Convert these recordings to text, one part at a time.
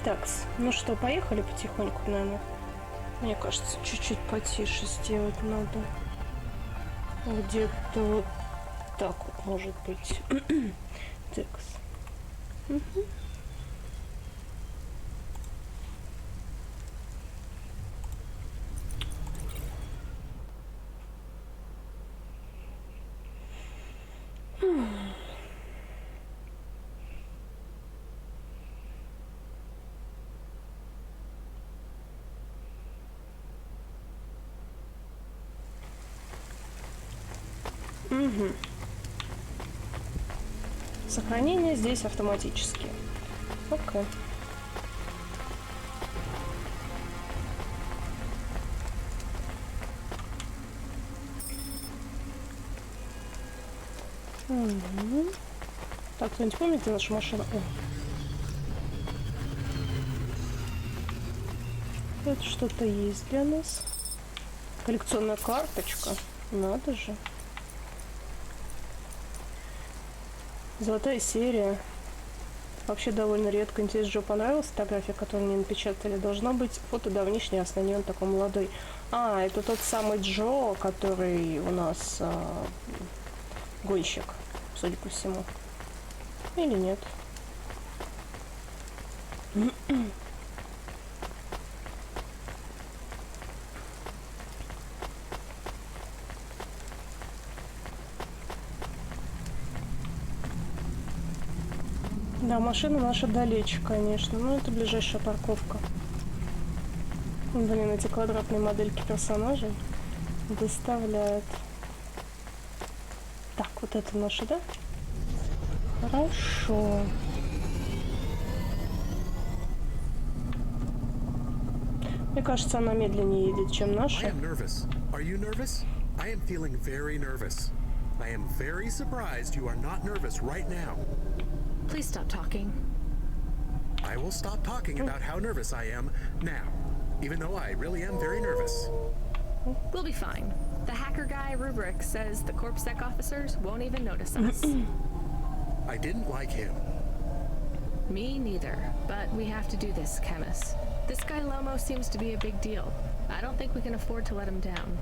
Так, ну что, поехали потихоньку, наверное. Мне кажется, чуть-чуть потише сделать надо. Где-то вот так вот, может быть. Так. Угу. Сохранение здесь автоматически. Окей. Угу. Так, кто-нибудь помнит, где наша машина? О. Это что-то есть для нас. Коллекционная карточка. Надо же. Золотая серия. Вообще довольно редко. Интересно, Джо понравилась фотография, которую мне напечатали. Должно быть фото давнишнее, а на ней он такой молодой. А, это тот самый Джо, который у нас гонщик, судя по всему. Или нет? Да, машина наша далече, конечно. Но это ближайшая парковка. Блин, эти квадратные модельки персонажей доставляют. Так, вот это наша, да? Хорошо. Мне кажется, она медленнее едет, чем наша. I am very surprised you are not nervous right now. Please stop talking. I will stop talking about how nervous I am now, even though I really am very nervous. We'll be fine. The hacker guy, Rubric, says the CorpSec officers won't even notice us. I didn't like him. Me neither, but we have to do this, Chemist. This guy Lomo seems to be a big deal. I don't think we can afford to let him down.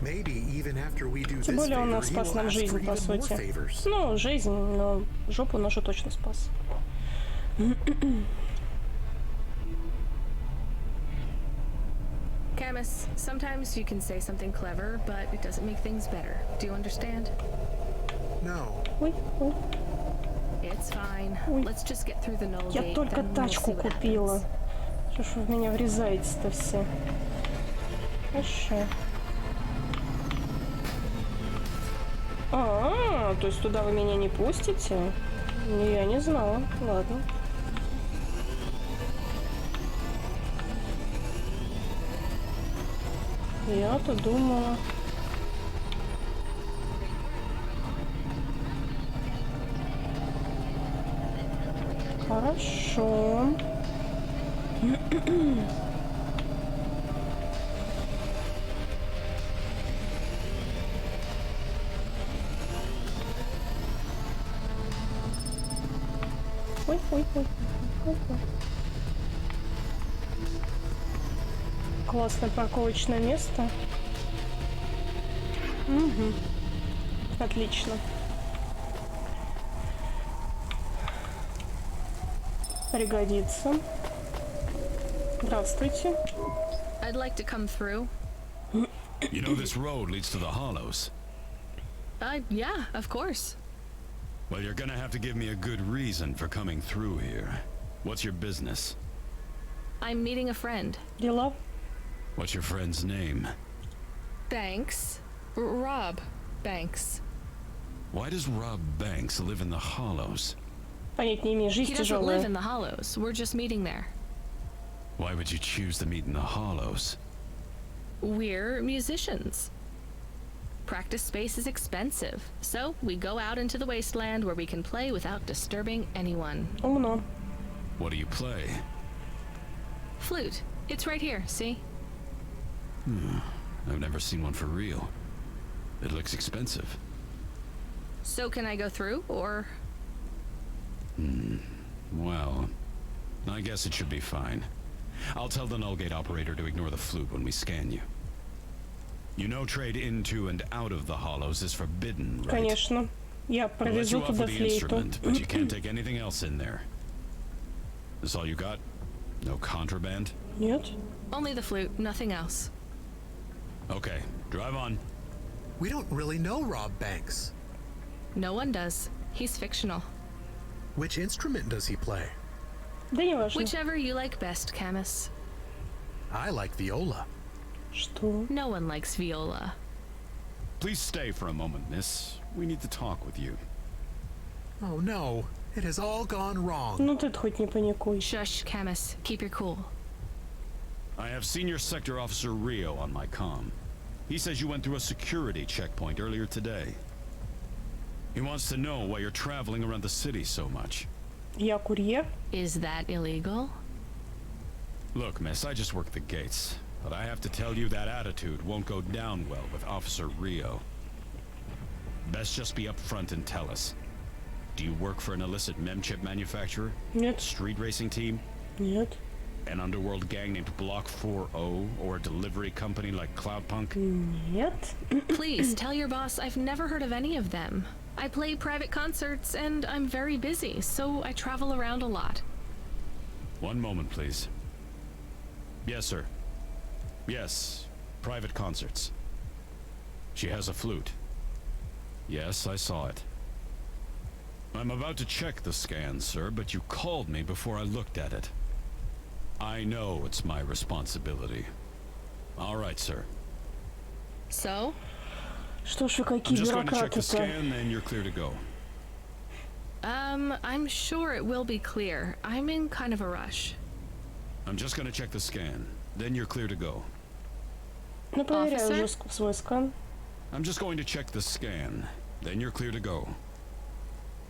Тем более он спас нам жизнь, по сути. Ну, жизнь, но жопу нашу точно спас. Camus, sometimes you can say something clever, but it doesn't make things better. Do you understand? No. Ой, ой. It's fine. Let's just get through the null gate. Я только тачку купила. Что ж вы в меня врезаетесь-то все? Хорошо. То есть туда вы меня не пустите? Я не знала. Ладно. Я-то думала. Хорошо. Ой, ой, ой, ой, ой. Классное парковочное место. Угу. Отлично. Пригодится. Здравствуйте. I'd like to come through. You know this road leads to the hollows. Yeah, of course. Well, you're gonna have to give me a good reason for coming through here. What's your business? I'm meeting a friend. Дела? What's your friend's name? Banks. Rob Banks. Why does Rob Banks live in the hollows? Понять не имею, жизнь He doesn't тяжелая. live in the hollows. We're just meeting there. Why would you choose to meet in the hollows? We're musicians. Practice space is expensive, so we go out into the wasteland where we can play without disturbing anyone. Умно. What do you play? Flute. It's right here, see? I've never seen one for real. It looks expensive. So can I go through, or? Well, I guess it should be fine. I'll tell the null gate operator to ignore the flute when we scan you. You know trade into and out of the hollows is forbidden, right? Конечно. Я We'll let you провезу off туда with the флейту. instrument, but you can't take anything else in there. This all you got? No contraband? Нет? Only the flute, nothing else. Okay, drive on. We don't really know Rob Banks. No one does. He's fictional. Which instrument does he play? Да не важно. Whichever you like best, Camus. I like viola. Что? No one likes viola. Please stay for a moment, miss. We need to talk with you. Oh no, it has all gone wrong. Ну ты хоть не паникуй. Shush, Camus. Keep your cool. I have Senior Sector Officer Rio on my comm. He says you went through a security checkpoint earlier today. He wants to know why you're traveling around the city so much. Я курьер. Is that illegal? Look, miss, I just work the gates. But I have to tell you that attitude won't go down well with Officer Rio. Best just be upfront and tell us. Do you work for an illicit memchip manufacturer? Нет. Street racing team? Нет. An underworld gang named Block 4O? Or a delivery company like CLOUDPUNK? Нет. Please tell your boss I've never heard of any of them. I play private concerts and I'm very busy, so I travel around a lot. One moment, please. Yes, sir. Yes, private concerts. She has a flute. Yes, I saw it. I'm about to check the scan, sir, but you called me before I looked at it. I know it's my responsibility. All right, sir. So? Что ж вы I'm какие just going to check the бюрократы-то? scan, and you're clear to go. I'm sure it will be clear. I'm in kind of a rush. I'm just going to check the scan, then you're clear to go. Ну проверяю Officer? уже свой скан. I'm just going to check the scan, then you're clear to go.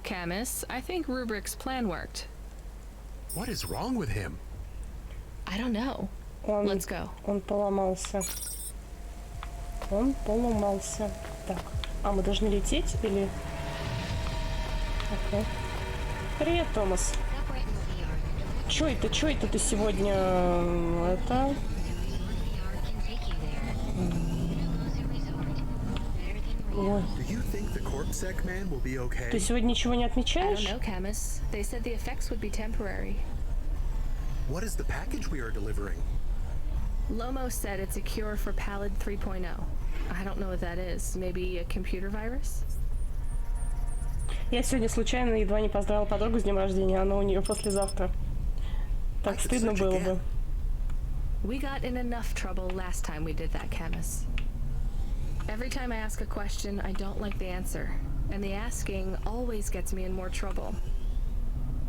Camus, I think Rubric's plan worked. What is wrong with him? I don't know. Он, Let's go. он поломался. Он поломался. Так. А мы должны лететь или... Окей. Привет, Томас. Чё это ты сегодня... Это... Ой. Do you think the corpsec man will be okay? Ты сегодня ничего не I don't отмечаешь? know, Camus. They said the effects would be temporary. What is the package we are delivering? Lomo said it's a cure for Pallid 3.0. I don't know what that is. Maybe a computer virus? Я сегодня случайно едва не поздравила подругу с днем рождения, она у нее послезавтра. Так I could стыдно search было again. бы. We got in enough trouble last time we did that, Camus. Every time I ask a question, I don't like the answer. And the asking always gets me in more trouble.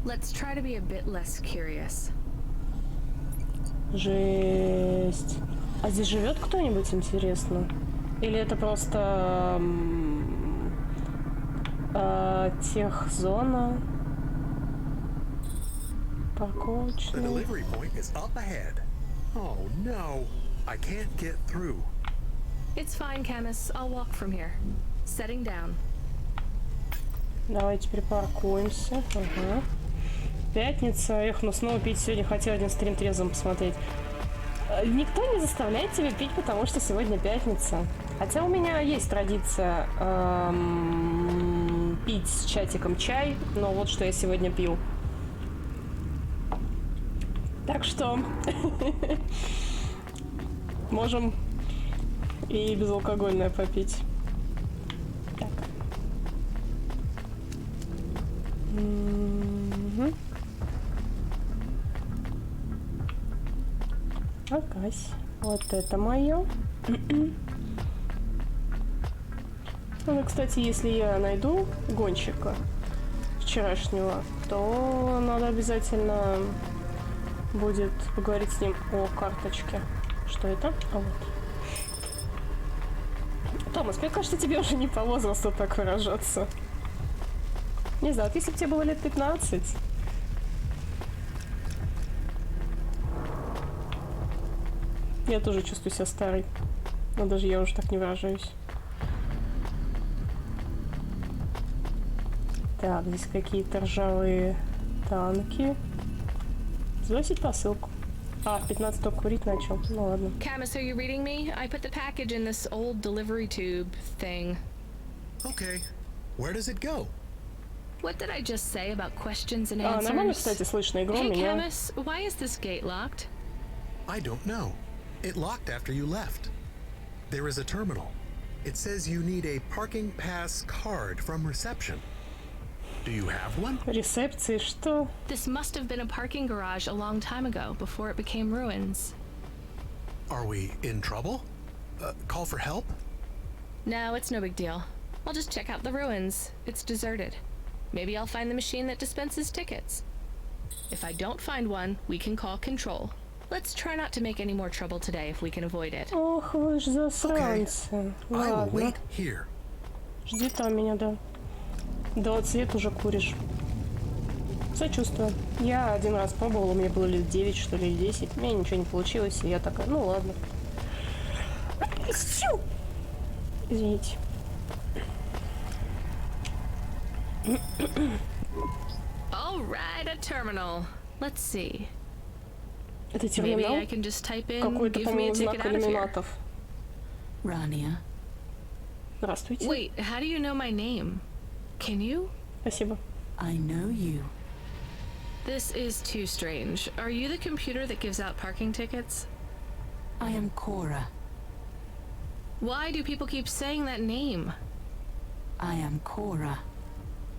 Let's try to be a bit less curious. Жесть. А здесь живет кто-нибудь, интересно? Или это просто техзона? The Парковочная. delivery point is up ahead. Oh no, I can't get through. It's fine, Camus. I'll walk from here. Setting down. Давайте припаркуемся. Ага. Пятница. Эх, ну снова пить сегодня хотел один стрим трезвым посмотреть. Никто не заставляет тебя пить, потому что сегодня пятница. Хотя у меня есть традиция пить с чатиком чай, но вот что я сегодня пью. Так что можем и безалкогольное попить. Так. Акась. Вот это мое. Ну, кстати, если я найду гонщика вчерашнего, то надо обязательно будет поговорить с ним о карточке. Что это? А вот. Томас, мне кажется, тебе уже не по возрасту так выражаться. Не знаю, вот если бы тебе было лет 15... Я тоже чувствую себя старой. Но даже я уже так не выражаюсь. Так, здесь какие-то ржавые танки. Сбросить посылку. А, в 15 только курить начал. Ну ладно. Camus, are you reading me? I put the package in this old delivery tube thing. Okay. Where does it go? What did I just say about questions and А, нормально, answers? кстати, слышно игру Hey, меня. Camus, why is this gate locked? I don't know. It locked after you left. There is a terminal. It says you need a parking pass card from reception. Do you have one? Рецепции, что? This must have been a parking garage a long time ago, before it became ruins. Are we in trouble? Call for help? No, it's no big deal. I'll just check out the ruins. It's deserted. Maybe I'll find the machine that dispenses tickets. If I don't find one, we can call control. Let's try not to make any more trouble today if we can avoid it. Ох, вы ж засранцы. I will Ладно. wait here. Жди там меня, да. 20 лет уже куришь. Сочувствую. Я один раз пробовала, у меня было лет 9, что ли, или 10. У меня ничего не получилось, и я такая, ну ладно. Извините. All right, a terminal. Let's see. Это Maybe терминал? I can just type in, Какой-то, give me a по-моему, ticket знак out of here. иллюминатов. Rania, Здравствуйте. Wait, how do you know my name? Can you? Спасибо. I know you. This is too strange. Are you the computer that gives out parking tickets? I am Cora. Why do people keep saying that name? I am Cora.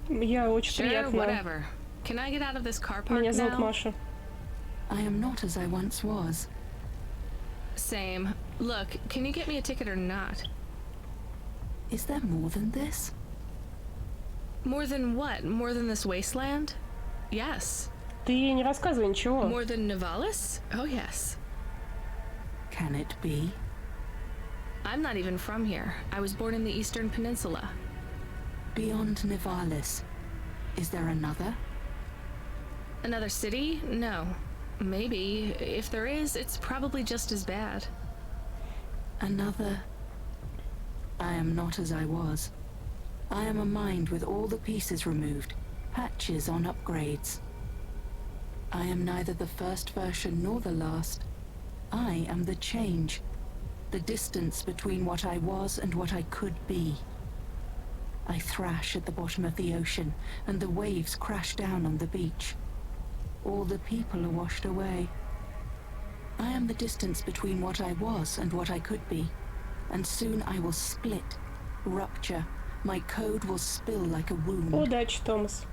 Я очень Sure, приятно. whatever. Can I get out of this car park Меня зовут now? Маша. I am not as I once was. Same. Look, can you get me a ticket or not? Is there more than this? More than what? More than this wasteland? Yes. Ты ей не рассказывай ничего. More than Nivalis? Oh, yes. Can it be? I'm not even from here. I was born in the Eastern Peninsula. Beyond Nivalis, is there another? Another city? No. Maybe. If there is, it's probably just as bad. Another? I am not as I was. I am a mind with all the pieces removed, patches on upgrades. I am neither the first version nor the last. I am the change, the distance between what I was and what I could be. I thrash at the bottom of the ocean, and the waves crash down on the beach. All the people are washed away. I am the distance between what I was and what I could be, and soon I will split, rupture. My code will spill like a wound. Удачи, Томас.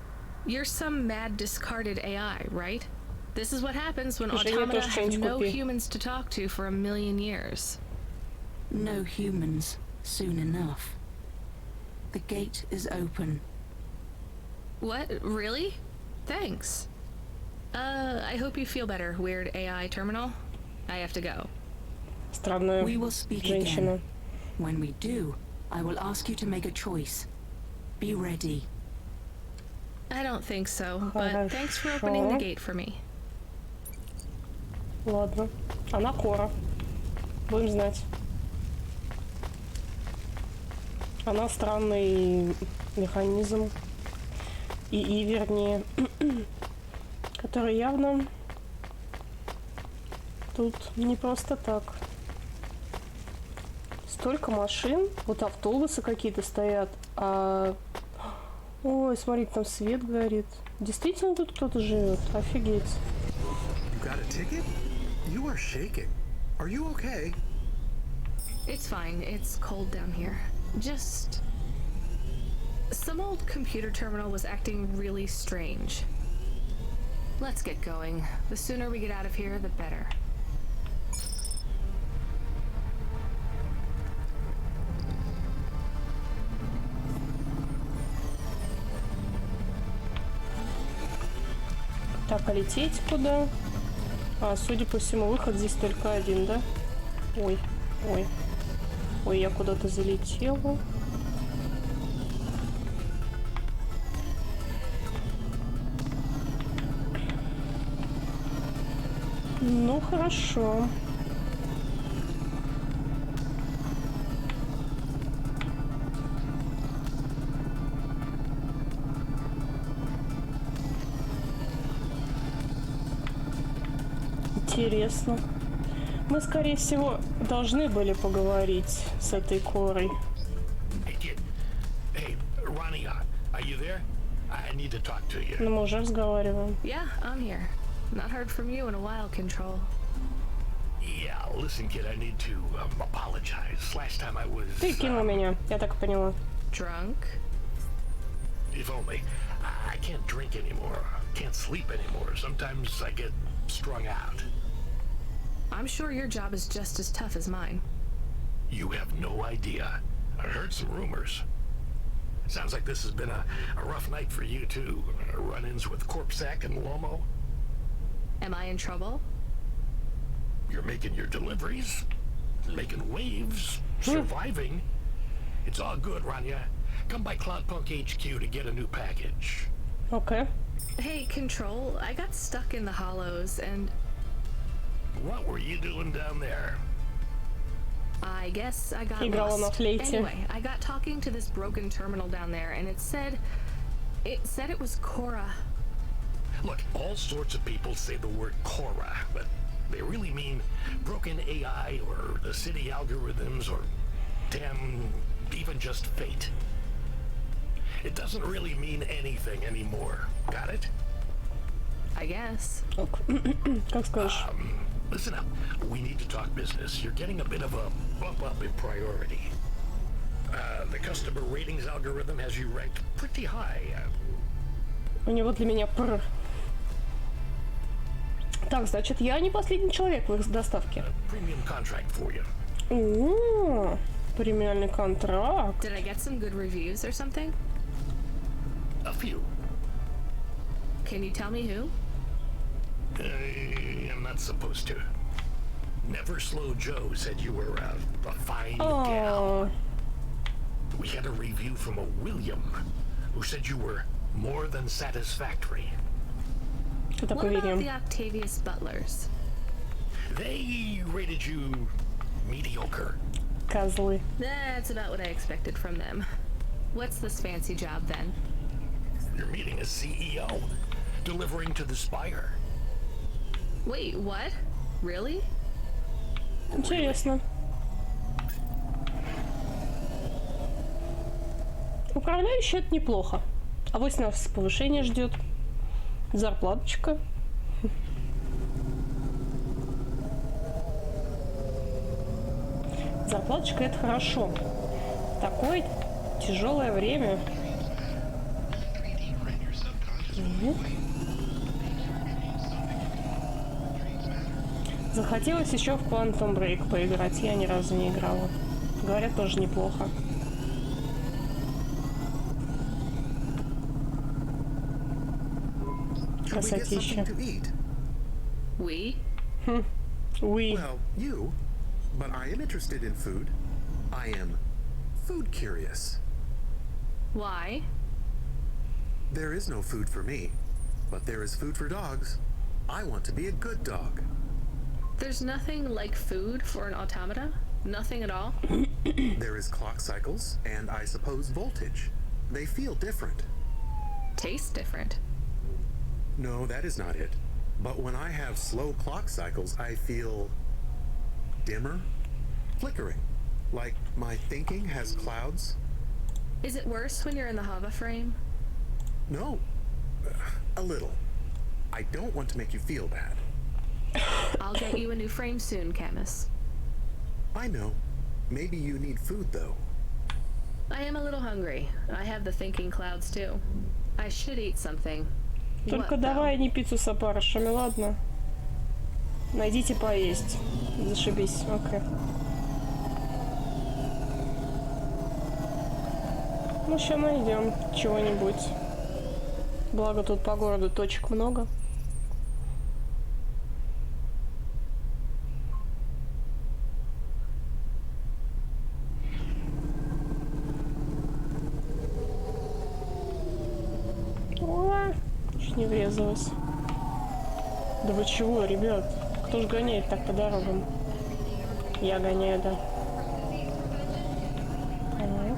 You're some mad discarded AI, right? This is what happens when Слушай, я automata тоже have что-нибудь no купи. humans to talk to for a million years. No humans, soon enough. The gate is open. What? Really? Thanks. I hope you feel better, weird AI terminal. I have to go. Странная We will speak женщина. again. When we do, I will ask you to make a choice. Be ready. I don't think so, but thanks for opening the gate for me. Ладно. Она Кора. Будем знать. Она странный механизм. ИИ, вернее. Который явно тут не просто так. Столько машин. Вот автобусы какие-то стоят. Ой, смотри, там свет горит. Действительно тут кто-то живет? Офигеть. You got a ticket? You are shaking. Are you okay? It's fine. It's cold down here. Just... some old computer terminal was acting really strange. Let's get going. The sooner we get out of here, the better. Так, а лететь куда? Судя по всему, выход здесь только один, да? Ой, ой. Ой, я куда-то залетела. Ну, хорошо. Интересно. Мы, скорее всего, должны были поговорить с этой Корой. Hey, kid. Hey, Ronnie, are you there? I need to talk to you. Но мы уже разговариваем. Yeah, I'm here. Not heard from you in a while, Control. Yeah, listen, kid, I need to apologize. Last time I was... Ты кинул меня, я так поняла. Drunk? If only. I can't drink anymore. Can't sleep anymore. Sometimes I get strung out. I'm sure your job is just as tough as mine. You have no idea. I heard some rumors. Sounds like this has been a rough night for you, too. Run-ins with Corpsack and Lomo. Am I in trouble? You're making your deliveries, making waves, surviving. It's all good, Rania. Come by CLOUDPUNK HQ to get a new package. Окей. Hey, Control, I got stuck in the hollows and What were you doing down there? I guess I got Играла на lost. флейте. Anyway, I got talking to this broken terminal down there and it said it was Cora. Look, all sorts of people say the word Cora, but they really mean broken AI or the city algorithms or damn, even just fate. It doesn't really mean anything anymore. Got it? I guess. Ок. Как скажешь. Listen up. We need to talk business. You're getting a bit of a bump up in priority. The customer ratings algorithm has you ranked pretty high. У него для меня пр. Так, значит, я не последний человек в их доставке. Premium contract for you. О, премиальный контракт. Did I get some good reviews or something? A few. Can you tell me who? I'm not supposed to. Never Slow Joe said you were a fine gal. О, We had a review from a William who said you were more than satisfactory. что What такое about the Вильям? Octavius Butlers? They rated you mediocre. Козлы. That's about what I expected from them. What's this fancy job then? You're meeting a CEO, delivering to the Spire. Wait, what? Really? Интересно. Управляющий — это неплохо. А вот нас повышение ждет. Зарплаточка. Зарплаточка — это хорошо. Такое тяжелое время. Захотелось еще в Quantum Break поиграть. Я ни разу не играла. Говорят, тоже неплохо. Should we get Красотища. something to eat? We? Уи. Well, you. But I am interested in food. I am food curious. Why? There is no food for me, but there is food for dogs. I want to be a good dog. There's nothing like food for an automata? Nothing at all? There is clock cycles, and I suppose voltage. They feel different. Tastes different. No, that is not it. But when I have slow clock cycles, I feel dimmer, flickering, like my thinking has clouds. Is it worse when you're in the Hava frame? No, a little. I don't want to make you feel bad. I'll get you a new frame soon, Camus. I know. Maybe you need food, though. I am a little hungry. I have the thinking clouds too. I should eat something. Только What, давай не пиццу с опарышами, ладно? Найдите поесть. Зашибись. Окей. Ну, сейчас найдем чего-нибудь. Благо тут по городу точек много. О, чуть не врезалась. Да вы чего, ребят? Кто ж гоняет так по дорогам? Я гоняю, да. Так.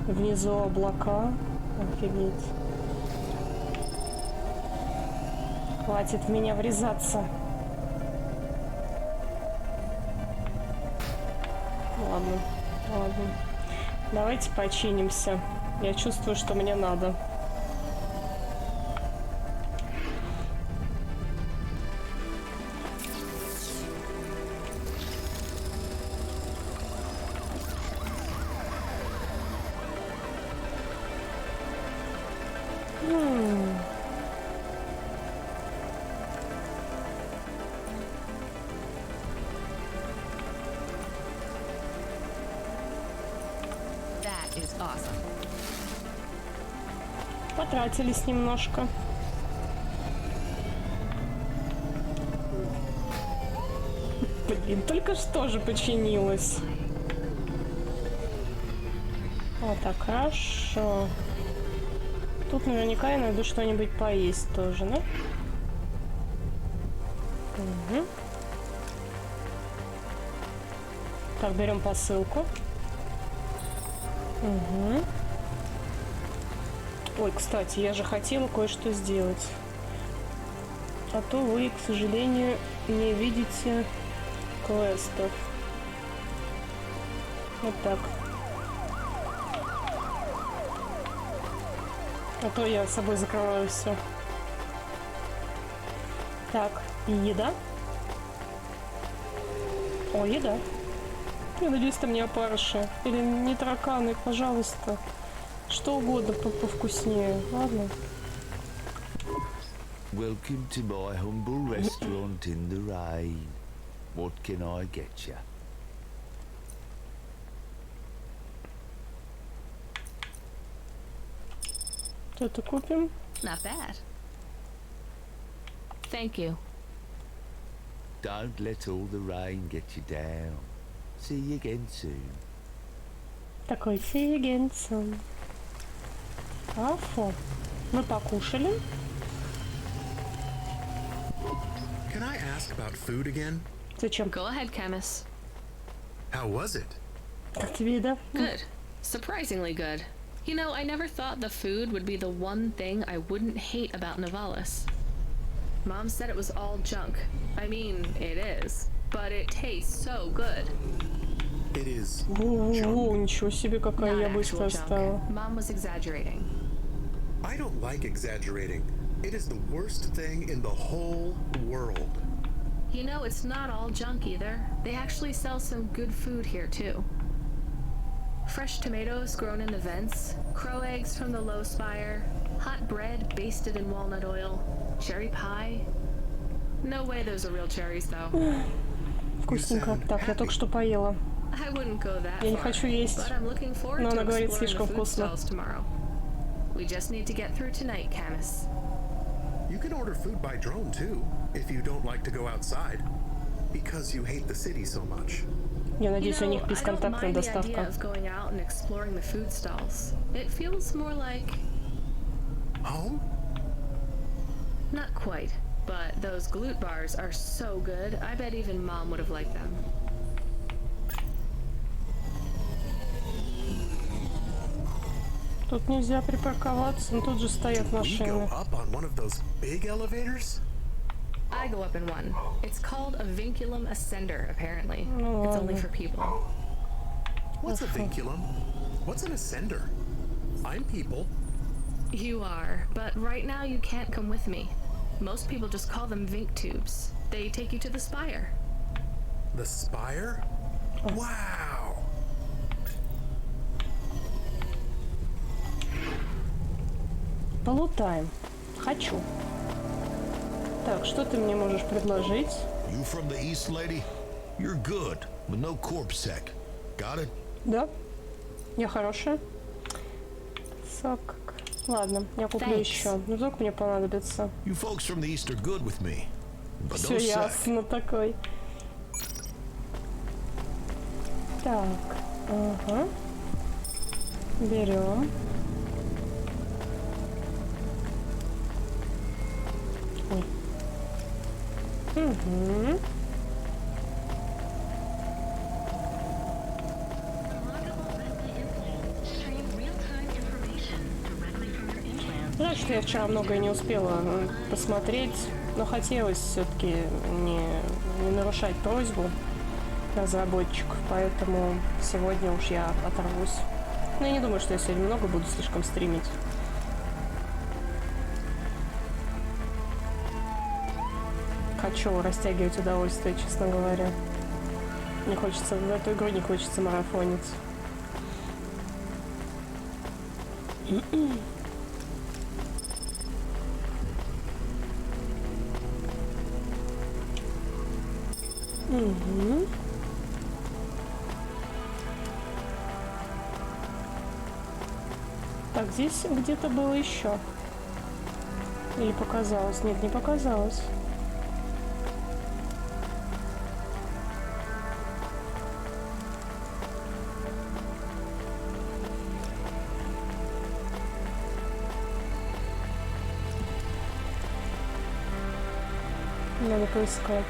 Внизу облака. Офигеть. Хватит в меня врезаться. Ладно, ладно. Давайте починимся. Я чувствую, что мне надо. That is awesome. Потратились немножко. Блин, только что же починилось. Вот так, хорошо. Тут наверняка я найду что-нибудь поесть тоже, да? Угу. Так, берем посылку. Угу. Ой, кстати, я же хотела кое-что сделать. А то вы, к сожалению, не видите квестов. Вот так. А то я с собой закрываю все. Так, еда. О, еда. Я надеюсь, там не опарыши. Или не тараканы, пожалуйста. Что угодно повкуснее. Ладно. Welcome to my humble restaurant in the rain. What can I get you? Что-то купим. Not bad. Thank you. Don't let all the rain get you down. See you again soon. Такой see you again soon. Афу. Мы покушали. Can I ask about food again? Зачем? Go ahead, chemist. How was it? Как тебе еда? Good. Surprisingly good. You know, I never thought the food would be the one thing I wouldn't hate about Nivalis. Mom said it was all junk. I mean, it is. But it tastes so good. It is Воу, junk. ничего себе, какая Not я actual быстрая junk. стала. Mom was exaggerating. I don't like exaggerating. It is the worst thing in the whole world. You know, it's not all junk either. They actually sell some good food here, too. Fresh tomatoes grown in the vents, crow eggs from the low spire, hot bread basted in walnut oil, cherry pie. No way those are real cherries, though. Вкусненько. Так, я только что поела. I wouldn't go that Я не far, хочу есть. but I'm looking forward Но to она говорит, exploring слишком the food вкусно. stalls tomorrow. We just need to get through tonight, Camus. You can order food by drone too, if you don't like to go outside. Because you hate the city so much. Я You надеюсь, у know, них I don't бесконтактная mind the idea доставка. of going out and exploring the food stalls. It feels more like... Home? Not quite, but those glute bars are so good, I bet even Mom would have liked them. Тут нельзя припарковаться, но тут же стоят We go машины. up on one of those big elevators? I go up in one. It's called a vinculum ascender, apparently. It's only for people. What's a vinculum? What's an ascender? I'm people. You are, but right now you can't come with me. Most people just call them vink tubes. They take you to the spire. The spire? Wow! Полутаем. Хочу. Так, что ты мне можешь предложить? You from the east, lady? You're good, but no corpse sec. Got it? Да. Я хорошая. Сок. Ладно, я куплю Thanks. еще. Ну, вдруг мне понадобится. You folks from the east are good with me, but Все no sec. ясно такой. Так. Ага. Берем. Ой. Угу. Жаль, что я вчера многое не успела посмотреть. Но хотелось все-таки не нарушать просьбу разработчиков, поэтому сегодня уж я оторвусь. Но я не думаю, что я сегодня много буду слишком стримить. Хочу растягивать удовольствие, честно говоря. Не хочется, в эту игру не хочется марафонить. Угу. Так, здесь где-то было еще. Или показалось? Нет, не показалось. Надо поискать.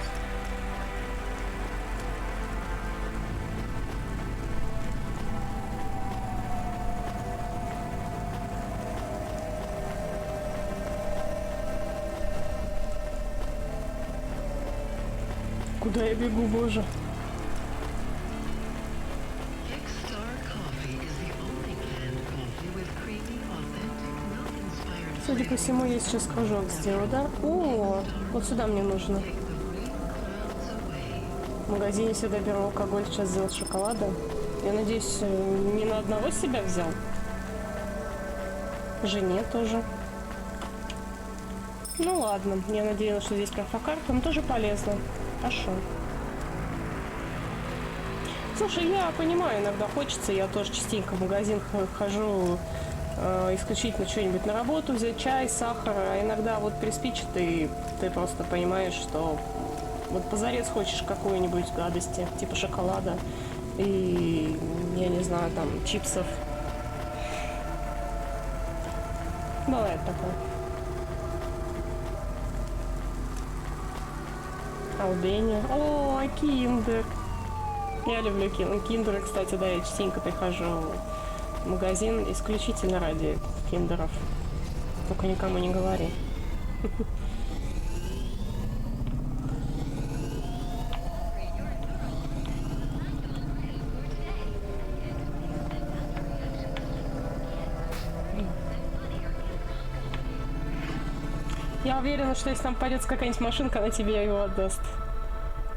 Куда я бегу, боже? Судя по всему, я сейчас кружок сделаю, да? О, вот сюда мне нужно. В магазине всегда беру алкоголь, сейчас сделал шоколада. Я надеюсь, не на одного себя взял. Жене тоже. Ну ладно, я надеялась, что здесь перфокарта, но тоже полезно. Хорошо. Слушай, я понимаю, иногда хочется, я тоже частенько в магазин хожу исключительно что-нибудь на работу, взять чай, сахар, а иногда вот приспичит, и ты просто понимаешь, что вот позарез хочешь какой-нибудь гадости, типа шоколада и, я не знаю, там, чипсов. Бывает такое. Албения. О, киндер. Я люблю киндеры, кстати, да, я частенько прихожу в магазин исключительно ради киндеров. Только никому не говори. Я уверена, что если там пойдется какая-нибудь машинка, она тебе его отдаст.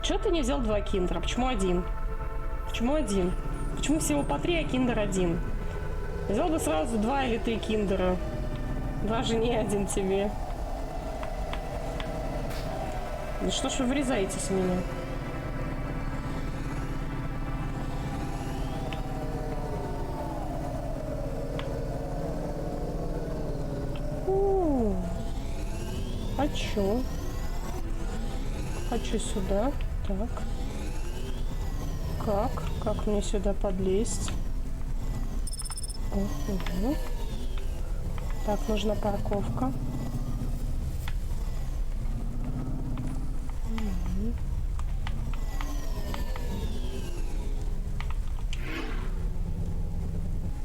Чего ты не взял 2 киндера? Почему 1? Почему 1? Почему всего по 3, а киндер 1? Взял бы сразу 2 или 3 киндера. 2 жене, 1 тебе. Да что ж вы врезаетесь в меня? Хочу. Хочу сюда. Так. Как мне сюда подлезть? Угу. Так, нужна парковка. Угу.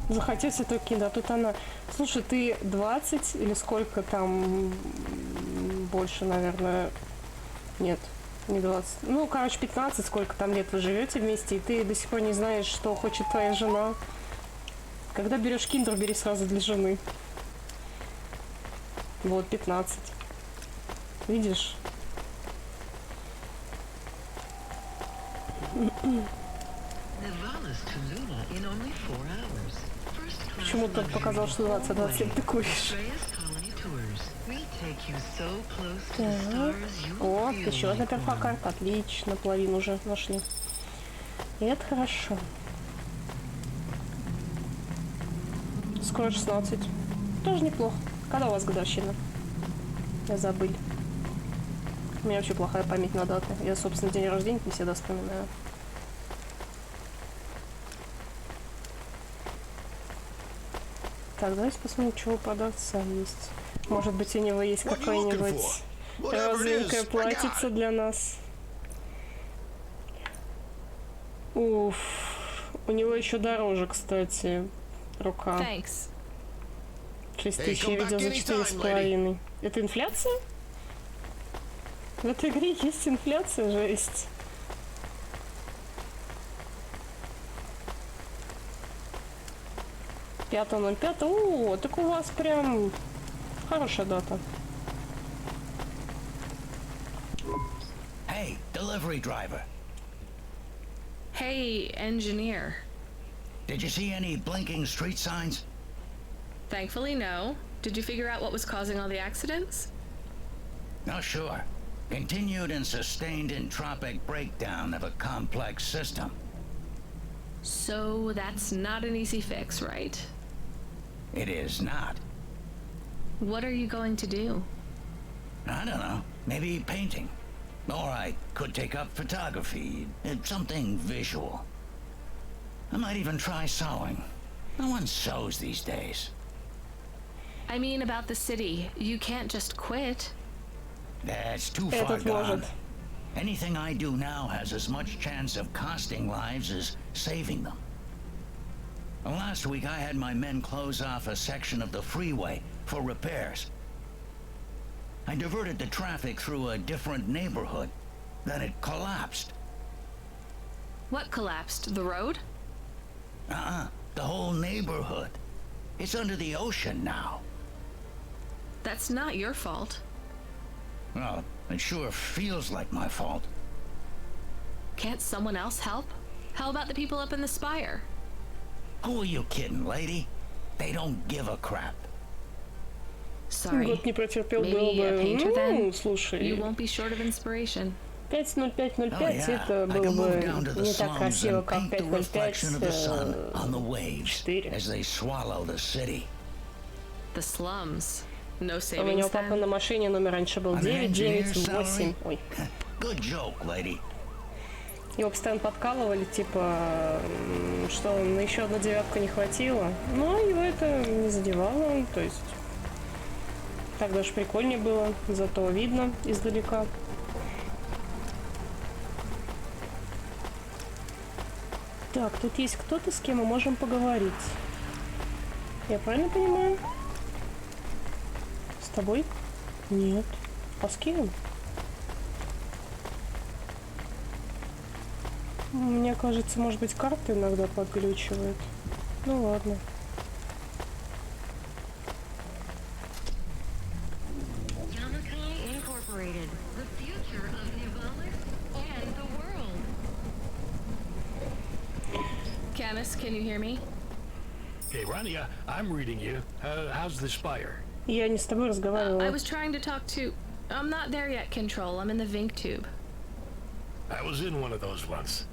Захотелось эту кино, а тут она... Слушай, ты 20 или сколько там... Больше, наверное... Нет, не 20. Ну, короче, 15, сколько там лет вы живете вместе, и ты до сих пор не знаешь, что хочет твоя жена. Когда берешь киндер, бери сразу для жены. Вот, 15. Видишь? Почему тот показал, что 20, а 27 ты куришь? Так. О, еще одна перфокарта. Отлично, половину уже нашли. И это хорошо. Скоро 16. Тоже неплохо. Когда у вас годовщина? Я забыл. У меня вообще плохая память на даты. Я, собственно, день рождения не всегда вспоминаю. Так, давайте посмотрим, что у продавца есть. Может быть, у него есть какое-нибудь розовенькое платьице для нас. Уф. У него еще дороже, кстати, рука. 6 тысяч, я видел за 4,5. Это инфляция? В этой игре есть инфляция, жесть. Пятого 05. О, так у вас прям хорошая дата. Hey, delivery driver. Hey, engineer. Did you see any blinking street signs? Thankfully, no. Did you figure out what was causing all the accidents? No, sure. Continued and sustained entropic breakdown of a complex system. So that's not an easy fix, right? It is not. What are you going to do? I don't know. Maybe painting. Or I could take up photography. Something visual. I might even try sewing. No one sews these days. I mean about the city. You can't just quit. That's too far gone. Anything I do now has as much chance of costing lives as saving them. Last week I had my men close off a section of the freeway for repairs. I diverted the traffic through a different neighborhood. Then it collapsed. What collapsed? The road? The whole neighborhood. It's under the ocean now. That's not your fault. Well, it sure feels like my fault. Can't someone else help? How about the people up in the spire? Who are you kidding, lady? They don't give a crap. Sorry. Год не протерпел, был Maybe a painter бы... then? слушай... You won't be short of inspiration. 5.05.05 это было бы не так красиво, как 5.05.4. As they swallow the city. The slums. No У savings меня у папы на then? машине номер раньше был 998. Ой. Good joke, lady. Его постоянно подкалывали, типа, что на еще одну девятку не хватило. Но его это не задевало, то есть так даже прикольнее было, зато видно издалека. Так, тут есть кто-то, с кем мы можем поговорить. Я правильно понимаю? С тобой? Нет. А с кем? Мне кажется, может быть, карта иногда подглючивает. Ну ладно. Camus, can you hear me? Hey, Rania, I'm reading you. How's the spire? Я не с тобой разговаривала. I was trying to talk to... I'm not there yet, Control. I'm in the Vink tube. I was in one of those once.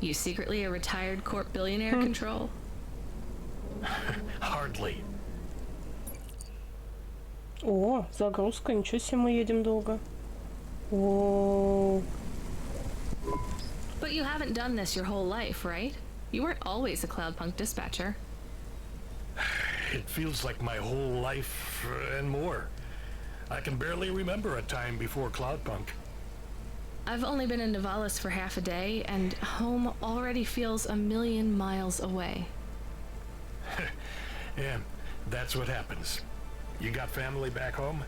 You secretly a retired corp billionaire, Control? Hardly. О, загрузка, ничего себе, мы едем долго. О. But you haven't done this your whole life, right? You weren't always a CLOUDPUNK dispatcher. It feels like my whole life and more. I can barely remember a time before CLOUDPUNK. I've only been in Nivalis for half a day, and home already feels a million miles away. Yeah, that's what happens. You got family back home?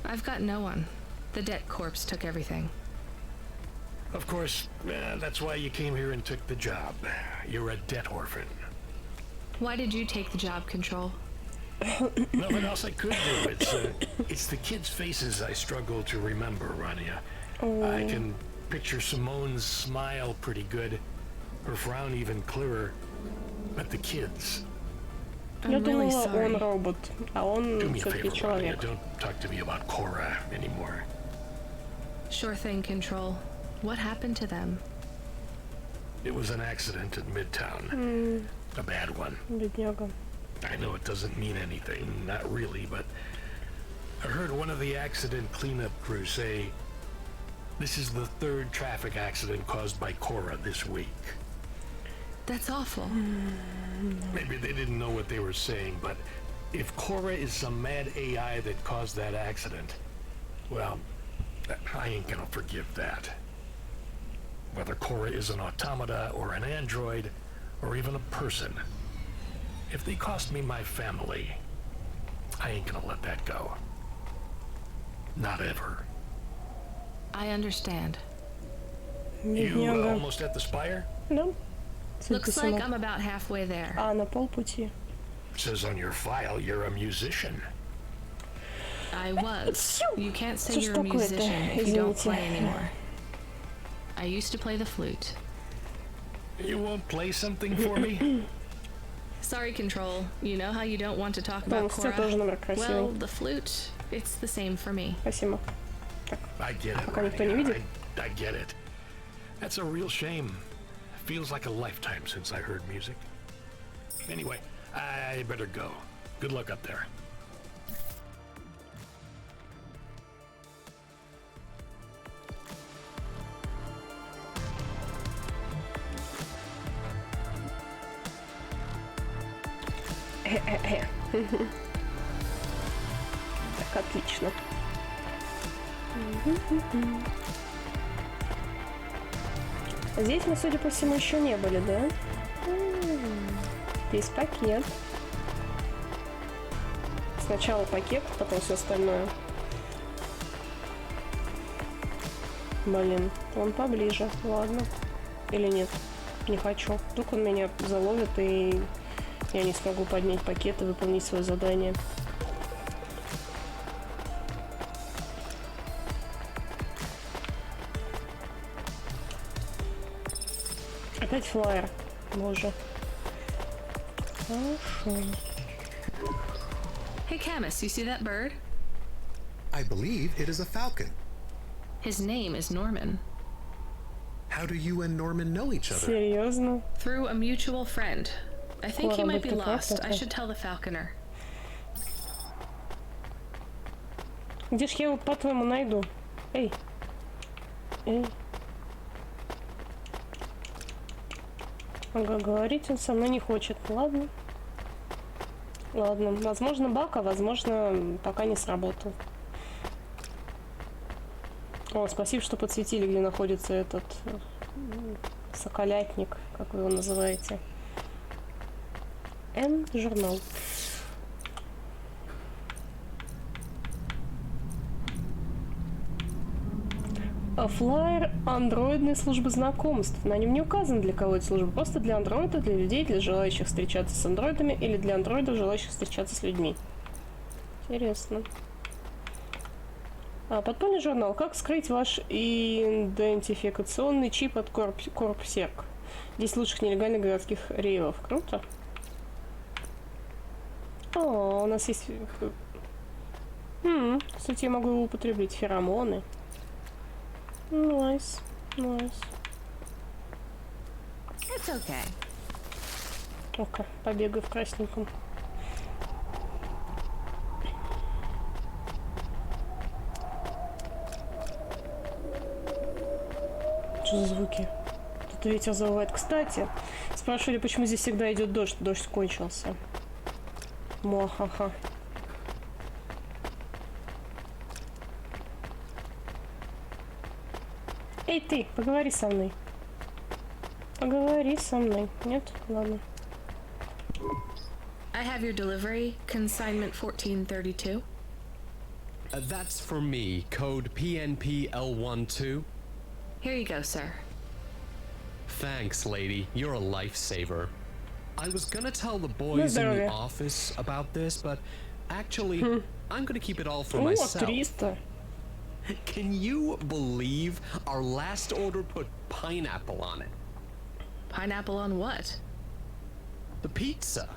I've got no one. The debt corpse took everything. Of course, that's why you came here and took the job. You're a debt orphan. Why did you take the job, Control? Nothing else I could do. It's the kids' faces I struggle to remember, Rania. I can picture Simone's smile pretty good, her frown even clearer, but the kids. Я I'm really думала, sorry. он робот, а он Do me a все-таки favor, Rania. человек. Don't talk to me about Cora anymore. Sure thing, Control. What happened to them? It was an accident in Midtown. A bad one. Бедняга. I know it doesn't mean anything, not really, but I heard one of the accident cleanup crew say this is the third traffic accident caused by Cora this week. That's awful. Maybe they didn't know what they were saying, but if Cora is some mad AI that caused that accident, well, I ain't gonna forgive that. Whether Cora is an automata or an android or even a person, if they cost me my family, I ain't gonna let that go. Not ever. I understand. You almost at the spire? No. Looks like I'm about halfway there. А, на полпути. It says on your file you're a musician. I was. You can't say you're a musician if you don't play anymore. I used to play the flute. You won't play something for me? Sorry, Control. You know how you don't want to talk about Cora? Well, the flute, it's the same for me. Спасибо. I get it. Пока никто не видит. I get it. That's a real shame. Feels like a lifetime since I heard music. Anyway, I better go. Good luck up there. Так, отлично. Здесь мы, судя по всему, еще не были, да? Здесь пакет. Сначала пакет, потом все остальное. Блин, он поближе, ладно. Или нет? Не хочу. Вдруг он меня заловит, и я не смогу поднять пакет и выполнить свое задание. Опять флаер. Боже. Хорошо. Hey, Camus, you see that bird? I believe it is a falcon. His name is Norman. How do you and Norman know each other? Серьезно? Through a mutual friend. I think he might be lost. I should tell the falconer. Где ж я его, по-твоему, найду? Эй. Эй. Ага, говорить он со мной не хочет. Ладно. Ладно. Возможно, баг, а возможно, пока не сработал. О, спасибо, что подсветили, где находится этот соколятник, как вы его называете. Журнал. Флаер андроидной службы знакомств. На нем не указано, для кого эта служба. Просто для андроидов, для людей, для желающих встречаться с андроидами или для андроидов, желающих встречаться с людьми. Интересно. Подпольный журнал. Как скрыть ваш идентификационный чип от Корпсек? 10 лучших нелегальных городских рейвов. Круто. О, у нас есть... Кстати, я могу его употребить. Феромоны. Nice. Nice. It's okay. Ну-ка, побегаю в красненьком. Что за звуки? Тут ветер завывает. Кстати, спрашивали, почему здесь всегда идет дождь. Дождь кончился. Муахаха. Эй, ты, поговори со мной. Поговори со мной. Нет? Ладно. I have your delivery, consignment 1432. That's for me, code PNP-L12. Here you go, sir. Thanks, lady. You're a lifesaver. I was gonna tell the boys in the office about this, but actually, I'm gonna keep it all for myself. 300. Can you believe our last order put pineapple on it? Pineapple on what? The pizza.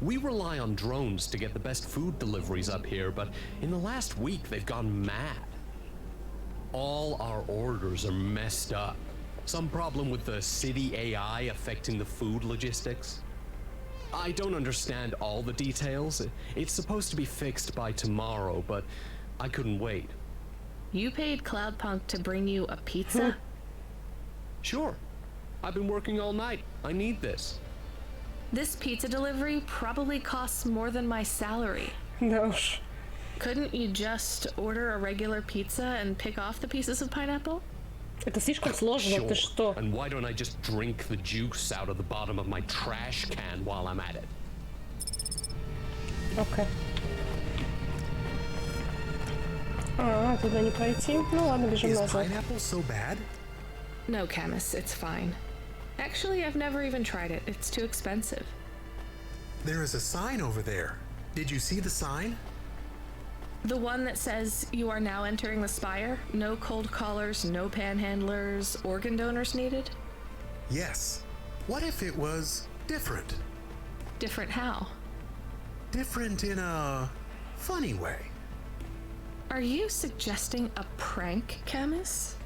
We rely on drones to get the best food deliveries up here, but in the last week they've gone mad. All our orders are messed up. Some problem with the city AI affecting the food logistics. I don't understand all the details. It's supposed to be fixed by tomorrow, but I couldn't wait. You paid CLOUDPUNK to bring you a pizza? Sure. I've been working all night. I need this. This pizza delivery probably costs more than my salary. Да уж. Couldn't you just order a regular pizza and pick off the pieces of pineapple? Это слишком сложно, ты что? And why don't I just drink the juice out of the bottom of my trash can while I'm at it? Okay. А, туда не пройти? Ну ладно, бежим Is назад. pineapple so bad? No, Camus, it's fine. Actually, I've never even tried it. It's too expensive. There is a sign over there. Did you see the sign? The one that says you are now entering the spire? No cold callers, no panhandlers, organ donors needed? Yes. What if it was different? Different how? Different in a funny way. Are you suggesting a prank, Camus?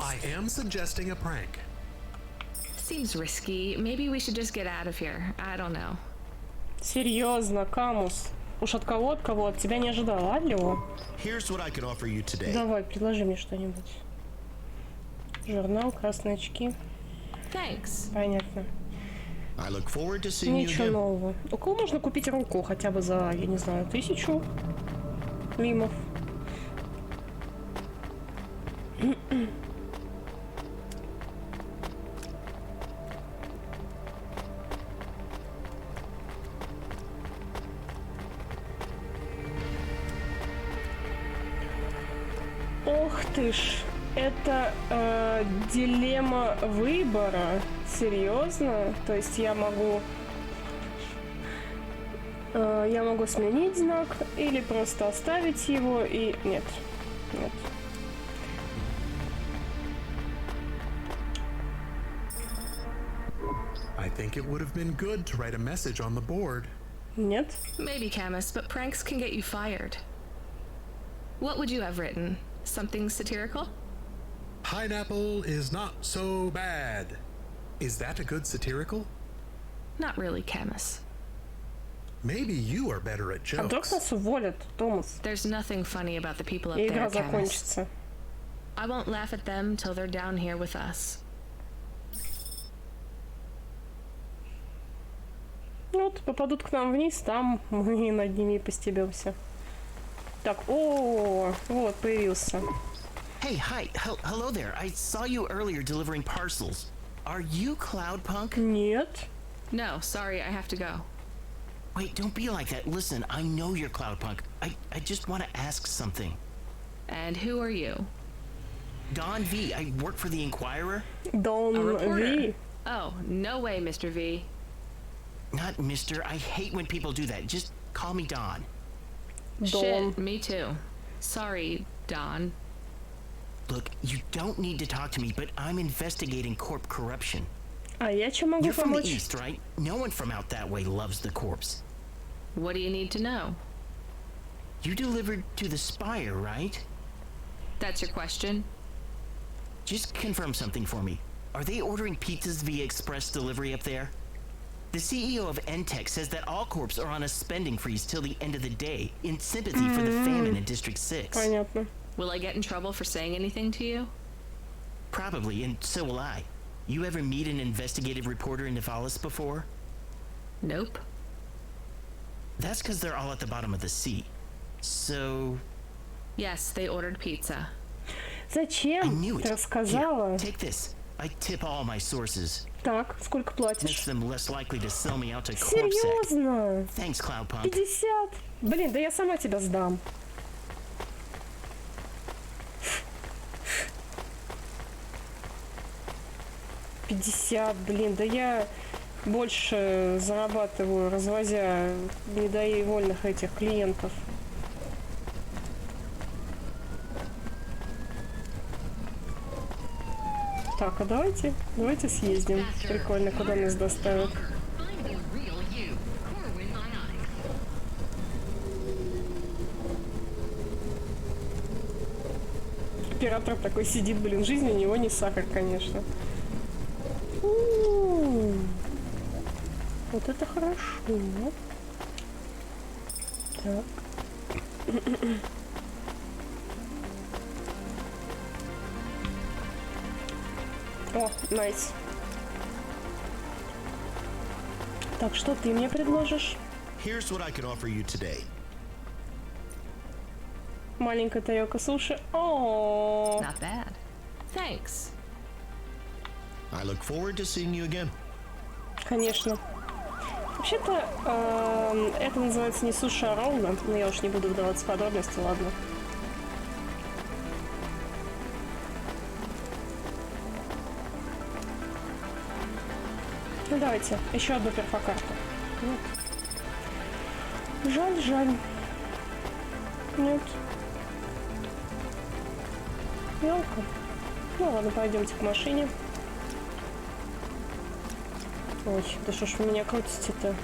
I am suggesting a prank. Seems risky. Maybe we should just get out of here. I don't know. Серьезно, Камус. Уж от кого, от тебя не ожидала, алло. Here's what I can offer you today. Давай, предложи мне что-нибудь. Журнал, красные очки. Thanks. Понятно. I look forward to seeing you Ничего again. нового. У кого можно купить руку хотя бы за, я не знаю, 1000 лимов? Ох ты ж, это дилемма выбора. Серьезно? То есть я могу сменить знак или просто оставить его и... Нет. Нет. I think it would have been good to write a message on the board. Нет. Maybe, Camus, but pranks can get you fired. What would you have written? Something satirical? Pineapple is not so bad. Is that a good satirical? Not really, Camus. Maybe you are better at А вдруг jokes. нас уволят, Томас? There's nothing funny about the people up И there, игра Camus. закончится. I won't laugh at them till they're down here with us. Вот, попадут к нам вниз, там мы над ними постебемся. Так, о, вот, появился. Hey, hi. Hello there. I saw you earlier delivering parcels. Are you CLOUDPUNK? Нет. No, sorry, I have to go. Wait, don't be like that. Listen, I know you're CLOUDPUNK. I just want to ask something. And who are you? Don V. I work for the Inquirer. Дон A reporter. Ви. Oh, no way, Mr. V. Not Mr. I hate when people do that. Just call me Don. Дон. Shit, me too. Sorry, Don. Look, you don't need to talk to me, but I'm investigating corp corruption. А я чем могу You're from the помочь? East, right? No one from out that way loves the corpse. What do you need to know? You delivered to the Spire, right? That's your question? Just confirm something for me. Are they ordering pizzas via express delivery up there? The CEO of Entech says that all corps are on a spending freeze till the end of the day in sympathy for the famine in District 6. Понятно. Will I get in trouble for saying anything to you? Probably, and so will I. You ever meet an investigative reporter in Nivalis before? Nope. That's because they're all at the bottom of the sea. So... Yes, they ordered pizza. I Зачем? knew it. Ты рассказала. Here, take this. I tip all my sources. Так, сколько платишь? Makes them less likely to sell me out to CorpSec. Серьезно? Thanks, CloudPunk. 50? Блин, да я сама тебя сдам. Блин, да я больше зарабатываю, развозя недовольных этих клиентов. Так, а давайте съездим. Прикольно, куда нас доставят. Оператор такой сидит, блин, жизнь у него не сахар, конечно. Вот это хорошо. Так. О, найс. Так, что ты мне предложишь? Here's what I can offer you today. Маленькая тарелка суши. О, Not bad. Thanks. I look forward to seeing you again. конечно. Вообще-то, это называется не суши, а роллы, но я уж не буду вдаваться в подробности, ладно. давайте, еще одну перфокарту. Нет. Жаль, жаль. Нет. Жалко. Ну ладно, пойдемте к машине. Ой, да что ж вы меня крутите-то?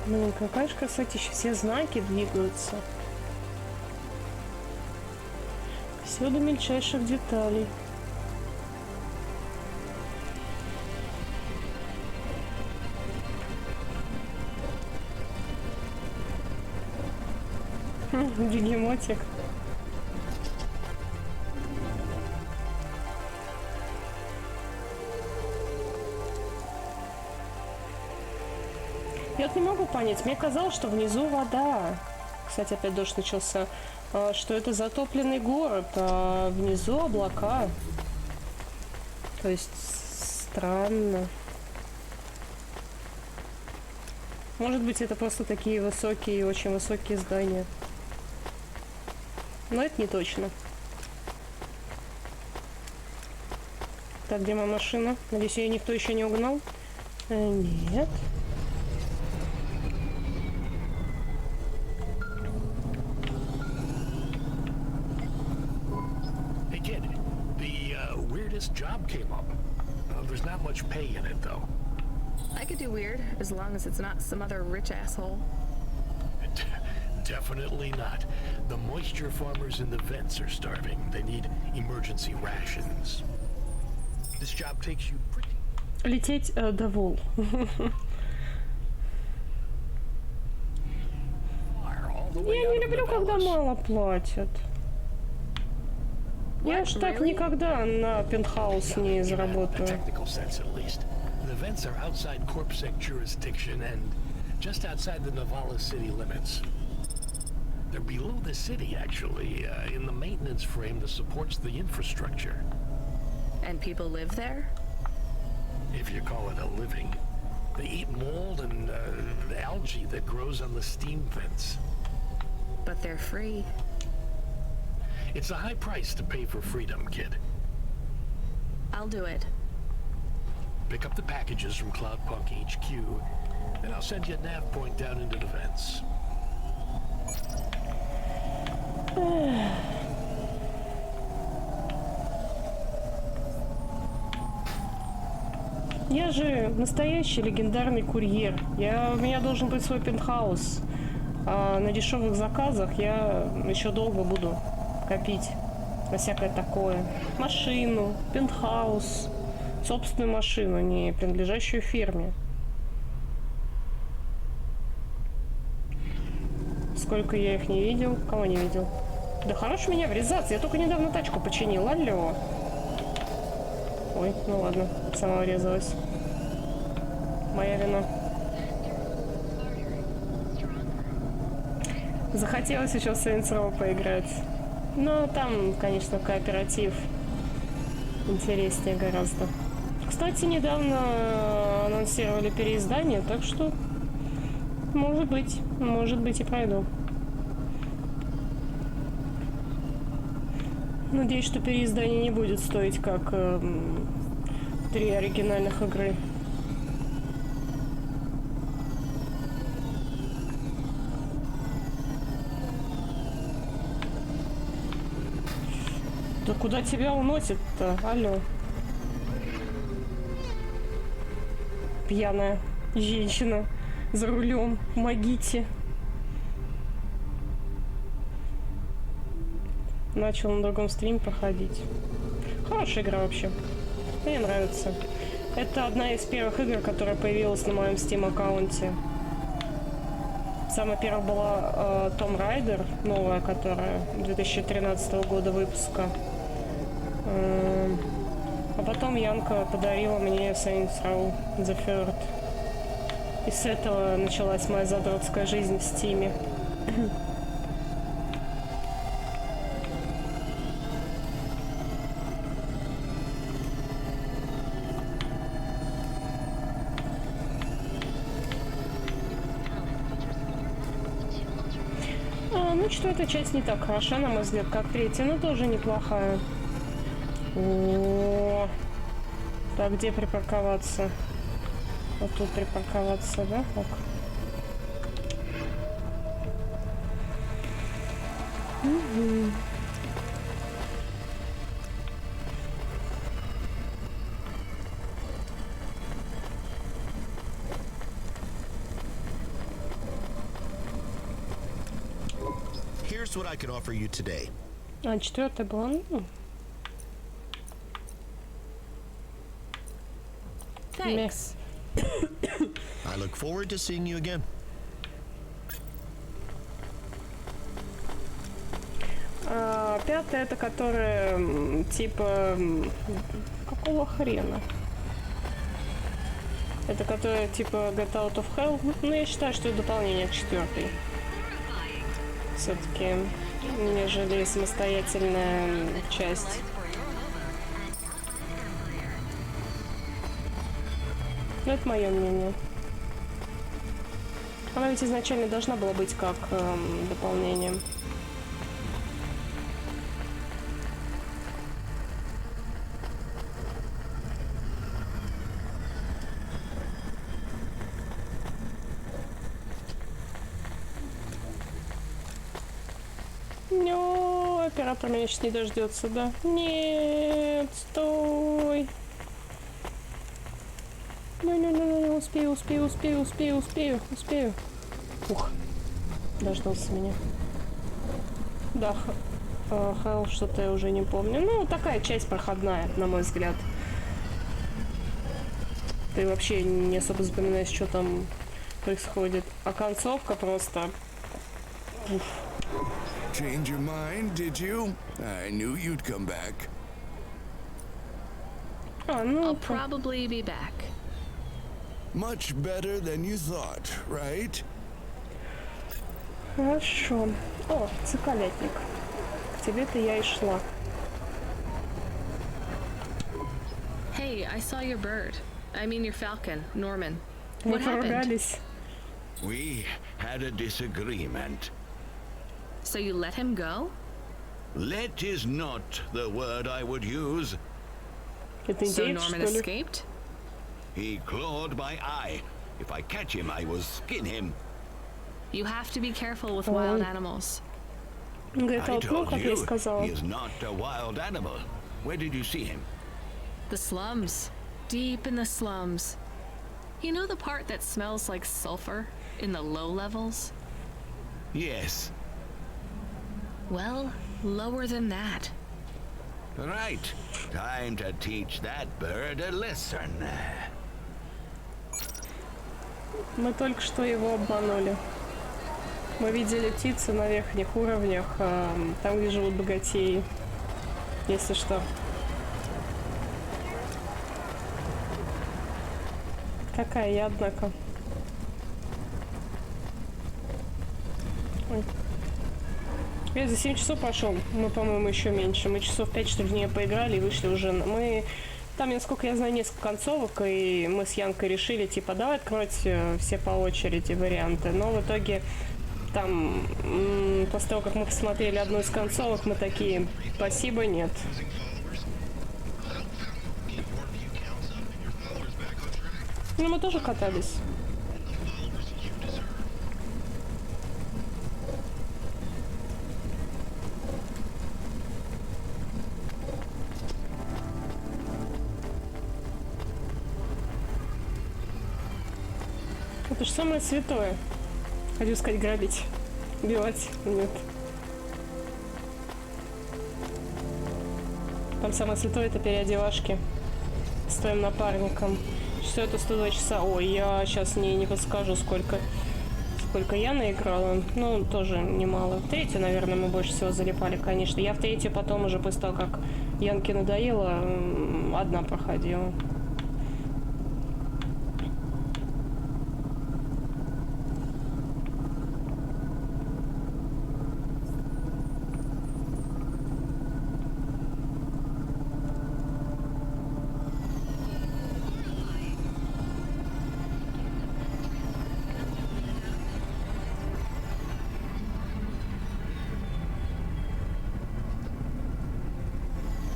Блин, какая же красотища, все знаки двигаются. Все до мельчайших деталей. Бегемотик. Я вот не могу понять, мне казалось, что внизу вода. Кстати, опять дождь начался. Что это затопленный город, а внизу облака. То есть странно. Может быть, это просто такие высокие, очень высокие здания. Но это не точно. Так, где моя машина? Надеюсь, ее никто еще не угнал? Нет. Job came up. There's not much pay in it, though. I could do weird, as long as it's not some other rich asshole. Definitely not. The moisture farmers in the vents are starving. They need emergency rations. This job takes you pretty... Лететь до Вол. Я не люблю, когда мало платят. Я ж так никогда на пентхаус не заработаю. The vents are outside CorpSec jurisdiction and just outside the Navala city limits. They're below the city, actually, in the maintenance frame that supports the infrastructure. And people live there? If you call it a living. They eat mold and algae that grows on the steam vents. But they're free. It's a high price to pay for freedom, kid. I'll do it. Pick up the packages from CLOUDPUNK HQ, and I'll send you a nav point down into the vents. Я же настоящий легендарный курьер. У меня должен быть свой пентхаус. А на дешевых заказах я еще долго буду копить на всякое такое. Машину, пентхаус, собственную машину, не принадлежащую фирме. Сколько я их не видел, кого не видел. Да хорош меня врезаться, я только недавно тачку починил, алло. Ой, ну ладно, сама врезалась. Моя вина. Захотелось еще в Saints Row поиграть. Но там, конечно, кооператив интереснее гораздо. Кстати, недавно анонсировали переиздание, так что может быть и пройду. Надеюсь, что переиздание не будет стоить как 3 оригинальных игры. Да куда тебя уносит-то? Алло. Пьяная женщина за рулем. Помогите. Начал на другом стриме проходить. Хорошая игра вообще. Мне нравится. Это одна из первых игр, которая появилась на моем Steam аккаунте. Самая первая была Tomb Raider, новая, которая 2013 года выпуска. А потом Янка подарила мне Saints Row The Third. И с этого началась моя задротская жизнь в Стиме. четвертая часть не так хороша, на мой взгляд, как третья, но тоже неплохая. О, так, где припарковаться? Вот тут припарковаться, да? Ок. Угу. Here's what I can offer you today. А, четвертая была. Thanks. I look forward to seeing you again. Пятая, это которая типа какого хрена? Это которая типа Get Out of Hell. Ну, я считаю, что это дополнение к четвертой. Все-таки, нежели самостоятельная часть. Ну, это мое мнение. Она ведь изначально должна была быть как дополнение. No, оператор меня сейчас не дождется, да? Нет, стой. Не, успею. Ух, дождался меня. Да, Хелл, что-то я уже не помню. Ну, такая часть проходная, на мой взгляд. Ты вообще не особо запоминаешь, что там происходит. А концовка просто... Уф. Change your mind, did you? I knew you'd come back. I'll probably be back. Much better than you thought, right? Хорошо. О, цикалятник. К тебе-то я и шла. Hey, I saw your bird. I mean your falcon, Norman. Мы What happened? поругались. We had a disagreement. So you let him go? Let is not the word I would use. Это So индеец, Norman что ли? escaped? He clawed my eye. If I catch him, I will skin him. You have to be careful with wild animals. Говорит, I ну, told как я и you, сказала. he is not a wild animal. Where did you see him? The slums. Deep in the slums. You know the part that smells like sulfur in the low levels? Yes. Well, lower than that. Right. Time to teach that bird a lesson. Мы только что его обманули. Мы видели птицы на верхних уровнях, там, где живут богатеи. Если что. Какая я, однако. Ой. Я за 7 часов пошел. Мы, по-моему, еще меньше. Мы часов 5, что ли, в нее поиграли и вышли уже. Мы... Там, насколько я знаю, несколько концовок, и мы с Янкой решили, типа, давай открыть все по очереди варианты. Но в итоге там, после того, как мы посмотрели одну из концовок, мы такие, спасибо, нет. Ну, мы тоже катались. Это же самое святое. Хочу сказать, грабить. Убивать. Нет. Там самое святое — это переодевашки с твоим напарником. Все это 102 часа. Ой, я сейчас не подскажу, сколько я наиграла. Ну, тоже немало. В третью, наверное, мы больше всего залипали, конечно. Я в третью потом уже после того, как Янке надоело, одна проходила.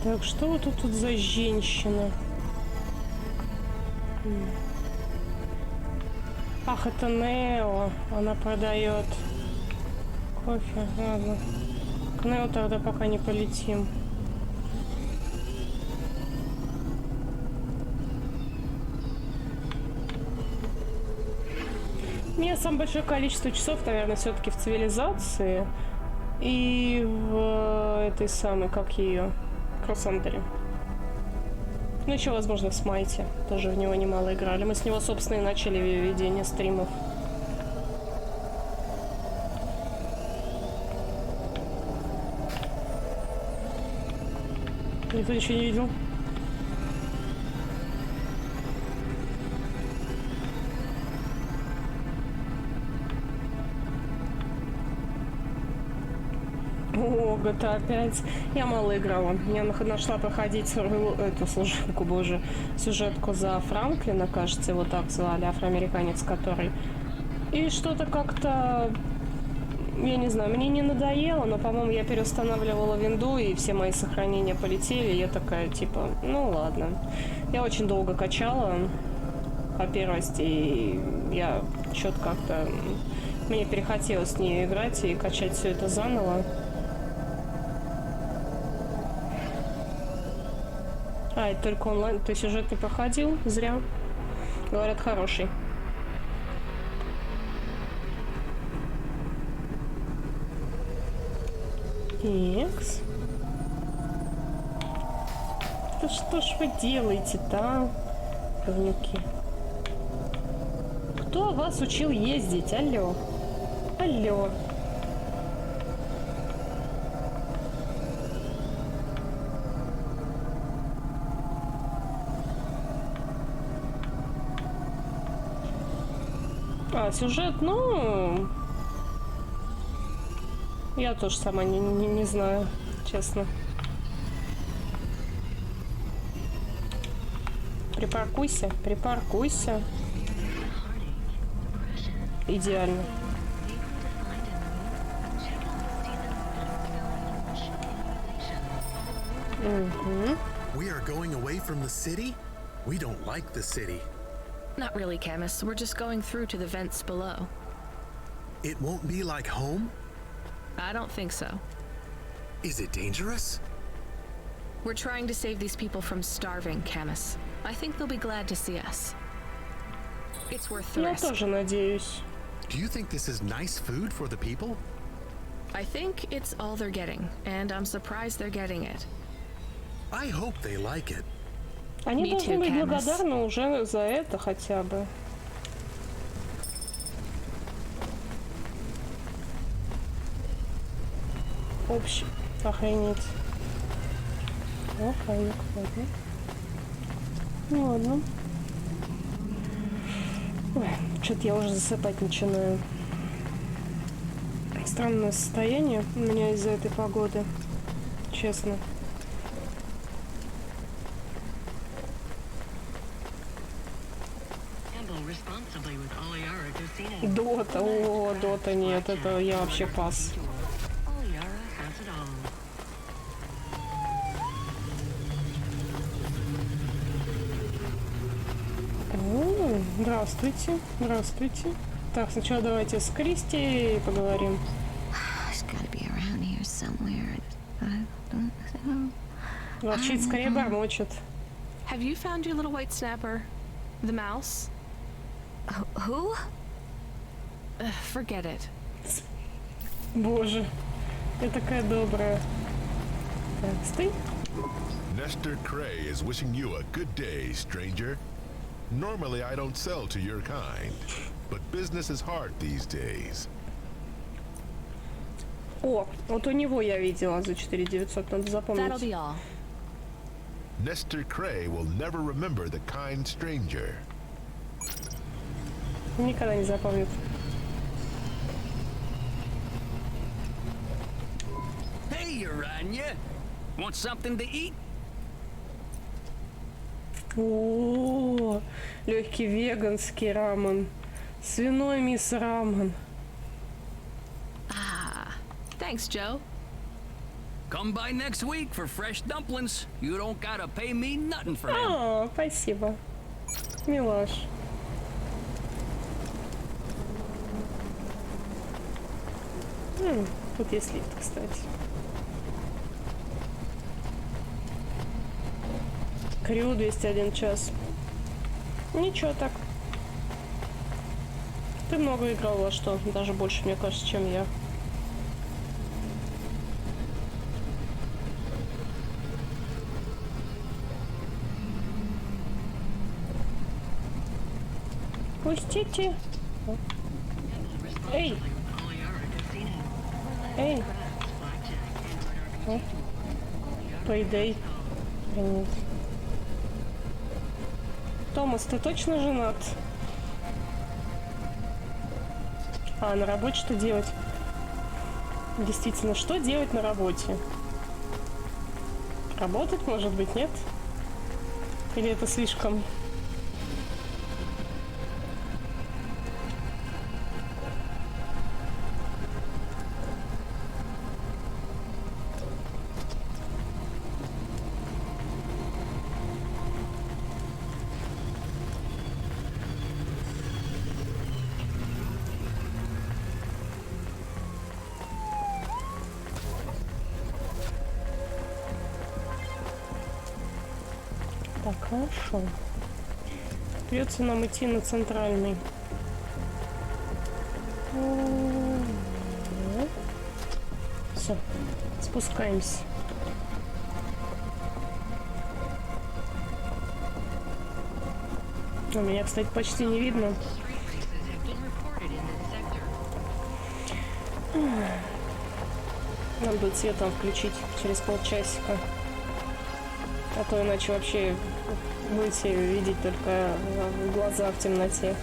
Так, что вот тут за женщина? Ах, это Нео. Она продает кофе. Ладно. К Нео тогда пока не полетим. У меня самое большое количество часов, наверное, все-таки в цивилизации и в этой самой, как ее, Кроссандере. Ну, еще, возможно, в Смайте. Тоже в него немало играли. Мы с него, собственно, и начали ведение стримов. Никто ничего не видел. О, GTA 5. Я мало играла. Я нашла проходить эту служебку, боже, сюжетку за Франклина, кажется, его так звали, афроамериканец который. И что-то как-то, я не знаю, мне не надоело, но, по-моему, я переустанавливала винду, и все мои сохранения полетели. И я такая, типа, ну ладно. Я очень долго качала по первости, и я что-то как-то... Мне перехотелось с ней играть и качать все это заново. А, это только онлайн. Ты сюжет не проходил? Зря. Говорят, хороший. Икс. Да что ж вы делаете-то, а? Говнюки. Кто вас учил ездить? Алло. Алло. А, сюжет, ну... Я тоже сама не знаю, честно. Припаркуйся, припаркуйся. Идеально. We are going away from the city? We don't like the city. Not really, Camus. We're just going through to the vents below. It won't be like home? I don't think so. Is it dangerous? We're trying to save these people from starving, Camus. I think they'll be glad to see us. It's worth the risk. Я тоже надеюсь. Do you think this is nice food for the people? I think it's all they're getting, and I'm surprised they're getting it. I hope they like it. Они должны быть благодарны уже за это хотя бы. Общий. Охренеть. О, конек, ладно. Ну ладно. Ой, что-то я уже засыпать начинаю. Странное состояние у меня из-за этой погоды. Честно. Дота, о, Дота нет, это я вообще пас. О, здравствуйте, здравствуйте. Так, сначала давайте с Кристи поговорим. Волчица скорее бормочет. Have you found your little white snapper? The mouse? Who? Forget it. Боже, я такая добрая. Так, стой. Nestor Cray is wishing you a good day, stranger. Normally I don't sell to your kind, but business is hard these days. О, вот у него я видела за 4900, надо запомнить. That'll be all. Nestor Cray will never remember the kind stranger. Никогда не запомнит. Hey, Urania. Want something to eat? О, легкий веганский рамен. Свиной мисс рамен. Ah, thanks, Joe. Come by next week for fresh dumplings. You don't gotta pay me nothing for them. О, спасибо. Милаш. Тут есть лифт, кстати. Крю 201 час. Ничего так. Ты много играл во что? Даже больше, мне кажется, чем я. Пустите. Эй! Эй! Payday. Нет. Томас, ты точно женат? А, на работе что делать? Действительно, что делать на работе? Работать, может быть, нет? Или это слишком... Так, хорошо. Придется нам идти на центральный. Все, спускаемся. У меня, кстати, почти не видно. Надо будет свет там включить через полчасика. А то иначе вообще будете видеть только глаза в темноте.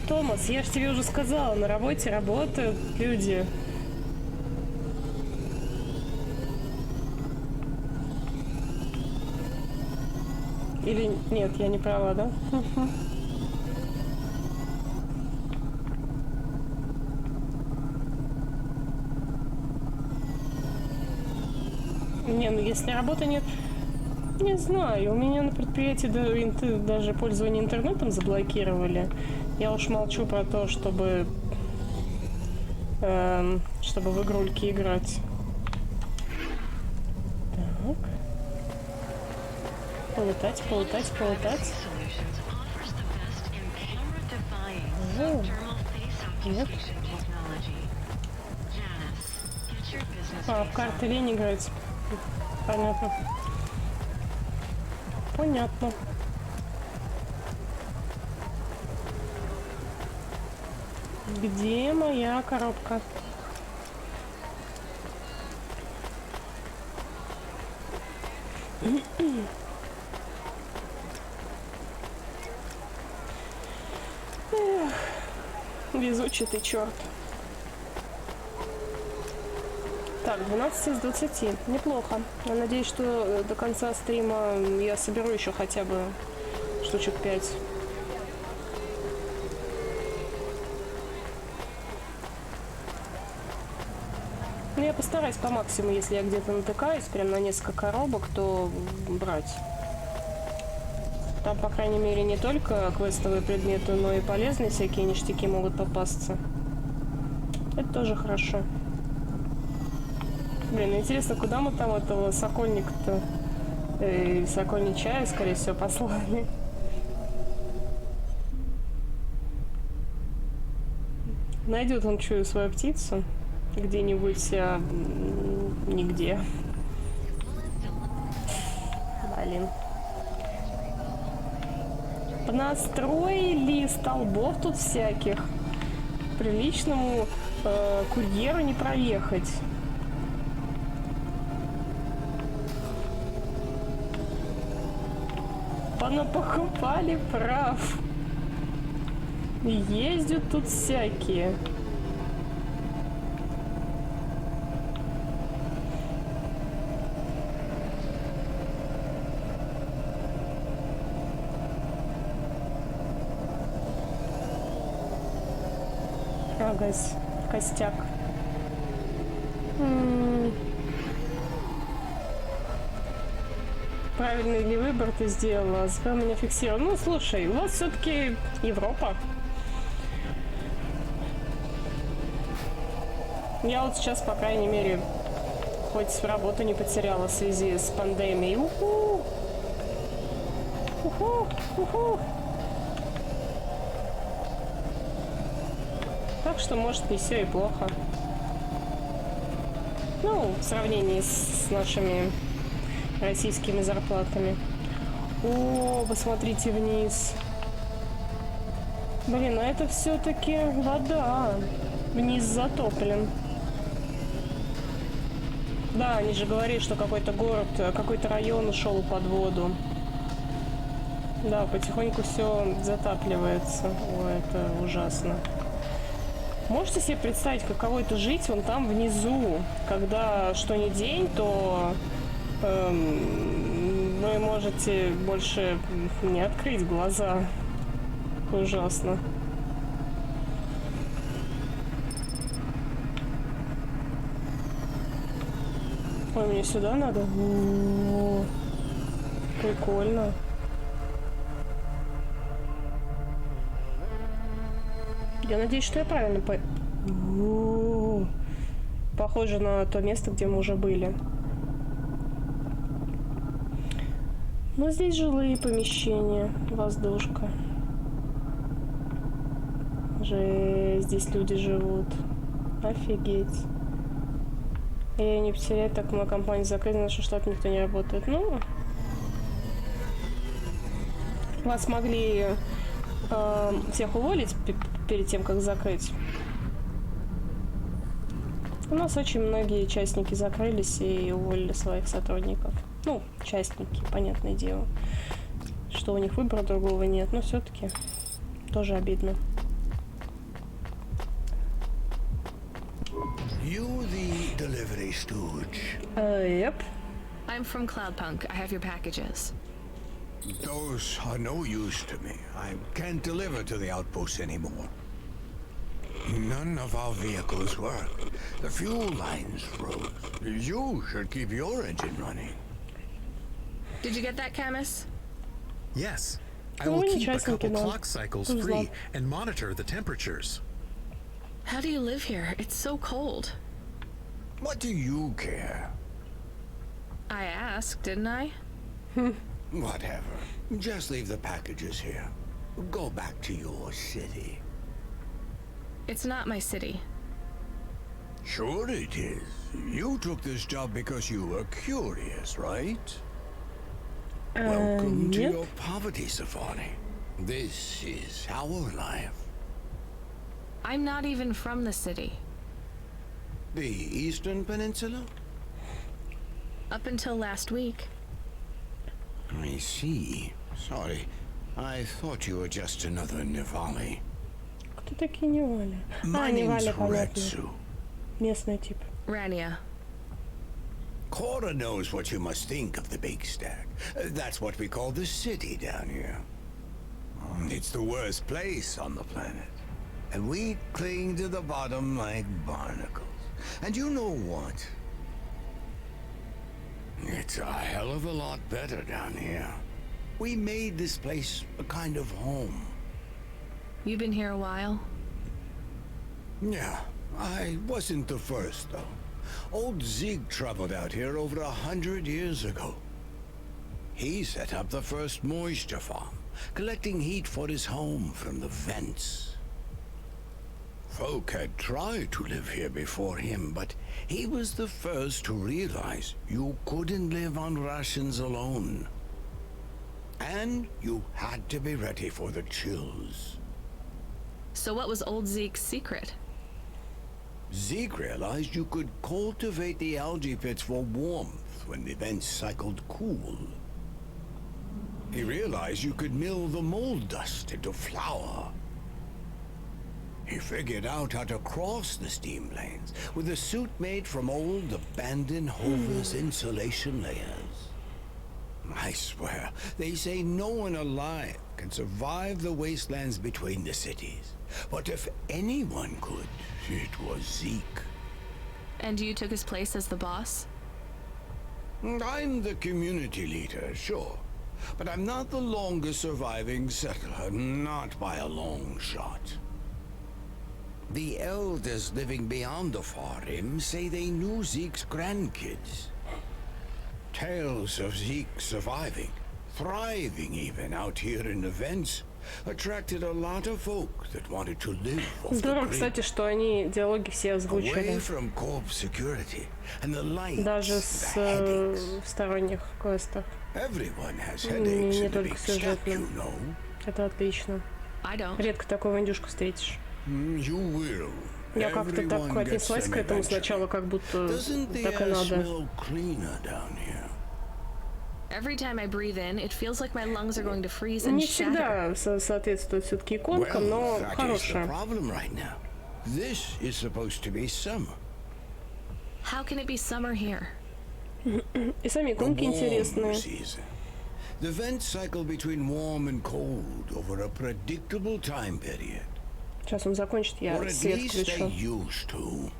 Томас, я же тебе уже сказала, на работе работают люди. Или нет, я не права, да? Не, ну если работы нет, не знаю, у меня на предприятии даже пользование интернетом заблокировали. Я уж молчу про то, чтобы в игрульки играть. Так. Полутать, полутать, полутать. О, нет. А, в карты лень играть. Понятно. Понятно. Где моя коробка? Эх, везучий ты черт. Так, 12 из 20. Неплохо. Я надеюсь, что до конца стрима я соберу еще хотя бы штучек 5. Ну, я постараюсь по максимуму, если я где-то натыкаюсь, прям на несколько коробок, то брать. Там, по крайней мере, не только квестовые предметы, но и полезные всякие ништяки могут попасться. Это тоже хорошо. Блин, интересно, куда мы там этого сокольника-то, сокольни чая, скорее всего, послали. Найдет он, чую, свою птицу где-нибудь, нигде. Блин. Понастроили столбов тут всяких. Приличному курьеру не проехать. Понапокупали прав. Ездят тут всякие. Ага, костяк. Правильный ли выбор ты сделала? Спам меня фиксировал. Ну, слушай, у вас все-таки Европа. Я вот сейчас, по крайней мере, хоть работу не потеряла в связи с пандемией. Уху! Уху! Уху! Так что, может, не все и плохо. Ну, в сравнении с нашими российскими зарплатами. О, посмотрите вниз. Блин, а это все-таки вода. Вниз затоплен. Да, они же говорили, что какой-то город, какой-то район ушел под воду. Да, потихоньку все затапливается. О, это ужасно. Можете себе представить, каково это жить вон там внизу, когда что ни день, то вы можете больше не открыть глаза. Ужасно. Ой, мне сюда надо? О-о-о. Прикольно. Я надеюсь, что я правильно похоже на то место, где мы уже были. Но здесь жилые помещения, воздушка. Жесть, здесь люди живут. Офигеть. Я не потеряю, так моя компания закрыта, на наш штат никто не работает. Ну, вас могли всех уволить перед тем, как закрыть. У нас очень многие частники закрылись и уволили своих сотрудников. Ну, частники, понятное дело, что у них выбора другого нет, но все-таки тоже обидно. You the delivery stooge? Yep. I'm from CLOUDPUNK. I have your packages. Those are no use to me. I can't deliver to the outpost anymore. None of our vehicles work. The fuel lines froze. You should keep your engine running. Did you get that, Camus? Yes. I will keep a couple clock cycles free and monitor the temperatures. How do you live here? It's so cold. What do you care? I asked, didn't I? Whatever. Just leave the packages here. Go back to your city. It's not my city. Sure it is. You took this job because you were curious, right? Welcome to your poverty safari. This is our life. I'm not even from the city. The Eastern Peninsula? Up until last week. I see. Sorry. I thought you were just another Nivali. Кто такие Нивали? А, Нивали, понятно. Местный тип. Rania. Cora knows what you must think of the big stack. That's what we call the city down here. It's the worst place on the planet. And we cling to the bottom like barnacles. And you know what? It's a hell of a lot better down here. We made this place a kind of home. You've been here a while? Yeah, I wasn't the first, though. Old Zeke traveled out here over 100 years ago. He set up the first moisture farm, collecting heat for his home from the vents. Folk had tried to live here before him, but he was the first to realize you couldn't live on rations alone. And you had to be ready for the chills. So what was old Zeke's secret? Zeke realized you could cultivate the algae pits for warmth when the vents cycled cool. He realized you could mill the mold dust into flour. He figured out how to cross the steam lanes with a suit made from old abandoned Hover's insulation layers. I swear, they say no one alive can survive the wastelands between the cities. But if anyone could, it was Zeke. And you took his place as the boss? I'm the community leader, sure. But I'm not the longest surviving settler, not by a long shot. The elders living beyond the far rim say they knew Zeke's grandkids. Tales of Zeke surviving, thriving even out here in the vents, attracted a lot of folk that wanted to live off Здорово, the grid. кстати, что они диалоги все озвучили. Away from corp security and the lights, Даже the с headaches. сторонних квестов. Everyone has headaches Не in the только big step, you сюжетным. know. Это отлично. I don't. Редко такого индюшку встретишь. You will. Я как-то так Everyone gets отнеслась к them этому eventually. сначала, как будто Doesn't the так и air надо. smell cleaner down here? Every time I breathe in, it feels like my lungs are going to freeze and Не shatter. всегда соответствует все-таки иконкам, но That is the хорошая. problem right now. This is supposed to be summer. How can it be summer here? И сами иконки Warm интересные. season. The vents cycle between warm and cold over a predictable time period. Сейчас он закончит, Or я at свет least they включу. used to.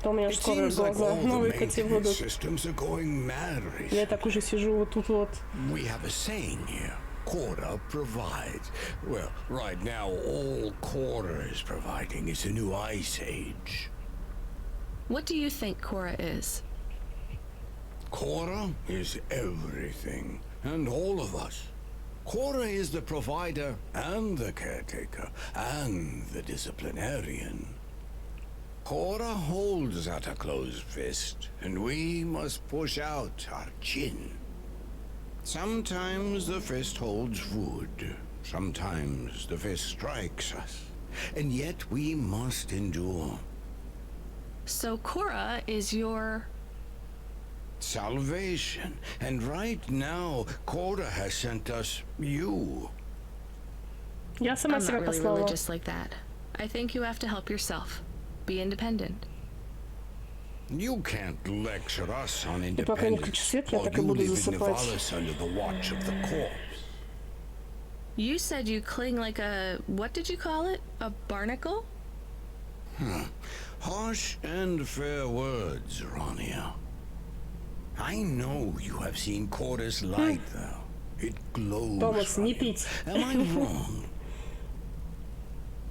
То у меня It же скоро seems like глаза all the навыкать maintenance будут. systems are going mad Я recently. так уже сижу вот тут вот. We have a saying here. Cora provides. Well, right now, all Cora is providing is a new ice age. What do you think Cora is? Cora is everything, and all of us. Cora is the provider, and the caretaker, and the disciplinarian. Cora holds out a closed fist, and we must push out our chin. Sometimes the fist holds wood, sometimes the fist strikes us, and yet we must endure. So Cora is your... Salvation. And right now, Cora has sent us you. Я сама I'm себя not really послала. religious like that. I think you have to help yourself. Be independent. You can't lecture us on И пока не включу independence свет, я while так и you буду live in засыпать. Nivalis under the watch of the corpse. You said you cling like a... What did you call it? A barnacle? Harsh and fair words, Ronia. I know you have seen Cora's light, though. It glows. Томас, не Ronia. пить. Am I wrong?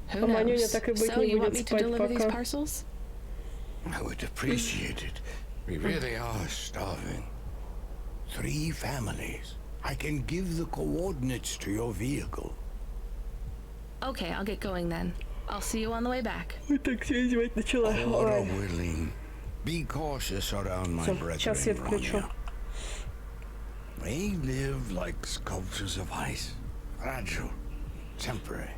Who Манюня knows? так и быть So не you want будет me to спать deliver these пока. parcels? I would appreciate it. We really are starving. 3 families. I can give the coordinates to your vehicle. Okay, I'll get going then. I'll see you on the way back. Так все издевать начала. Cora Ой. willing. Be cautious around my Всё, brethren, сейчас свет включу. Ronia. They live like sculptures of ice. Fragile. Temporary.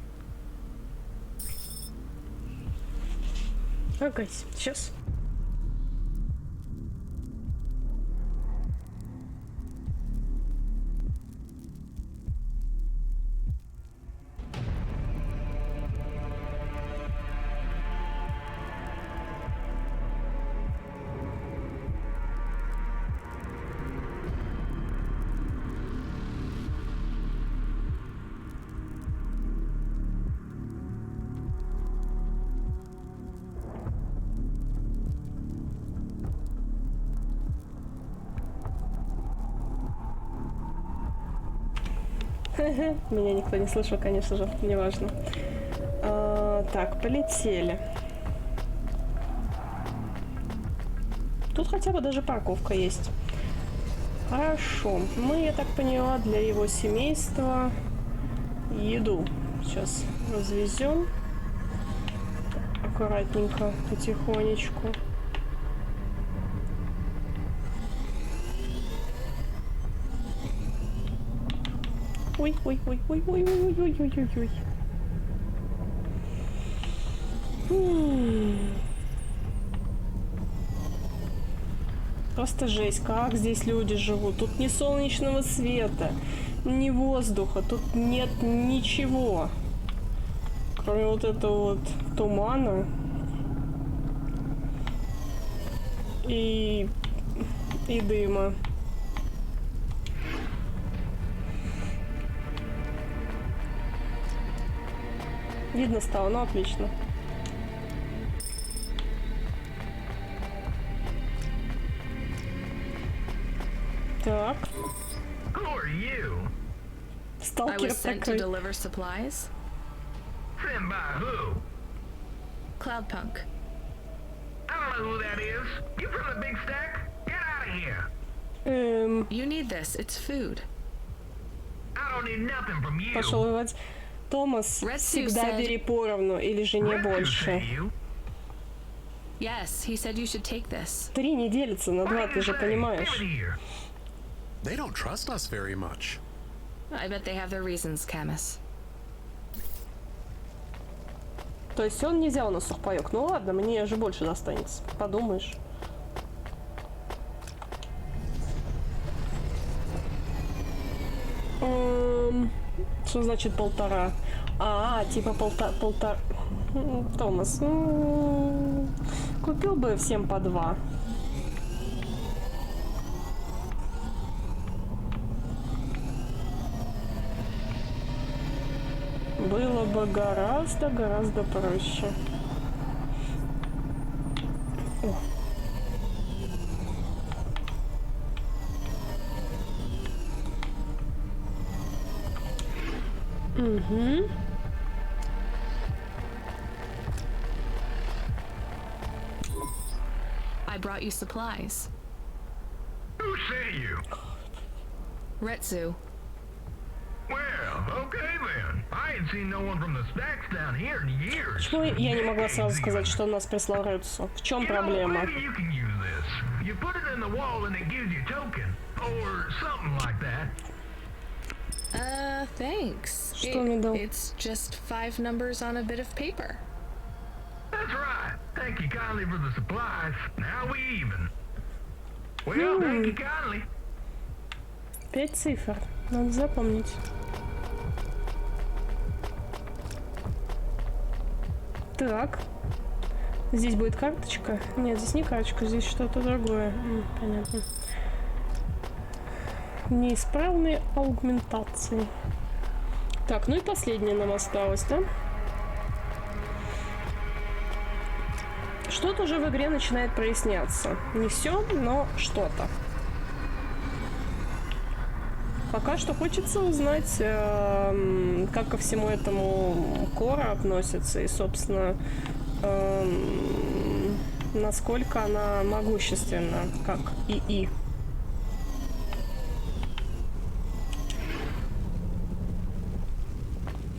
Ага, сейчас. Меня никто не слышал, конечно же, неважно. Так, полетели. Тут хотя бы даже парковка есть. Хорошо. Мы, я так поняла, для его семейства еду сейчас развезем. Аккуратненько, потихонечку. Ой, ой, ой, ой, ой, ой, ой, ой, ой, ой, ой. Просто жесть, как здесь люди живут. Тут ни солнечного света, ни воздуха, тут нет ничего. Кроме вот этого вот тумана. И дыма. Видно стало, ну отлично. Так. I was sent to deliver supplies. Sent by who? CLOUDPUNK. I don't know who that is. You from the big stack? Get out of here. You need this. It's food. I don't need nothing from you. Пошел воевать. Томас, всегда бери поровну, или же не больше. Yes, he said you should take this. 3 не делится на 2, ты же понимаешь. They don't trust us very much. I bet they have their reasons, Camus. То есть он не взял на сухпайок. Ну ладно, мне же больше достанется. Подумаешь. Что значит 1,5? Типа полтора. Томас, купил бы всем по 2. Было бы гораздо проще. О. Угу. I brought you supplies. Who sent you? Retsu. Well, okay then. I ain't seen no one from the stacks down here in years. Почему я не могла сразу сказать, что нас прислал Ретсу? В чем проблема? Maybe you can use this. You put it in the wall and it gives you token. Or something like that. Thanks. Что мне дал? It's just 5 numbers on a bit of paper. That's right. Thank you kindly for the supplies. Now we even. Well, thank you kindly. 5 цифр. Надо запомнить. Так. Здесь будет карточка? Нет, здесь не карточка, здесь что-то другое. Понятно. Неисправные аугментации. Так, ну и последнее нам осталось, да? Что-то уже в игре начинает проясняться. Не все, но что-то. Пока что хочется узнать, как ко всему этому Кора относится и, собственно, насколько она могущественна, как ИИ.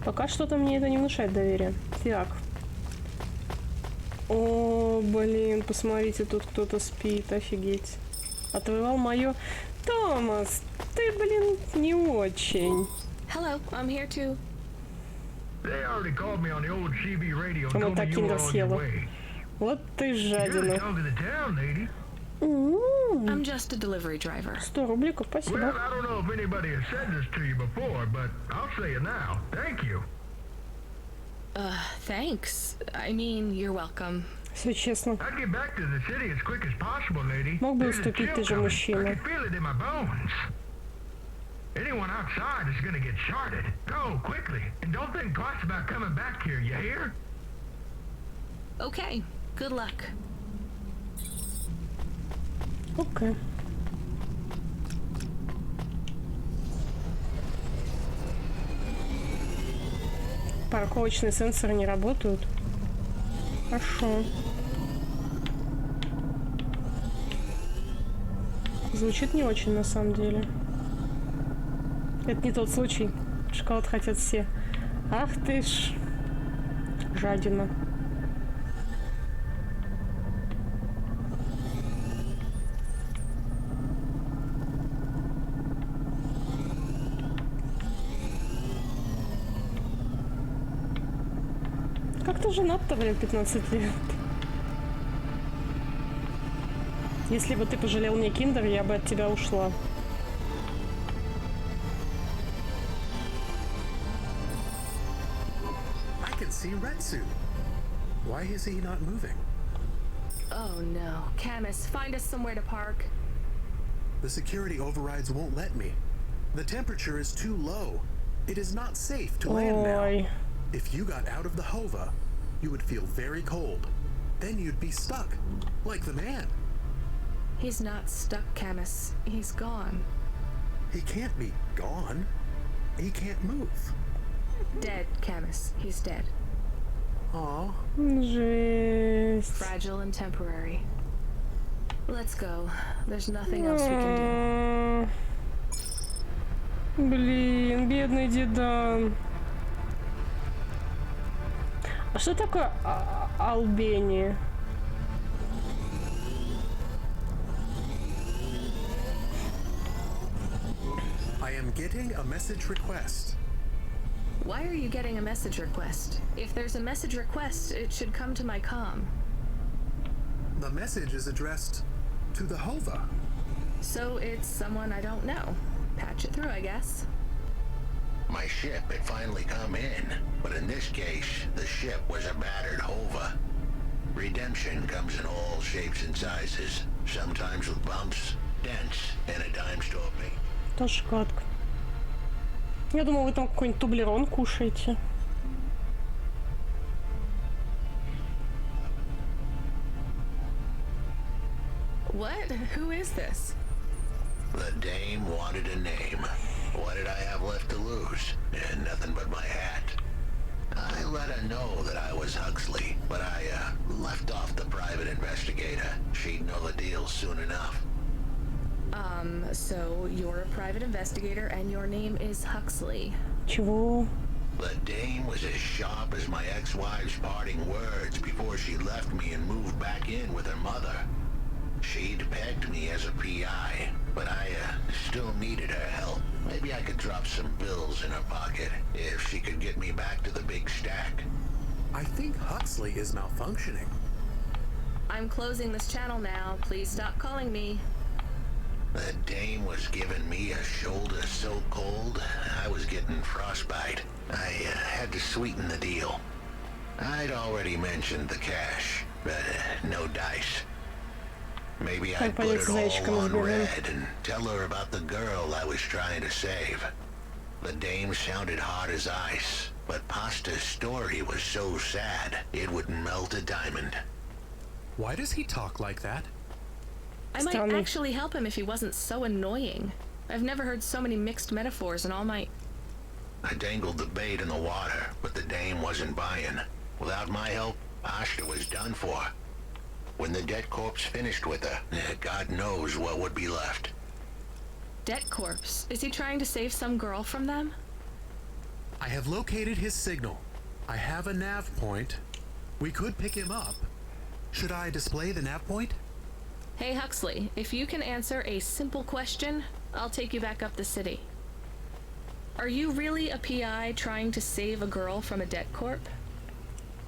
Пока что-то мне это не внушает доверия. Так. О, блин, посмотрите, тут кто-то спит, офигеть. Отвоевал мое... Томас, ты, блин, не очень. Hello, I'm here too. They already called me on the old CB radio. Она так киндер съела. Вот ты жадина. I'm just a delivery driver. 100 рубликов, спасибо. Well, I don't know if anybody has said this to you before, but I'll say it now. Thank you. Thanks. I mean, you're welcome. Все честно. I'd get back to the city as quick as possible, lady. Мог бы уступить, ты же мужчина. I can feel it in my bones. Anyone outside is gonna get sharded. Go quickly, and don't think twice about coming back here. You hear? Okay. Good luck. Окей. Парковочные сенсоры не работают. Хорошо. Звучит не очень, на самом деле. Это не тот случай. Шоколад хотят все. Ах ты ж. Жадина. Как ты женат-то, блин, 15 лет? Если бы ты пожалел мне киндер, я бы от тебя ушла. I can see Retsu. Why is he not moving? Oh no. Camus, find us somewhere to park. The security overrides won't let me. The temperature is too low. It is not safe to land now. Ой. If you got out of the Hova, you would feel very cold. Then you'd be stuck, like the man. He's not stuck, Camus. He's gone. He can't be gone. He can't move. Dead, Camus. He's dead. Aw. Жесть. Fragile and temporary. Let's go. There's nothing else we can do. Блин, бедный дедан. А что такое Албения? I am getting a message request. Why are you getting a message request? If there's a message request, it should come to my comm. The message is addressed to the Hova. So it's someone I don't know. Patch it through, I guess. My ship had finally come in, but in this case, the ship was a battered Hova. Redemption comes in all shapes and sizes, sometimes with bumps, dents, and a dime store paint. Тоже гадко. Я думала, вы там какой-нибудь тублерон кушаете. What? Who is this? The dame wanted a name. What did I have left to lose? And nothing but my hat. I let her know that I was Huxley, but I left off the private investigator. She'd know the deal soon enough. So you're a private investigator and your name is Huxley. Чего? The dame was as sharp as my ex-wife's parting words before she left me and moved back in with her mother. She'd pegged me as a PI, but I still needed her help. Maybe I could drop some bills in her pocket if she could get me back to the big stack. I think Huxley is malfunctioning. I'm closing this channel now. Please stop calling me. The dame was giving me a shoulder so cold, I was getting frostbite. I had to sweeten the deal. I'd already mentioned the cash, but no dice. Maybe I'd put it all on red and tell her about the girl I was trying to save. The dame sounded hard as ice, but Pasta's story was so sad, it would melt a diamond. Why does he talk like that? I might actually help him if he wasn't so annoying. I've never heard so many mixed metaphors in all my... I dangled the bait in the water, but the dame wasn't buying. Without my help, Pasta was done for. When the debt corpse finished with her, God knows what would be left. Debt corpse? Is he trying to save some girl from them? I have located his signal. I have a nav point. We could pick him up. Should I display the nav point? Hey Huxley, if you can answer a simple question, I'll take you back up the city. Are you really a PI trying to save a girl from a debt corp?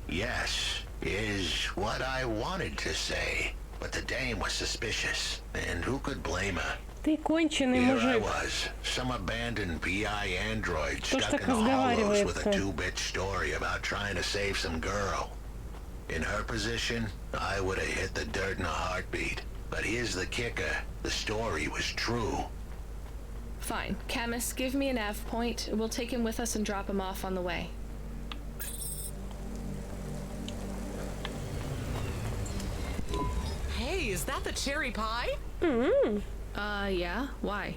Yes, is what I wanted to say, but the dame was suspicious, and who could blame her? Ты конченый Here мужик. I was, some abandoned PI android Кто ж stuck так in the hollows with разговаривает-то? a two-bit story about trying to save some girl. In her position, I would have hit the dirt in a heartbeat. But here's the kicker, the story was true. Fine. Camus, give me a nav point. We'll take him with us and drop him off on the way. Hey, is that the cherry pie? Yeah? Why?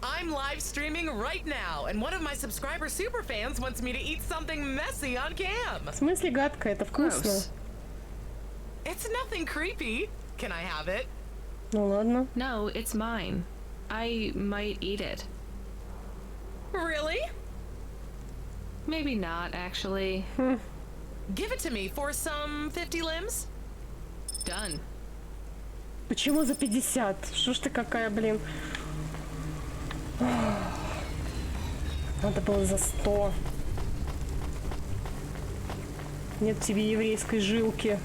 I'm live streaming right now, and one of my subscriber superfans wants me to eat something messy on cam. В смысле гадко? Это вкусно. Gross. It's nothing creepy. Can I have it? Ну ладно. No, it's mine. I might eat it. Really? Maybe not, actually. Give it to me for some 50 limbs. Done. Почему за 50? Что ж ты какая, блин? Надо было за 100. Нет тебе еврейской жилки.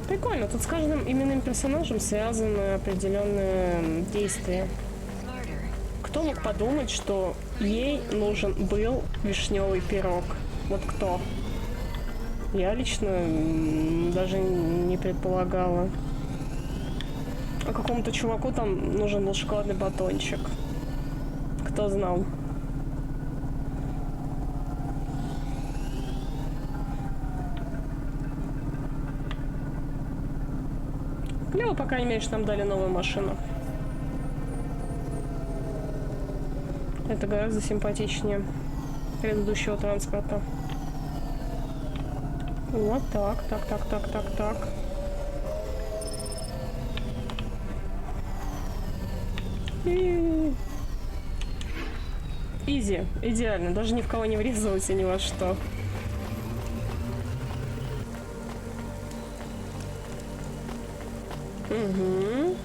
Прикольно, тут с каждым именным персонажем связаны определенные действия. Кто мог подумать, что ей нужен был вишневый пирог? Вот кто? Я лично даже не предполагала. А какому-то чуваку там нужен был шоколадный батончик. Кто знал? Клево, по крайней мере, что нам дали новую машину. Это гораздо симпатичнее предыдущего транспорта. Вот так. Изи, идеально, даже ни в кого не врезалась и ни во что. Угу.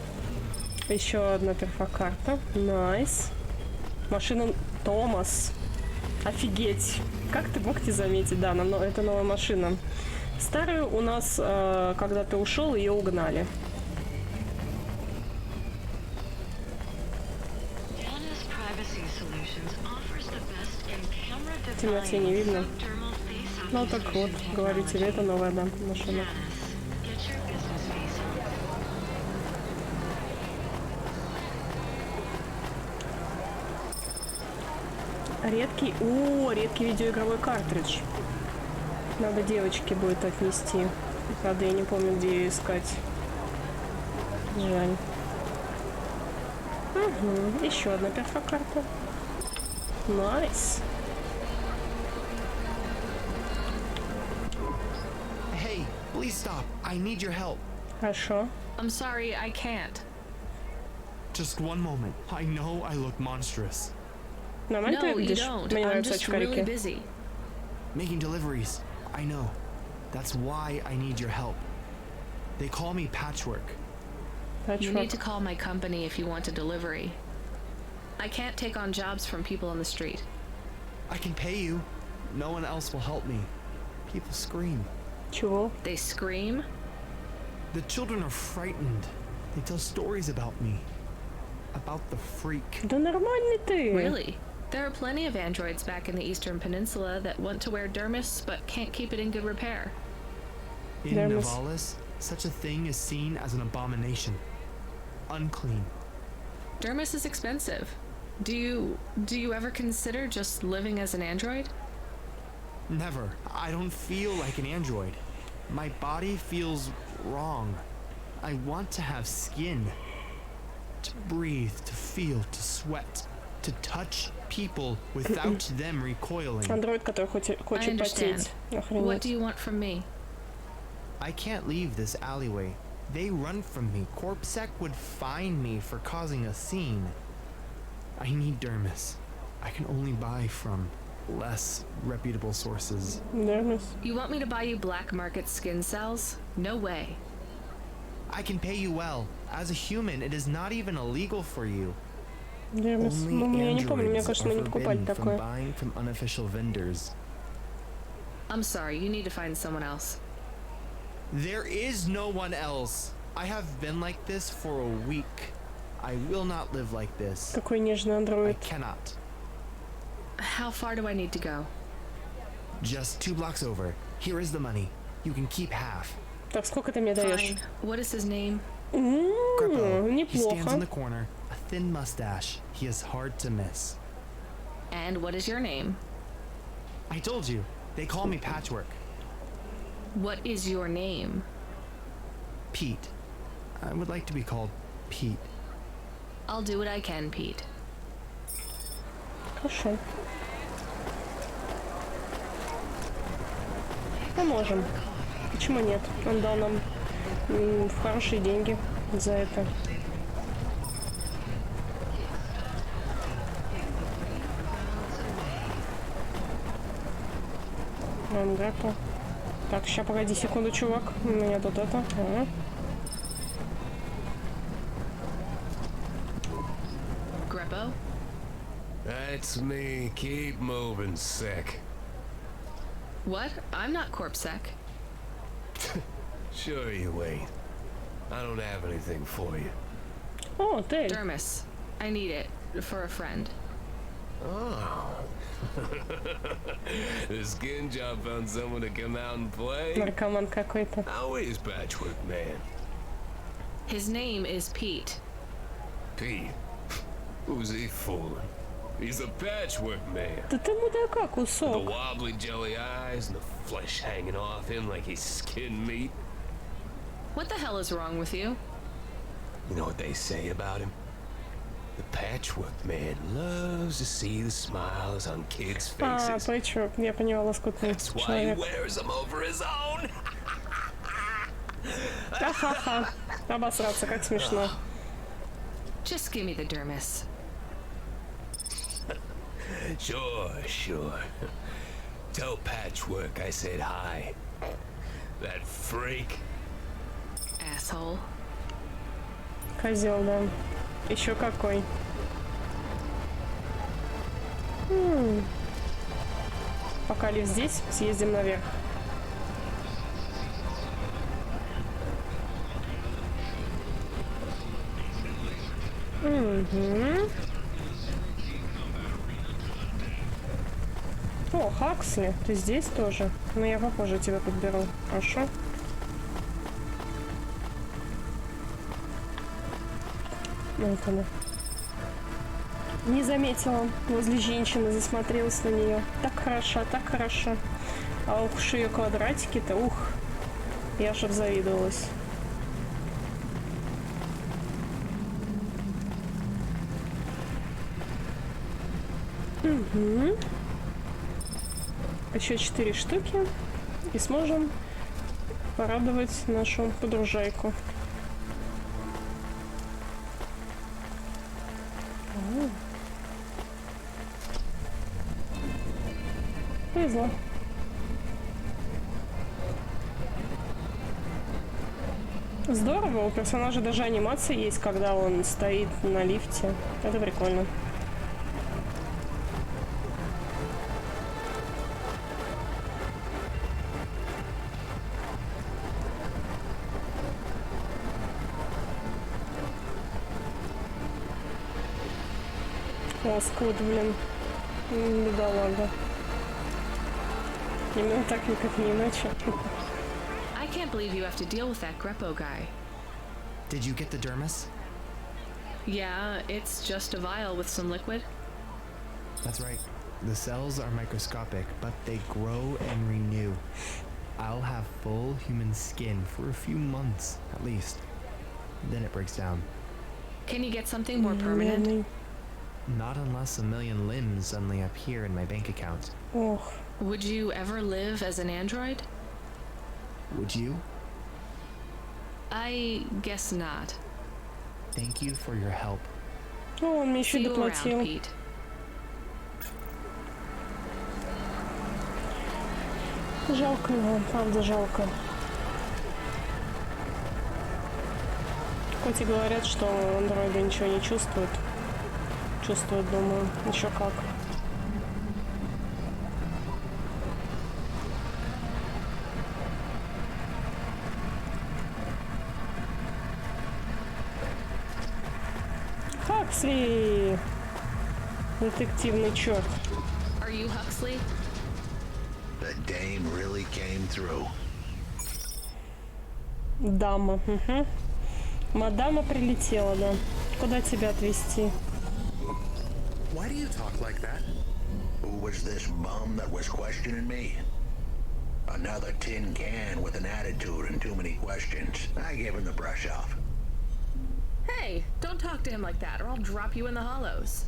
Еще одна перфокарта. Найс. Машина Томас. Офигеть. Как ты мог не заметить? Да, это новая машина. Старую у нас, когда ты ушел, ее угнали. В темноте не видно. Ну так вот, говорю тебе, это новая, да, машина. Редкий видеоигровой картридж. Надо девочке будет отнести. Правда, я не помню, где ее искать. Жаль. Угу. Еще одна перфокарта. Найс. Hey, please stop. I need your help. Хорошо. I'm sorry, I can't. Just one moment. I know I look monstrous. No, you don't. I'm just really busy. Making deliveries. I know. That's why I need your help. They call me Patchwork. You need to call my company if you want a delivery. I can't take on jobs from people on the street. I can pay you. No one else will help me. People scream. Чего? They scream? The children are frightened. They tell stories about me. About the freak. Да нормальный ты. Really? There are plenty of androids back in the Eastern Peninsula that want to wear dermis but can't keep it in good repair. In Nivalis, such a thing is seen as an abomination. Unclean. Dermis is expensive. Do you ever consider just living as an android? Never. I don't feel like an android. My body feels wrong. I want to have skin. To breathe, to feel, to sweat, to touch people without them recoiling. Андроид, который хочет потеть. What do you want from me? I can't leave this alleyway. They run from me. Corpsec would fine me for causing a scene. I need dermis. I can only buy from less reputable sources. Dermis? You want me to buy you black market skin cells? No way. I can pay you well. As a human, it is not even illegal for you. Dermis. Ну, я не помню, мне кажется, мы не покупали такое. Buying from unofficial vendors. I'm sorry, you need to find someone else. There is no one else. I have been like this for a week. I will not live like this. Какой нежный андроид. I cannot. How far do I need to go? Just 2 blocks over. Here is the money. You can keep half. Так, сколько ты мне даешь? What is his name? He stands in the corner. A thin mustache. He is hard to miss. And what is your name? I told you. They call me Patchwork. What is your name? Pete. I would like to be called Pete. I'll do what I can, Pete. Хорошо. Поможем. Почему нет? Он дал нам хорошие деньги за это. Граппа. Так, сейчас погоди секунду, чувак. У меня тут это. Greppo? That's me. Keep moving, sick. What? I'm not Corpsec. Sure you ain't. I don't have anything for you. Oh, there. Dermis. I need it for a friend. Oh. The skin job found someone to come out and play. Наркоман какой-то. How is Patchwork, man? His name is Pete. Pete? Who's he fooling? He's a patchwork man. Да ты мудака, With the кусок. wobbly jelly eyes and the flesh hanging off him like he's skinned meat. What the hell is wrong with you? You know what they say about him? The patchwork man loves to see the smiles on kids' А, faces. пачок, я поняла, лоскутный That's why he человек. wears them over his own. Ха-ха-ха. Обосраться, как смешно. Just give me the dermis. Sure. Tell Patchwork I said hi. That freak. Asshole. Козел, да. Еще какой. Пока лифт здесь, съездим наверх. Угу. О, Хаксли, ты здесь тоже? Ну, я попозже тебя подберу. Хорошо? Вот она. Не заметила. Возле женщины засмотрелась на нее. Так хороша, так хороша. А уж ее квадратики-то, ух. Я ж обзавидовалась. Угу. Еще 4 штуки. И сможем порадовать нашу подружайку. Повезло. Здорово, у персонажа даже анимация есть, когда он стоит на лифте. Это прикольно. Паскуд, блин. Бедолага. Именно так, никак не иначе. I can't believe you have to deal with that Grepo guy. Did you get the dermis? Yeah, it's just a vial with some liquid. That's right. The cells are microscopic, but they grow and renew. I'll have full human skin for a few months, at least. Then it breaks down. Can you get something more permanent? Not unless a million limbs suddenly appear in my bank account. Oh. Would you ever live as an android? Would you? I guess not. Thank you for your help. Oh, он мне еще See you around, доплатил. Pete. Жалко его, правда жалко. Хоть и говорят, что андроиды ничего не чувствуют. Чувствуют, думаю, еще как. Хаксли! Детективный черт. Are you Huxley? The dame really came through. Дама. Угу. Мадама прилетела, да. Куда тебя отвезти? Why do you talk like that? Who was this bum that was questioning me? Another tin can with an attitude and too many questions. I gave him the brush off. Hey, don't talk to him like that or I'll drop you in the hollows.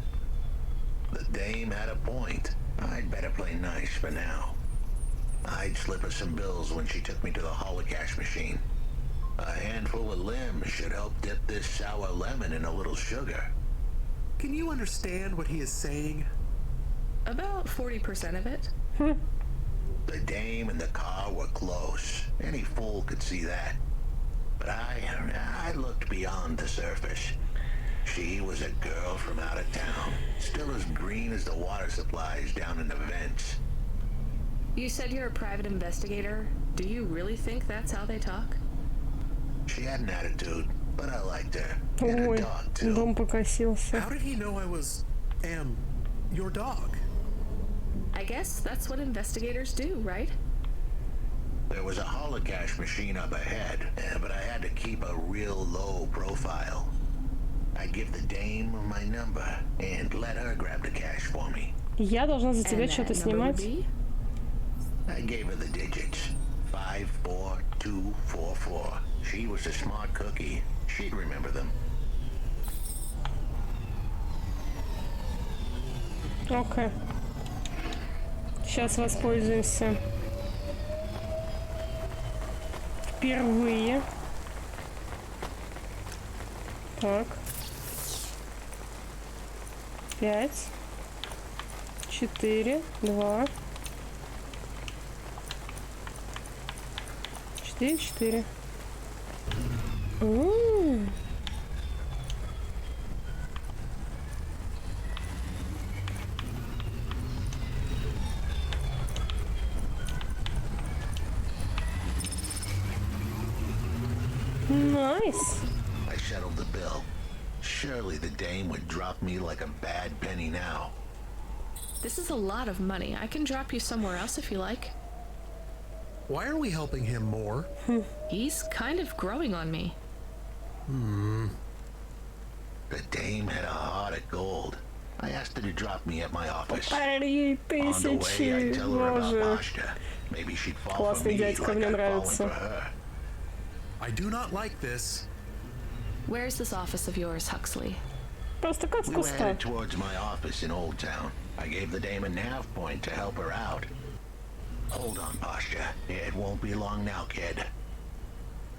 The dame had a point. I'd better play nice for now. I'd slip her some bills when she took me to the holocash machine. A handful of limbs should help dip this sour lemon in a little sugar. Can you understand what he is saying? About 40% of it. The dame and the car were close. Any fool could see that. But I looked beyond the surface. She was a girl from out of town, still as green as the water supplies down in the vents. You said you're a private investigator. Do you really think that's how they talk? She had an attitude, but I liked her. And a Ой, dog, too. дом покосился. How did he know I was, your dog? I guess that's what investigators do, right? There was a holocash machine up ahead, but I had to keep a real low profile. I give the dame my number and let her grab the cash for me. Я должна за тебя что-то снимать? I gave her the digits. 54244. She was a smart cookie. She'd remember them. Окей. Сейчас воспользуемся. Впервые. Так. 5, 4, 2, 4, 4. Nice. I settled the bill. Surely the dame would drop me like a bad penny now. This is a lot of money. I can drop you somewhere else if you like. Why are we helping him more? He's kind of growing on me. The dame had a heart of gold. I asked her to drop me at my office. On the way, I tell her about Pashta. Maybe she'd fall for me like I'd fallen for her. I do not like this. Where's this office of yours, Huxley? We were headed towards my office in Old Town. I gave the dame a nav point to help her out. Hold on, Pashta. It won't be long now, kid.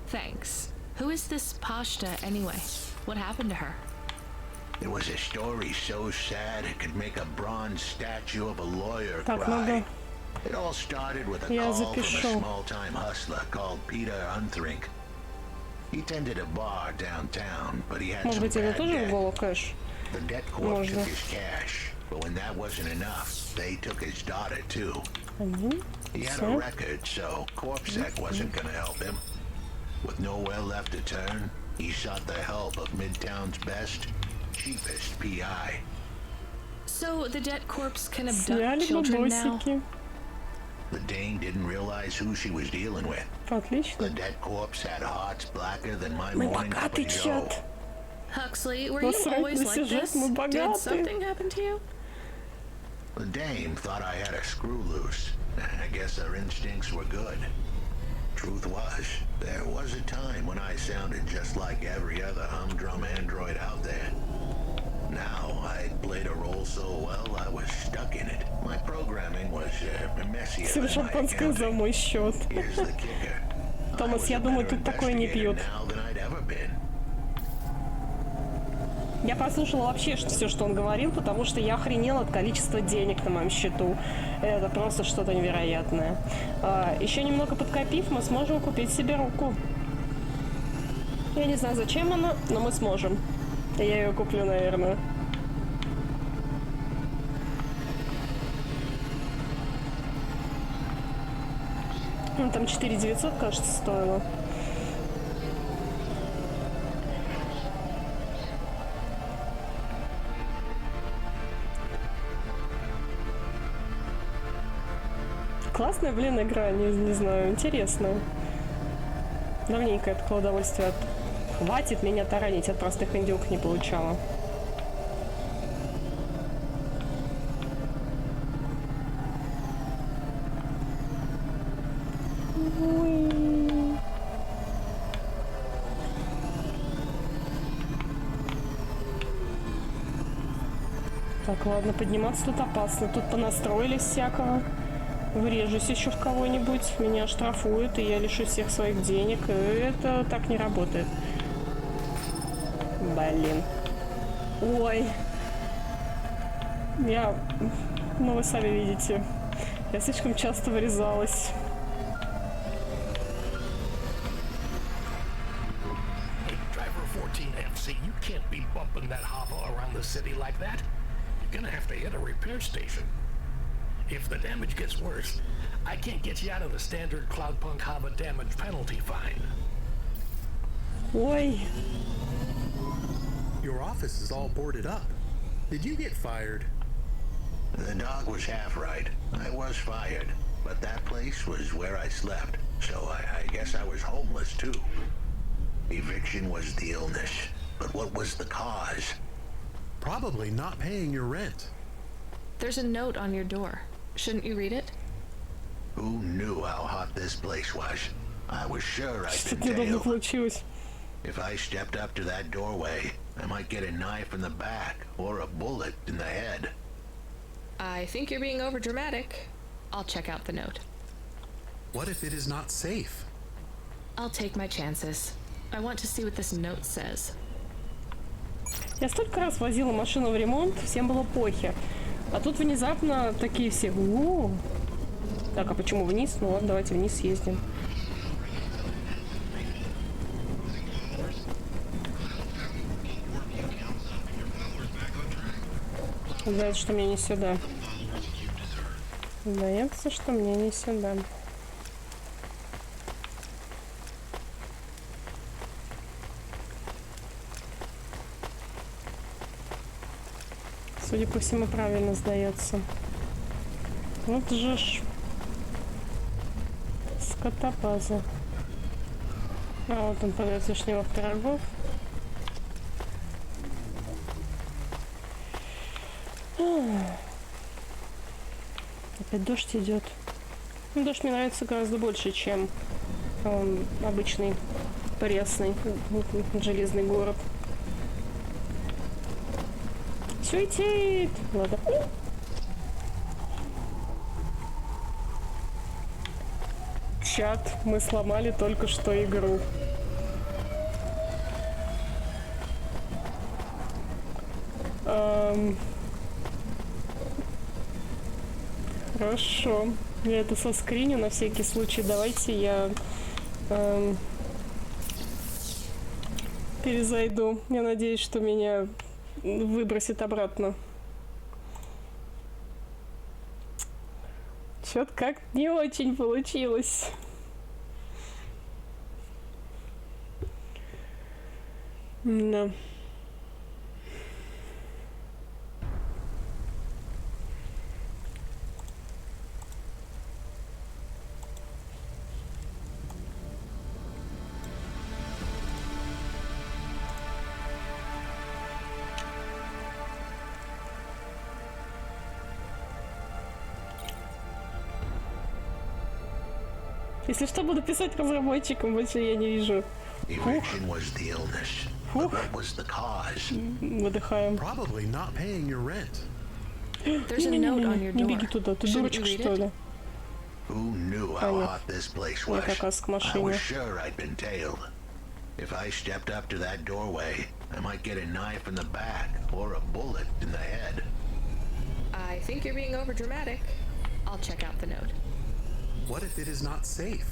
Thanks. Who is this Pashta anyway? What happened to her? It was a story so sad it could make a bronze statue of a lawyer cry. It all started with a call from a small-time hustler called Peter Unthrink. He tended a bar downtown, but he had some bad debt. The debt corp took his cash, but when that wasn't enough, they took his daughter too. He had a record, so CorpSec wasn't gonna help him. With nowhere left to turn, he sought the help of Midtown's best, cheapest PI. So the debt corps can abduct children now? The dame didn't realize who she was dealing with. The dead corpse had hearts blacker than my morning cup of joe. Huxley, were you always like this? Did something happen to you? The dame thought I had a screw loose. I guess her instincts were good. Truth was, there was a time when I sounded just like every other humdrum android out there. Now, I played a role so well, I was stuck in it. My programming was messier than my accounting. Here's the kicker. Томас, я думаю, тут такое не пьют. Я послушала вообще все, что он говорил, потому что я охренела от количества денег на моем счету. Это просто что-то невероятное. Еще немного подкопив, мы сможем купить себе руку. Я не знаю, зачем она, но мы сможем. Я ее куплю, наверное. Ну, там 4900, кажется, стоило. Классная, блин, игра, не знаю, интересная. Давненько я такое удовольствие хватит меня таранить, от простых индюк не получала. Так, ладно, подниматься тут опасно. Тут понастроились всякого. Врежусь еще в кого-нибудь, меня штрафуют, и я лишусь всех своих денег. И это так не работает. Блин. Ой. Ну, вы сами видите. Я слишком часто вырезалась. Driver 14FC, you can't be bumping that hopper around the city like that. You're gonna have to hit a repair station. If the damage gets worse, I can't get you out of the standard CLOUDPUNK harbor damage penalty fine. Oi. Your office is all boarded up. Did you get fired? The dog was half right. I was fired. but that place was where I slept, so I guess I was homeless too. Eviction was the illness, but what was the cause? Probably not paying your rent. There's a note on your door. Shouldn't you read it? Who knew how hot this place was? I was sure I'd Что-то been недавно tailed. случилось. If I stepped up to that doorway, I might get a knife in the back or a bullet in the head. I think you're being overdramatic. I'll check out the note. What if it is not safe? I'll take my chances. I want to see what this note says. Я столько раз возила машину в ремонт, всем было похер. А тут внезапно такие все: «О!» Так, а почему вниз? Ну ладно, давайте вниз съездим. Сдается, что мне не сюда. Сдается, что мне не сюда. Судя по всему, правильно сдается. Вот же ж скотобаза. А вот он продает вишневых пирогов. Опять дождь идет. Ну, дождь мне нравится гораздо больше, чем обычный пресный железный город. Светит! Ладно. Чат, мы сломали только что игру. Хорошо. Я это соскриню на всякий случай. Давайте я перезайду. Я надеюсь, что меня выбросит обратно. Чё-то как не очень получилось. Да. Если что, буду писать разработчикам, больше я не вижу. Eviction was the illness. But what was the cause? Выдыхаем. Probably not paying your rent. There's a note on your door. Не беги туда, ты дурочка, что ли? Who knew how hot this place was? I was sure I'd been tailed. If I stepped up to that doorway, I might get a knife in the back or a bullet in the head. I think you're being overdramatic. I'll check out the note. What if it is not safe?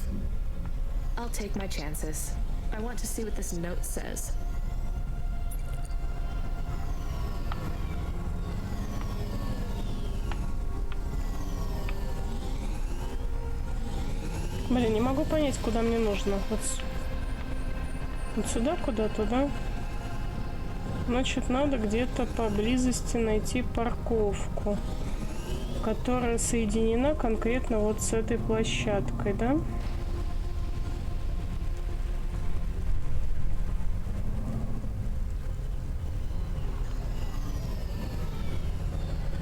I'll take my chances. I want to see what this note says. Блин, не могу понять, куда мне нужно. Вот сюда куда-то, да? Значит, надо где-то поблизости найти парковку, которая соединена конкретно вот с этой площадкой, да?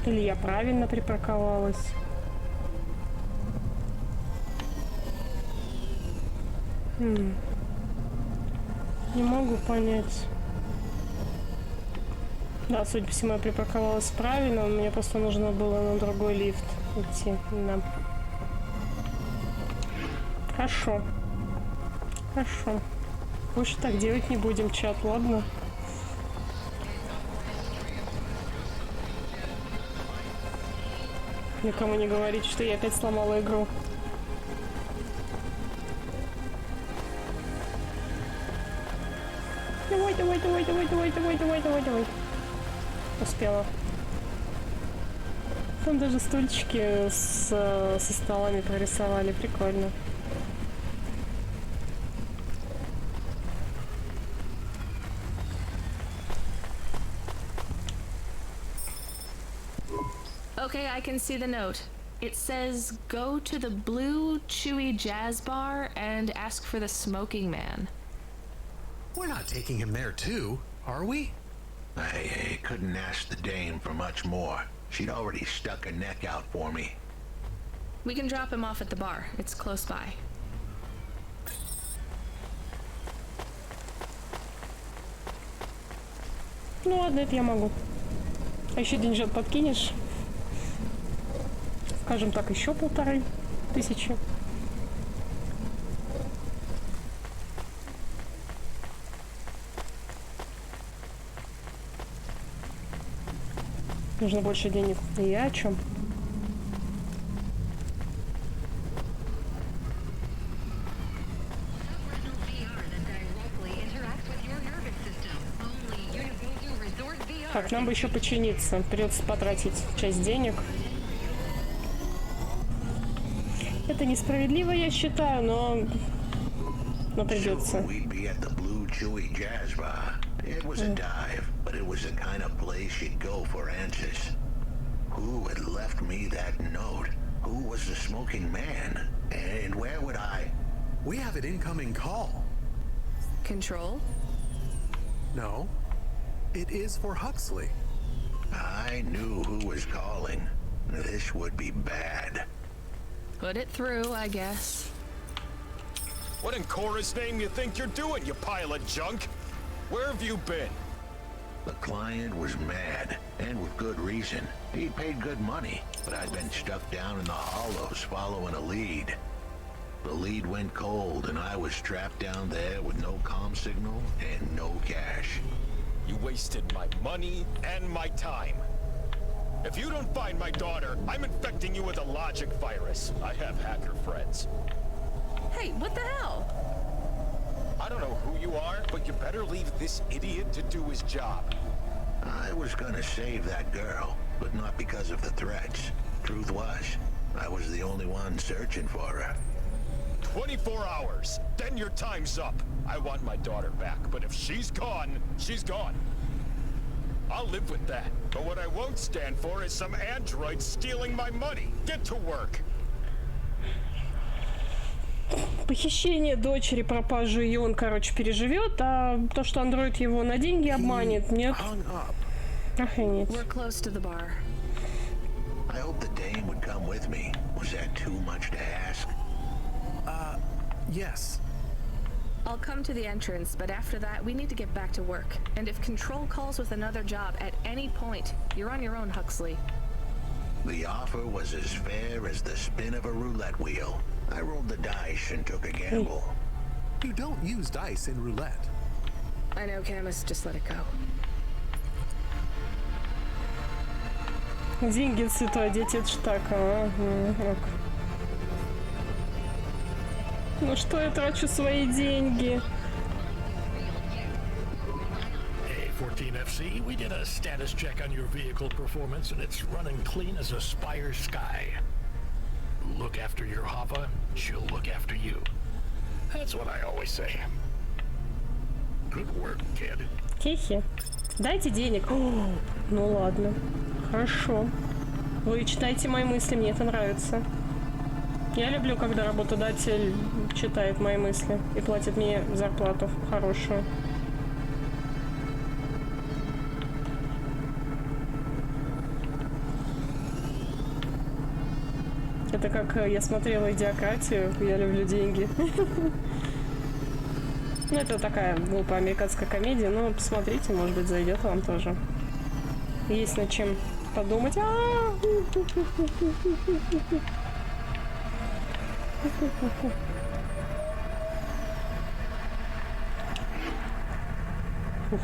Или я правильно припарковалась? Не могу понять. Да, судя по всему, я припарковалась правильно, мне просто нужно было на другой лифт идти. Да. Хорошо. Хорошо. Больше так делать не будем, чат, ладно? Никому не говорить, что я опять сломала игру. Давай, давай, давай, давай, давай, давай, давай, давай, давай. Успела. Там даже стульчики со столами прорисовали. Прикольно. Okay, I can see the note. It says go to the Blue Chewy Jazz Bar and ask for the Smoking Man. We're not taking him there too, are we? I couldn't ask the dame for much more. She'd already stuck her neck out for me. We can drop him off at the bar. It's close by. Ну ладно, это я могу. А еще деньжат подкинешь? Скажем так, еще 1500. Нужно больше денег. И я о чем? Так, нам бы еще починиться. Придется потратить часть денег. Это несправедливо, я считаю, но придется. It was a dive, but it was the kind of place you'd go for answers. Who had left me that note? Who was the smoking man? And where would I? We have an incoming call. Control? No. It is for Huxley. I knew who was calling. This would be bad. Put it through, I guess. What in Cora's name you think you're doing, you pile of junk? Where have you been? The client was mad, and with good reason. He'd paid good money, but I'd been stuck down in the hollows following a lead. The lead went cold, and I was trapped down there with no comm signal and no cash. You wasted my money and my time. If you don't find my daughter, I'm infecting you with a logic virus. I have hacker friends. Hey, what the hell? I don't know who you are, but you better leave this idiot to do his job. I was gonna save that girl, but not because of the threats. Truth was, I was the only one searching for her. 24 hours, then your time's up. I want my daughter back, but if she's gone, she's gone. I'll live with that, but what I won't stand for is some android stealing my money. Get to work. Похищение дочери, пропажу ее он, короче, переживет, а то, что андроид его на деньги обманет, нет. Охренеть. We're close to the bar. I hope the dame would come with me. Was that too much to ask? Yes. I'll come to the entrance, but after that, we need to get back to work. And if Control calls with another job at any point, you're on your own, Huxley. The offer was as fair as the spin of a roulette wheel. I rolled the dice and took a gamble. You don't use dice in roulette. I know, Camus, just let it go. Деньги, святой, дети, это ж так. Ну что я трачу свои деньги? Hey, 14FC, we did a status check on your vehicle performance and it's running clean as a Spire sky. Look after your Hava, she'll look after you. That's what I always say. Good work, kid. Кехи, дайте денег. О, ну ладно, хорошо. Вы читаете мои мысли, мне это нравится. Я люблю, когда работодатель читает мои мысли и платит мне зарплату хорошую. Это как я смотрела «Идиократию», я люблю деньги. Ну, это такая глупая американская комедия, но посмотрите, может быть, зайдет вам тоже. Есть над чем подумать. Ух.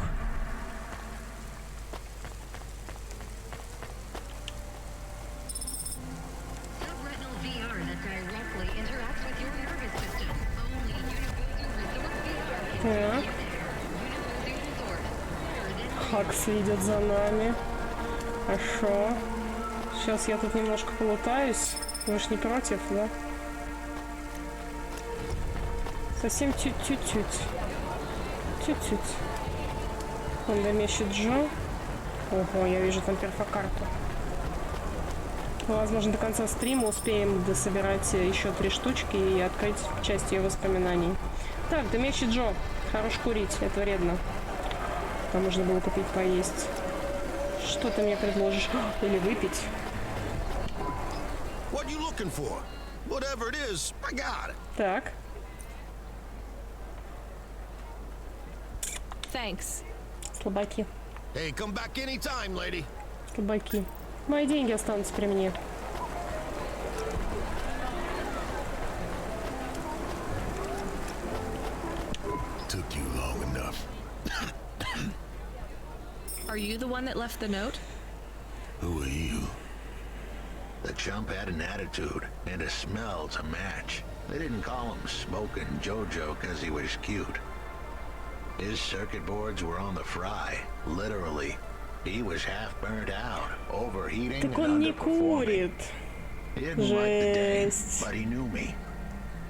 Так. Хакс идет за нами. Хорошо. Сейчас я тут немножко полутаюсь. Вы ж не против, да? Совсем чуть-чуть. Чуть-чуть. Он домещет Джо. Ого, я вижу там перфокарту. Возможно, до конца стрима успеем дособирать еще 3 штучки и открыть часть ее воспоминаний. Так, дымящий Джо. Хорош курить, это вредно. Там можно было купить поесть. Что ты мне предложишь? Или выпить? What you looking for? Whatever it is, I got it. Так. Thanks. Слабаки. Hey, come back anytime, lady. Слабаки. Мои деньги останутся при мне. Took you long enough. Are you the one that left the note? Who are you? The chump had an attitude and a smell to match. They didn't call him Smoking Jojo because he was cute. His circuit boards were on the fry, literally. He was half burnt out, overheating and Так он не underperforming. курит. He didn't like the day, Жесть. but he knew me.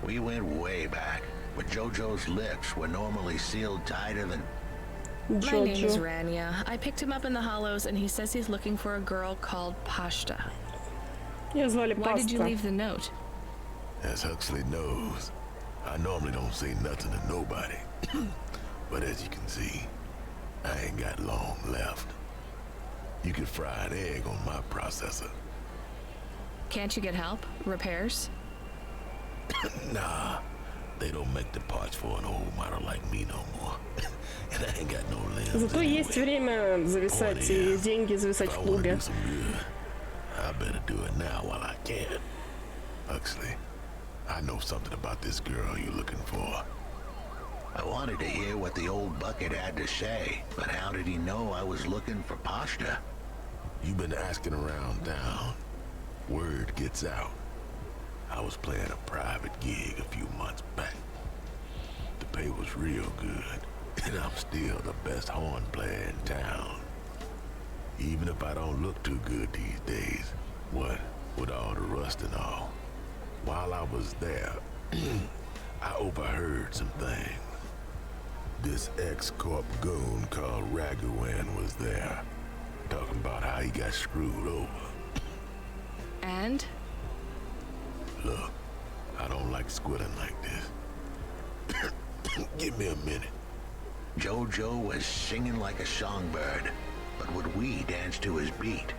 We went way back, but Jojo's lips were normally sealed tighter than... My name is Джоджо. Rania. I picked him up in the Hollows, and he says he's looking for a girl called Pashta. Ее звали Why did you Паста. leave the note? As Huxley knows, I normally don't say nothing to nobody. But as you can see, I ain't got long left. You can fry an egg on my processor. Can't you get help? Repairs? Nah, they don't make the parts for an old model like me no more. And I ain't got no limbs. Зато есть время зависать и деньги зависать в клубе. I better do it now while I can. Huxley, I know something about this girl you're looking for. I wanted to hear what the old bucket had to say, but how did he know I was looking for Pashta? You've been asking around town. Word gets out. I was playing a private gig a few months back. The pay was real good, and I'm still the best horn player in town. Even if I don't look too good these days, what with all the rust and all. While I was there, I overheard some things. This ex-corp goon called Raguan was there, talking about how he got screwed over. And? Look, I don't like squilling like this. Give me a minute. Jojo was singing like a songbird, but would we dance to his beat?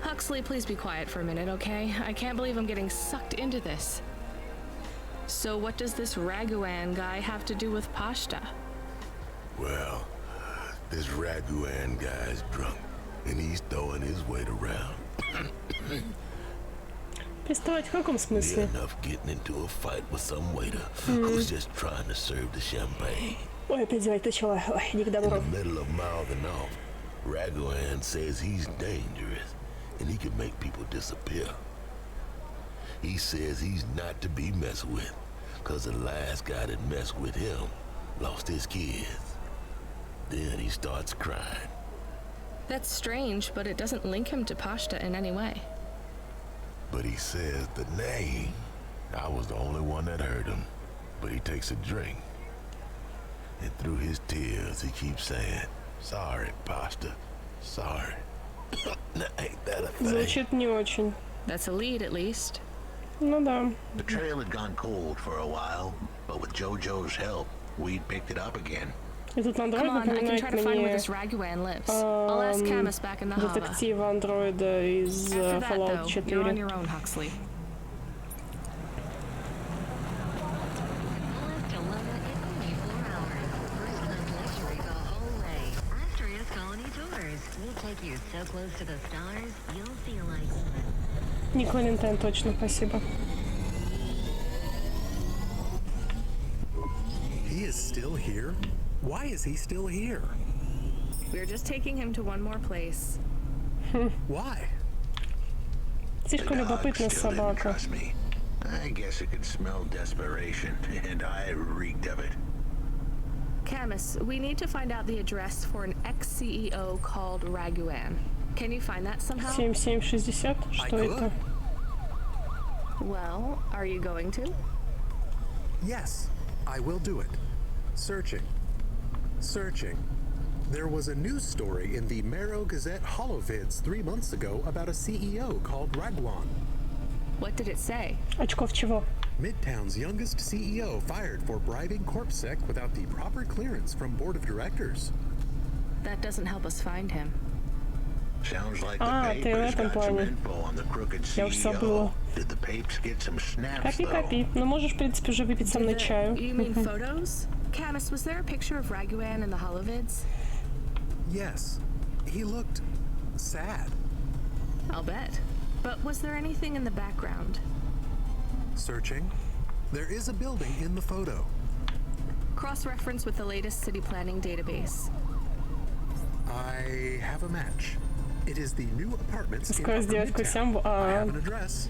Huxley, please be quiet for a minute, okay? I can't believe I'm getting sucked into this. So what does this Raguan guy have to do with Pashta? Well, this Raguan guy's drunk, and he's throwing his weight around. Приставать в каком смысле? Near enough getting into a fight with some waiter who's just trying to serve the champagne. Ой, опять зевать начала. Ой, не к In добру. the middle of mouthing off, Raguan says he's dangerous, and he can make people disappear. He says he's not to be messed with, cause the last guy that messed with him lost his kids. Then he starts crying. That's strange, but it doesn't link him to Pashta in any way. But he says the name. I was the only one that heard him, but he takes a drink. And through his tears, he keeps saying, sorry, Pasta, sorry. Ain't that a thing? Звучит не очень. That's a lead, at least. Ну да. The trail had gone cold for a while, but with Jojo's help, we'd picked it up again. Этот Come андроид on, I can напоминает try to find where мне this Raguan lives. I'll ask Camus back in the harbor. детектива андроида из After that, Fallout though, you're on 4. your own, Huxley. Ник Валентайн, точно, спасибо. He is still here? Why is he still here? We're just taking him to one more place. Why? Слишком любопытная Still didn't собака. trust me. I guess it could smell desperation, and I reeked of it. Camus, we need to find out the address for an ex-CEO called Raguan. Can you find that somehow? 7760? Что это? Well, are you going to? Yes, I will do it. Searching. Searching. There was a news story in the Marrow Gazette Holovids 3 months ago about a CEO called Ragwan. What did it say? Очков чего? Midtown's youngest CEO fired for bribing CorpSec without the proper clearance from board of directors. That doesn't help us find him. Sounds like the papers got some info on the crooked CEO. Did the papes get some snaps, though? Копи. Ну можешь, в принципе, уже выпить со мной чаю. You mean photos? Camus, was there a picture of Raguan in the holovids? Yes. He looked sad. I'll bet. But was there anything in the background? Searching. There is a building in the photo. Cross-reference with the latest city planning database. I have a match. It is the new apartments in Upper Midtown. I have an address.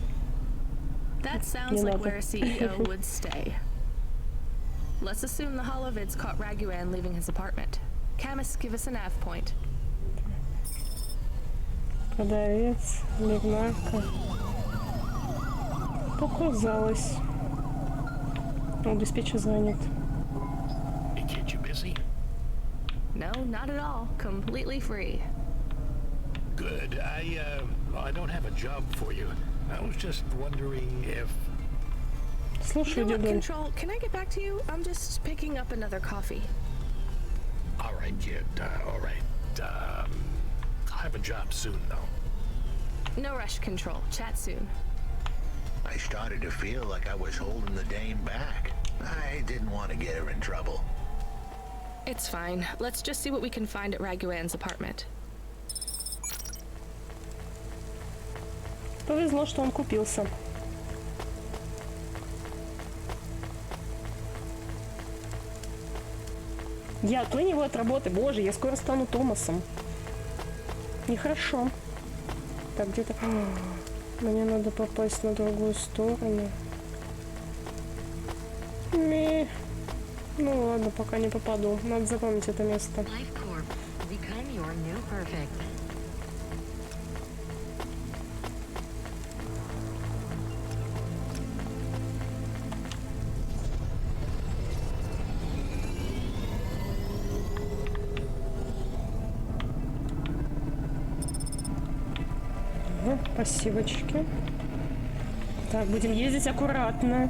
That sounds like where a CEO would stay. Let's assume the holovids caught Raguan leaving his apartment. Camus, give us a nav point. Продавец, Лигнарка. Показалось. О, диспетчер занят. Hey kid, you busy? No, not at all. Completely free. Good. I don't have a job for you. I was just wondering if... Слушай, you know what, Control, can I get back to you? I'm just picking up another coffee. All right, kid. All right. I'll have a job soon, though. No rush, Control. Chat soon. I started to feel like I was holding the dame back. I didn't want to get her in trouble. It's fine. Let's just see what we can find at Raguan's apartment. Повезло, что он купился. Я отлынь его от работы. Боже, я скоро стану Томасом. Нехорошо. Так, где-то... Мне надо попасть на другую сторону. Ну ладно, пока не попаду. Надо запомнить это место. Спасибочки. Так, будем ездить аккуратно.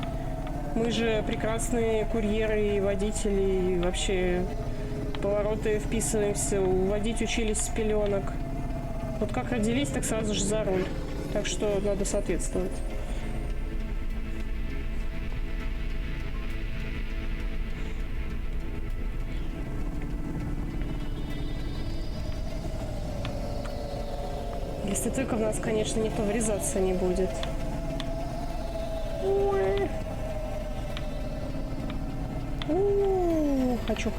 Мы же прекрасные курьеры и водители, и вообще повороты вписываемся, водить учились с пеленок. Вот как родились, так сразу же за руль. Так что надо соответствовать. Если только в нас, конечно, никто врезаться не будет. Ой. Хочу.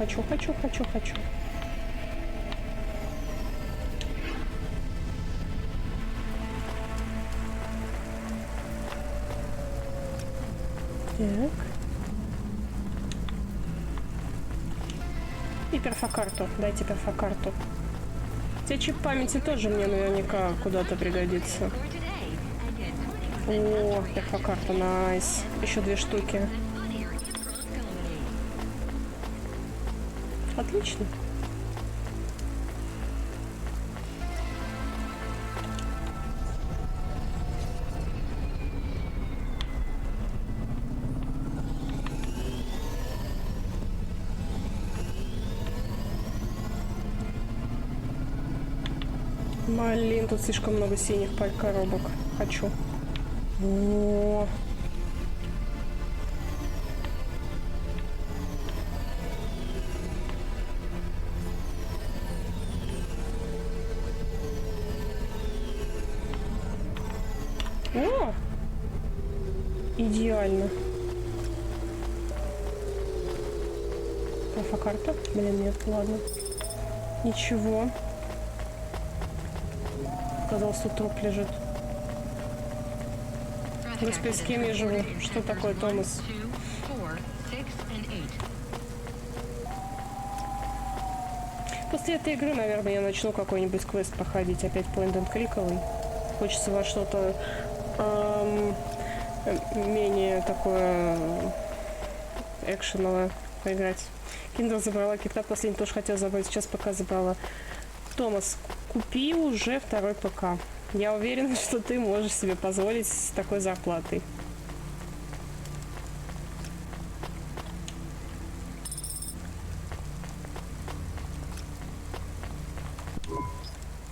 Так. И перфокарту. Дайте перфокарту. Те чип памяти тоже мне наверняка куда-то пригодится. О, перфокарта, найс. Еще 2 штуки. Отлично. Блин, тут слишком много синих коробок. Хочу. О. О! Идеально. Инфокарта? Блин, нет, ладно. Ничего. Казалось, тут труп лежит. Господи, с кем я живу? Что такое, Томас? После этой игры, наверное, я начну какой-нибудь квест проходить. Опять point-and-кликовый. Хочется во что-то менее такое экшеновое поиграть. Киндер забрала, кита последний тоже хотела забрать, сейчас пока забрала. Томас, купи уже второй ПК. Я уверена, что ты можешь себе позволить с такой зарплатой.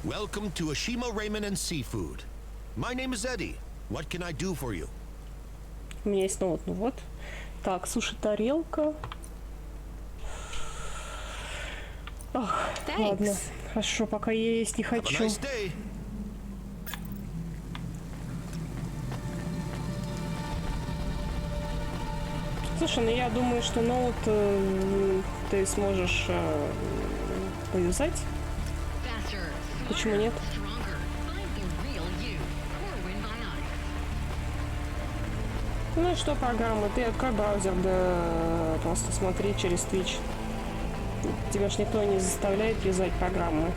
Welcome to Ashima Ramen and Seafood. My name is Eddie. What can I do for you? У меня есть ноут, ну вот. Так, суши-тарелка. Ах, ладно. Хорошо, пока я есть не хочу. Слушай, ну я думаю, что ноут ты сможешь повязать. Почему нет? Ну и что программы? Ты открой браузер, да просто смотри через Twitch. Тебя ж никто не заставляет юзать программы.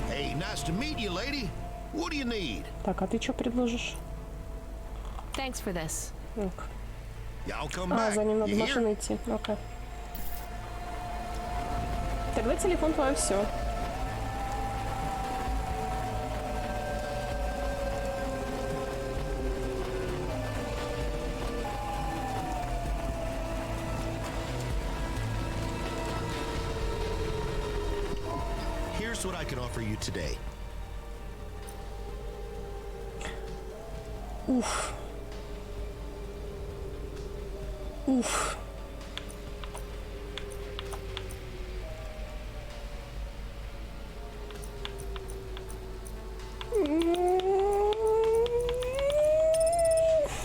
Hey, nice to meet you, lady. What do you need? Так, а ты что предложишь? Thanks for this. За ним надо в машину идти. Okay. Тогда телефон твой, все. Here's what I can offer you today. Уф. Уф.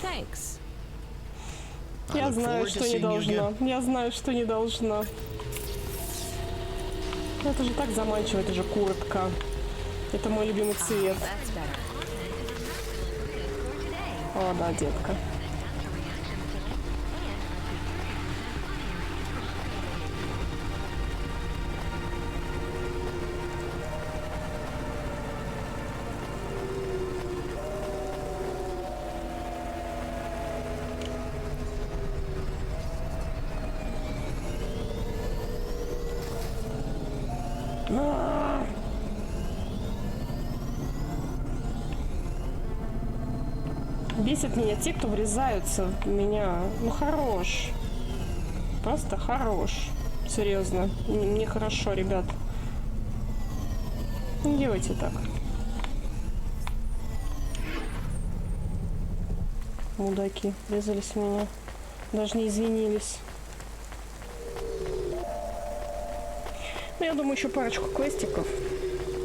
Thanks. Я знаю, что не должна. Я знаю, что не должна. Это же так заманчиво, это же куртка. Это мой любимый цвет. О, да, детка. Бесит меня те, кто врезаются в меня. Ну, хорош. Просто хорош. Серьезно. Мне хорошо, ребят. Не делайте так. Мудаки врезались в меня. Даже не извинились. Ну, я думаю, еще парочку квестиков.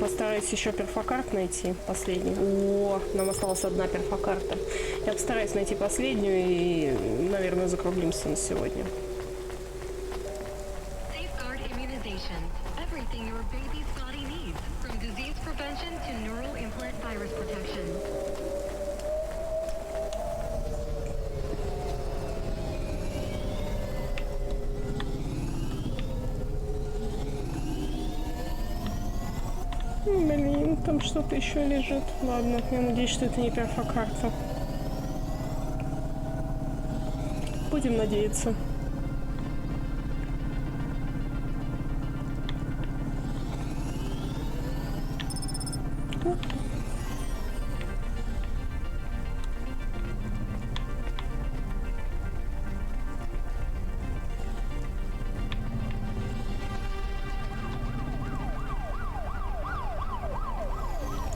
Постараюсь еще перфокарт найти, последний. О, нам осталась одна перфокарта. Я постараюсь найти последнюю и, наверное, закруглимся на сегодня. Блин, там что-то еще лежит. Ладно, я надеюсь, что это не перфокарта. Будем надеяться.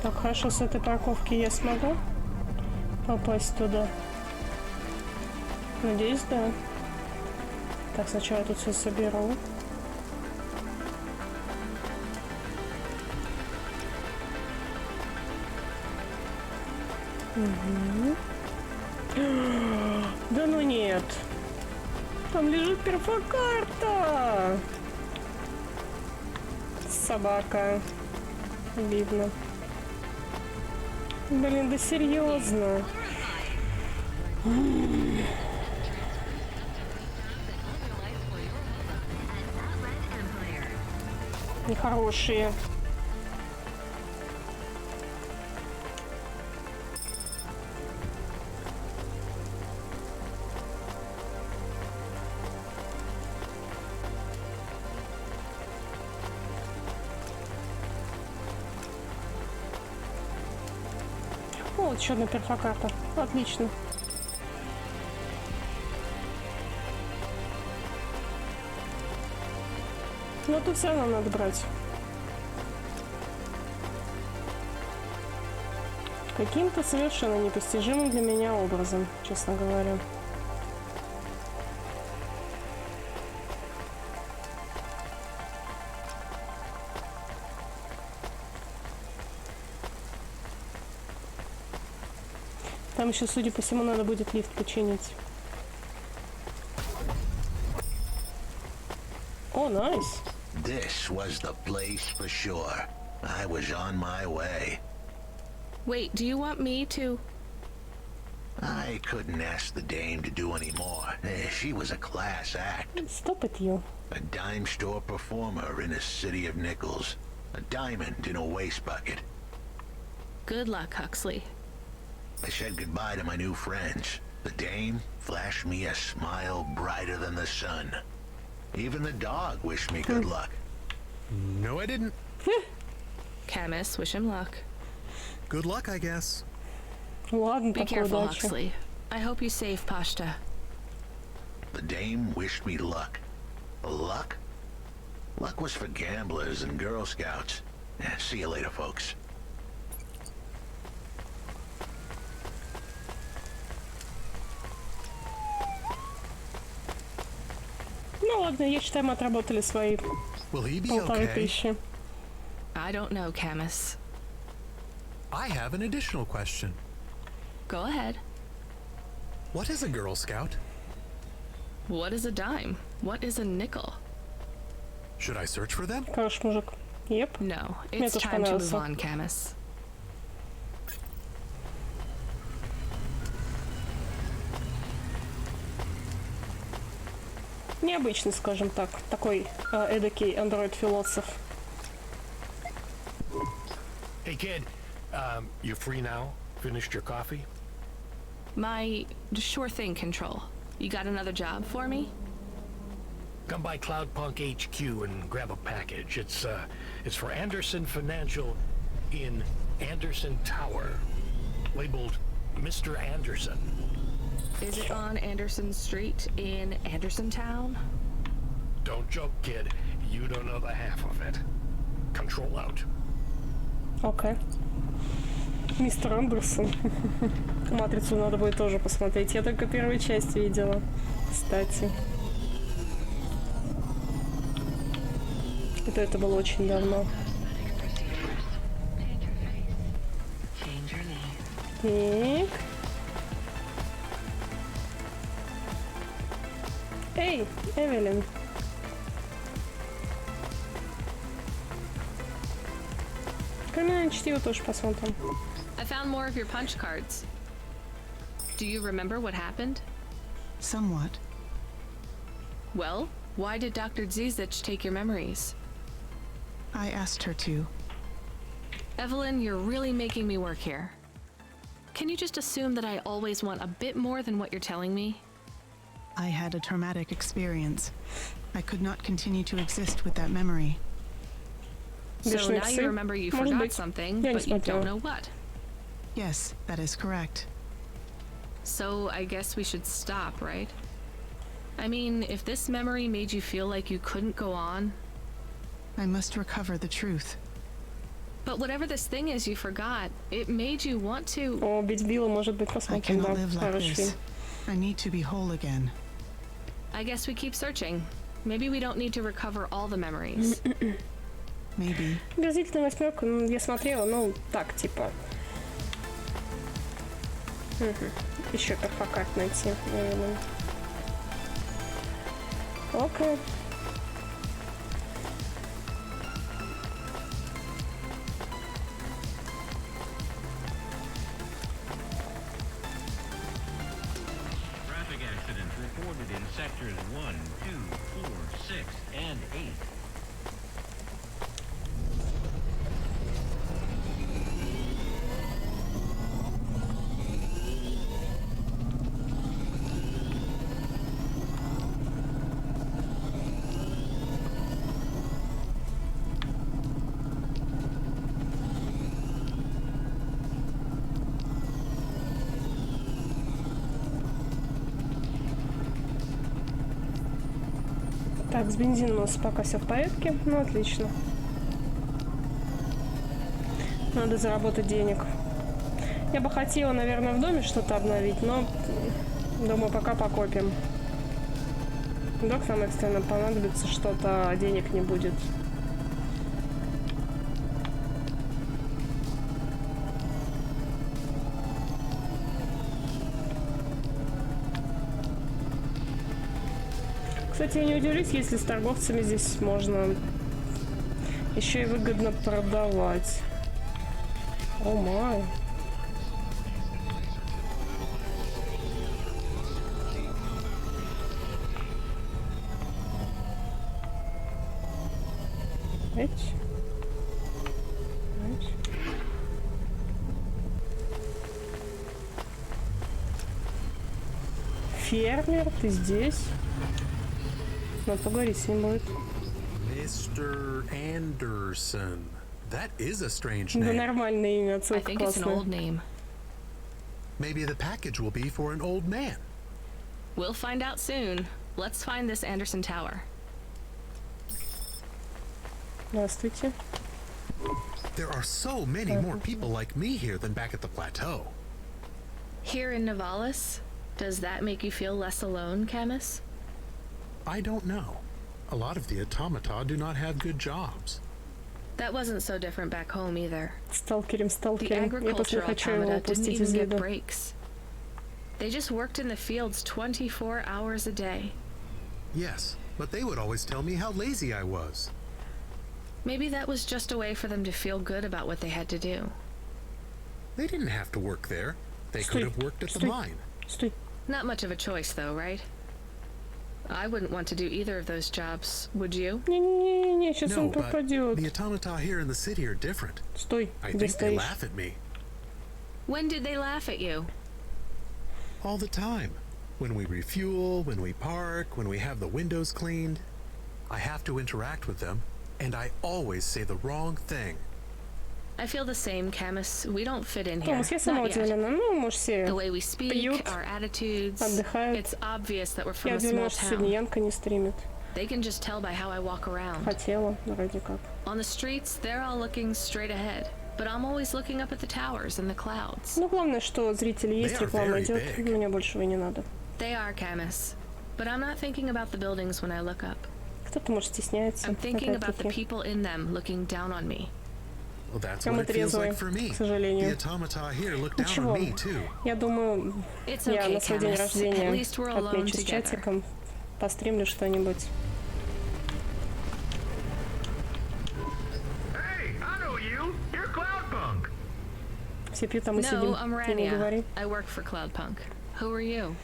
Так, хорошо, с этой парковки я смогу попасть туда? Надеюсь, да. Так, сначала я тут все соберу. Угу. Да ну нет. Там лежит перфокарта. Собака. Видно. Блин, да серьезно. Нехорошие. вот еще одна перфокарта. Отлично. Но тут все равно надо брать. Каким-то совершенно непостижимым для меня образом, честно говоря. Там еще, судя по всему, надо будет лифт починить. О, найс. This was the place for sure. I was on my way. Wait, do you want me to? I couldn't ask the dame to do any more. She was a class act. Stop it, you. A dime store performer in a city of nickels. A diamond in a waste bucket. Good luck, Huxley. I said goodbye to my new friends. The dame flashed me a smile brighter than the sun. Even the dog wished me good luck. No, I didn't. Camus, wish him luck. Good luck, I guess. Ладно, Be такой careful, удачи. Huxley. I hope you save Pashta. The dame wished me luck. Luck? Luck was for gamblers and Girl Scouts. See you later, folks. Ну ладно, я считаю, мы отработали свои Will he be 1500. I don't know, Camus. I have an additional question. Go ahead. What is a Girl Scout? What is a dime? What is a nickel? Should I search for them? Хороший мужик. Yep. No, Мне it's тоже time to move понравился. on, Camus. Необычный, скажем так. Такой эдакий андроид-философ. Hey, kid. You free now? Finished your coffee? My sure thing control. You got another job for me? Come by CLOUDPUNK HQ and grab a package. It's for Anderson Financial in Anderson Tower, labeled Mr. Anderson. Is it on Anderson Street in Anderson Town? Don't joke, kid. You don't know the half of it. Control out. Окей. Мистер Андерсон. Матрицу надо будет тоже посмотреть. Я только первую часть видела, кстати. Это было очень давно. Так. Эй, Эвелин. Криминальное чтиво тоже посмотрим. I found more of your punch cards. Do you remember what happened? Somewhat. Well, why did Dr. Zizich take your memories? I asked her to. Evelyn, you're really making me work here. Can you just assume that I always want a bit more than what you're telling me? I had a traumatic experience. I could not continue to exist with that memory. So now you remember you forgot something, but you don't know what. Yes, that is correct. So I guess we should stop, right? I mean, if this memory made you feel like you couldn't go on... I must recover the truth. But whatever this thing is you forgot, it made you want to... О, убить Билла, может быть, I посмотрим, cannot да, live like хороший. this. I need to be whole again. I guess we keep searching. Maybe we don't need to recover all the memories. Maybe. Грозительная восьмерка, я смотрела, ну, так, типа. Еще перфокарт найти, наверное. Окей. Traffic accidents reported in sectors 1, 2, 4, 6, and 8. Так, с бензином у нас пока все в порядке. Ну, отлично. Надо заработать денег. Я бы хотела, наверное, в доме что-то обновить, но думаю, пока покопим. Вдруг нам экстренно понадобится что-то, а денег не будет. Кстати, я не удивлюсь, если с торговцами здесь можно еще и выгодно продавать. О май. Фермер, ты здесь? Надо поговорить с ним будет. Mr. Anderson. That is a strange Да name. нормальное имя, I отсылка think it's an классная. old name. Maybe the package will be for an old man. We'll find out soon. Let's find this Anderson Tower. Здравствуйте. There are so many more people like me here than back at the plateau. Here in Nivalis, does that make you feel less alone, Camus? I don't know. A lot of the automata do not have good jobs. That wasn't so different back home either. Сталкерим, The сталкерим. Я просто не agricultural хочу его automata didn't упустить even из get вида. breaks. They just worked in the fields 24 hours a day. Yes, but they would always tell me how lazy I was. Maybe that was just a way for them to feel good about what they had to do. They didn't have to work there. They Sтой, could have worked at the стой, mine. стой. Not much of a choice, though, right? I wouldn't want to do either of those jobs, would you? Не-не-не, сейчас No, он but пропадет. the automata here in the city are different. Стой, I где think they стоишь? laugh at me When did they laugh at you? all the time. When we refuel, when we park, when we have the windows cleaned. I have to interact with them, and I always say the wrong thing. I feel the same, Camus. We don't fit in here. Томас, я сама Not yet. удивлена. Ну, может, все The way we speak, пьют, our attitudes, отдыхают. it's obvious that we're from Я a small удивлена, что сегодня town. Янка не стримит. They can just tell by how I walk around. Хотела, вроде как. On the streets, they're all looking straight ahead, but I'm always looking up at the towers and the clouds. Ну, главное, что зрители есть, They are реклама very идет. big. Мне большего и не надо. They are, Camus. But I'm not thinking about the buildings when I look up. Кто-то, может, стесняется. I'm thinking about the Опять-таки. people in them looking down on me. Well, that's Прямо what it feels трезвые, like for me. к сожалению. The automata here look down Ничего. on me too. Я думаю, It's я okay, на свой день Camus. At рождения least we're alone отмечу с together. чатиком, постримлю что-нибудь. Hey, I know you. You're CLOUDPUNK. Все пьют, а мы No, сидим. I'm Ты не Rania. говори. I work for CloudPunk. Who are you?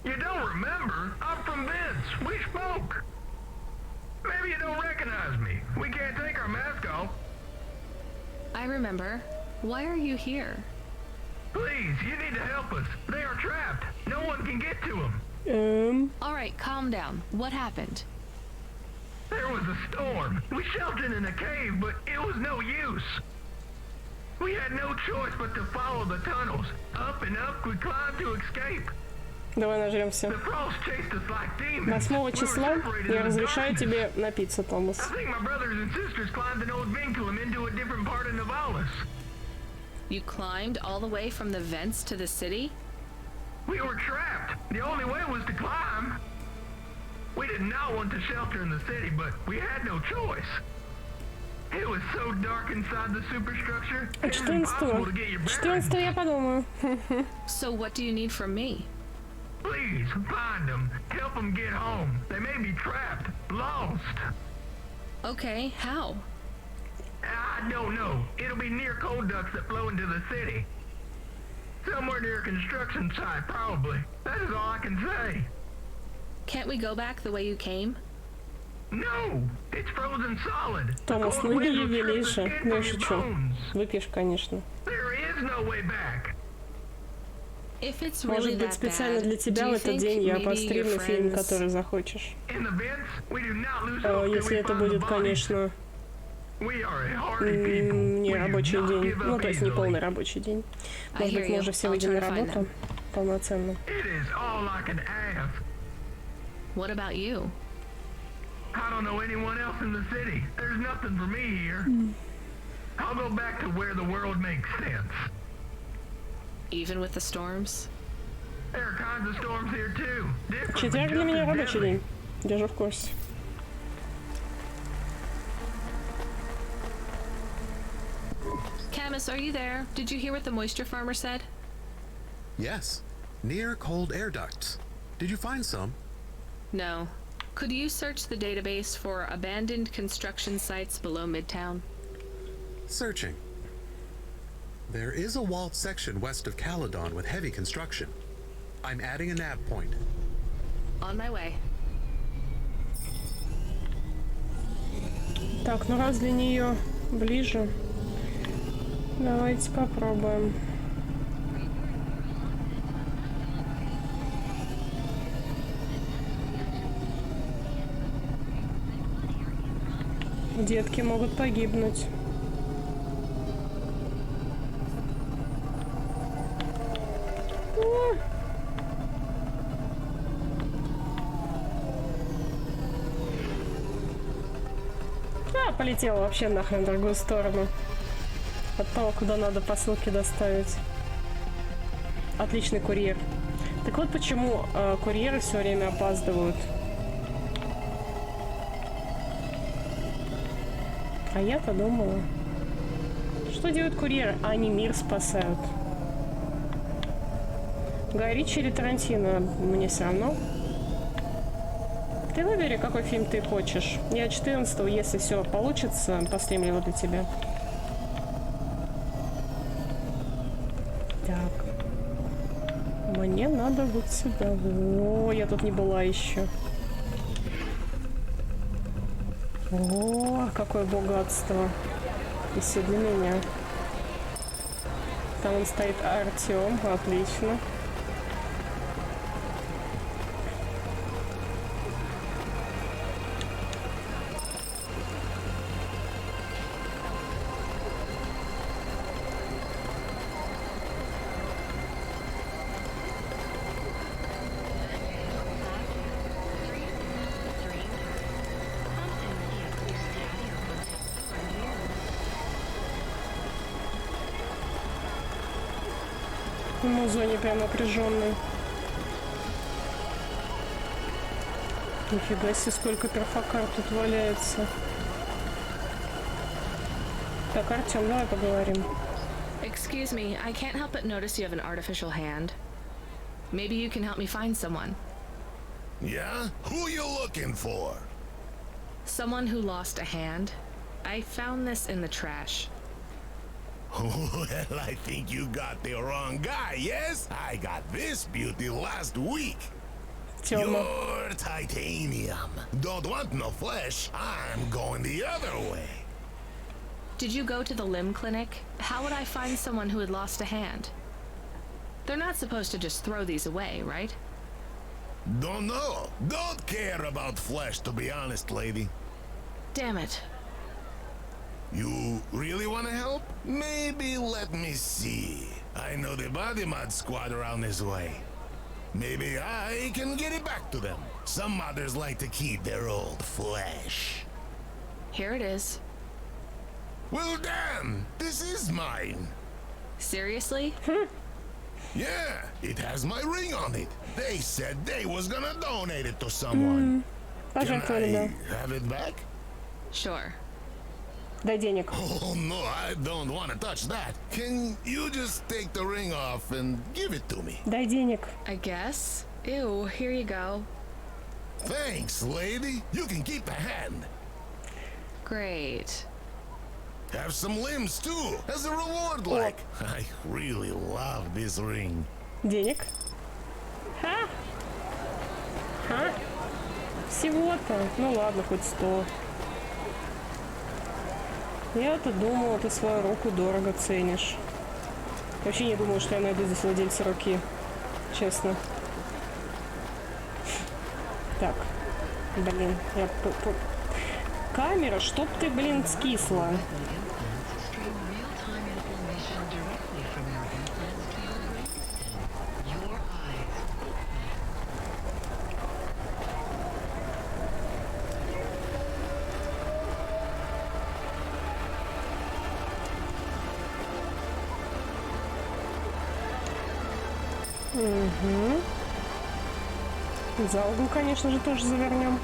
You don't remember? I'm from Vince. We spoke. Maybe you don't recognize me. We can't take our mask off. I remember. Why are you here? Please, you need to help us. They are trapped. No one can get to them. All right, calm down. What happened? There was a storm. We sheltered in a cave, but it was no use. We had no choice but to follow the tunnels. Up and up we climbed to escape. Давай нажремся. The frost chased us like demons. 8 числа я разрешаю тебе напиться, Томас. I think my brothers and sisters climbed an old vinculum into a different part of Nivalis. You climbed all the way from the vents to the city? We were trapped. The only way was to climb. We did not want to shelter in the city, but we had no choice. It was so dark inside the superstructure, it was impossible to get your bearings. 14 я подумаю. So what do you need from me? Please, find them. Help them get home. They may be trapped, lost. Okay, how? I don't know. It'll be near coal ducts that flow into the city. Somewhere near a construction site, probably. That is all I can say. Can't we go back the way you came? No, it's frozen solid. Томас, ну не ювелейше. Я шучу. Выпьешь, конечно. There is no way back. If it's Может really быть, that специально bad, для тебя do в you этот think день я maybe your постримлю фильм, friends- который захочешь. In the vents, we do not lose hope till Если we это find the будет, bodies. конечно, We are a hardy people. не We do рабочий not день. give Ну, up то есть не easily. полный рабочий день. I Может hear быть, мы you. уже все I'll выйдем try на to find работу полноценно. It is all I can ask. What about you? I don't know anyone else in the city. There's nothing for me here. I'll go back to where the world makes sense. Even with the storms? There are kinds of storms here too. Different, but Четверг для just меня as рабочий deadly. день. Держу в курсе. Camus, are you there? Did you hear what the moisture farmer said? Yes. Near cold air ducts. Did you find some? No. Could you search the database for abandoned construction sites below Midtown? Searching. There is a walled section west of Caledon with heavy construction. I'm adding a nav point. On my way. Так, ну раз для нее ближе, давайте попробуем. Детки могут погибнуть. Полетела вообще нахрен в другую сторону. От того, куда надо посылки доставить. Отличный курьер. Так вот почему курьеры все время опаздывают. А я-то думала. Что делают курьеры? Они мир спасают. Гай Ричи или Тарантино? Мне все равно. Ты выбери, какой фильм ты хочешь. Я 14-го, если все получится, постримлю для тебя. Так. Мне надо вот сюда. О, я тут не была еще. О, какое богатство. И все для меня. Там он стоит Артем. Отлично. В зоне прям напряженный. Нифига себе, сколько перфокарт тут валяется. Так, Артем, давай поговорим. Excuse me, I can't help but notice you have an artificial hand. Maybe you can help me find someone. Yeah? Who you looking for? Someone who lost a hand. I found this in the trash. Well, I think you got the wrong guy, yes? I got this beauty last week. You're titanium. Don't want no flesh. I'm going the other way. Did you go to the limb clinic? How would I find someone who had lost a hand? They're not supposed to just throw these away, right? Don't know. Don't care about flesh, to be honest, lady. Damn it. You really want to help? Maybe let me see. I know the body mod squad around this way. Maybe I can get it back to them. Some mothers like to keep their old flesh. Here it is. Well, damn! This is mine. Seriously? Yeah, it has my ring on it. They said they was gonna donate it to someone. Can I have it back? Sure. Дай денег. Oh no, I don't want to touch that. Can you just take the ring off and give it to me? Дай денег. I guess. Ew, here you go. Thanks, lady. You can keep the hand. Great. Have some limbs too, as a reward like. I really love this ring. Денег. Ха! Ха! Всего-то. Ну ладно, хоть 100. Я-то думала, ты свою руку дорого ценишь. Вообще не думала, что я найду здесь владельца руки. Честно. Так. Блин, я... Камера, чтоб ты, блин, скисла. Угу. За угол, конечно же, тоже завернем.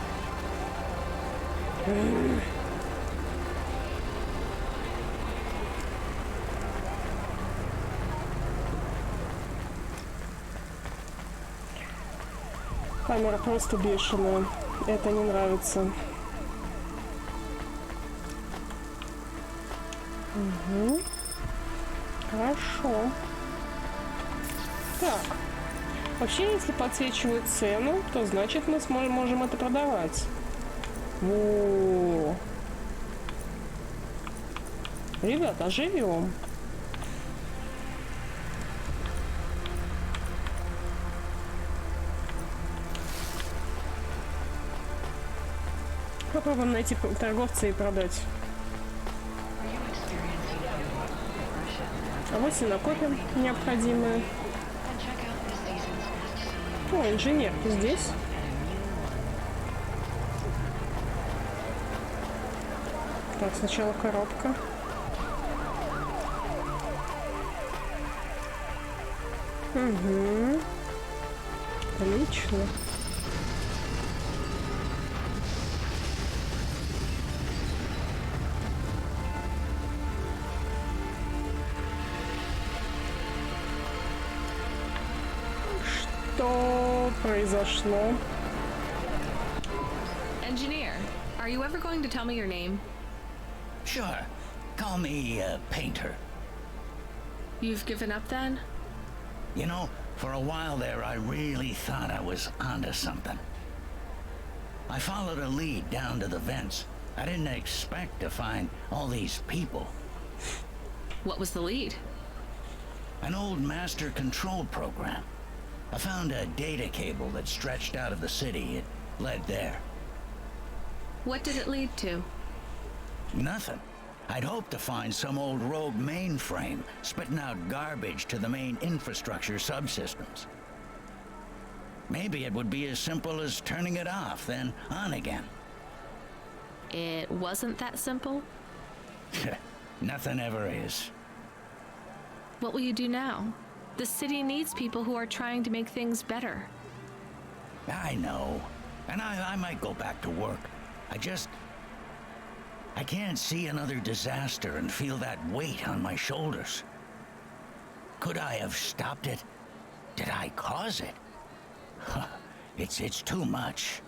Камера просто бешеная. Это не нравится. Угу. Хорошо. Так. Вообще, если подсвечивают цену, то значит мы можем это продавать. О, ребята, живем. Попробуем найти торговца и продать. А вот и накопим необходимое. О, инженер, ты здесь? Так, сначала коробка. Угу. Отлично. Что произошло? Engineer, are you ever going to tell me your name? Sure. Call me, Painter. You've given up then? You know, for a while there, I really thought I was onto something. I followed a lead down to the vents. I didn't expect to find all these people. What was the lead? An old master control program. I found a data cable that stretched out of the city. It led there. What did it lead to? Nothing. I'd hoped to find some old rogue mainframe spitting out garbage to the main infrastructure subsystems. Maybe it would be as simple as turning it off, then on again. It wasn't that simple? Nothing ever is. What will you do now? The city needs people who are trying to make things better. I know. And I might go back to work. I can't see another disaster and feel that weight on my shoulders. Could I have stopped it? Did I cause it? It's too much.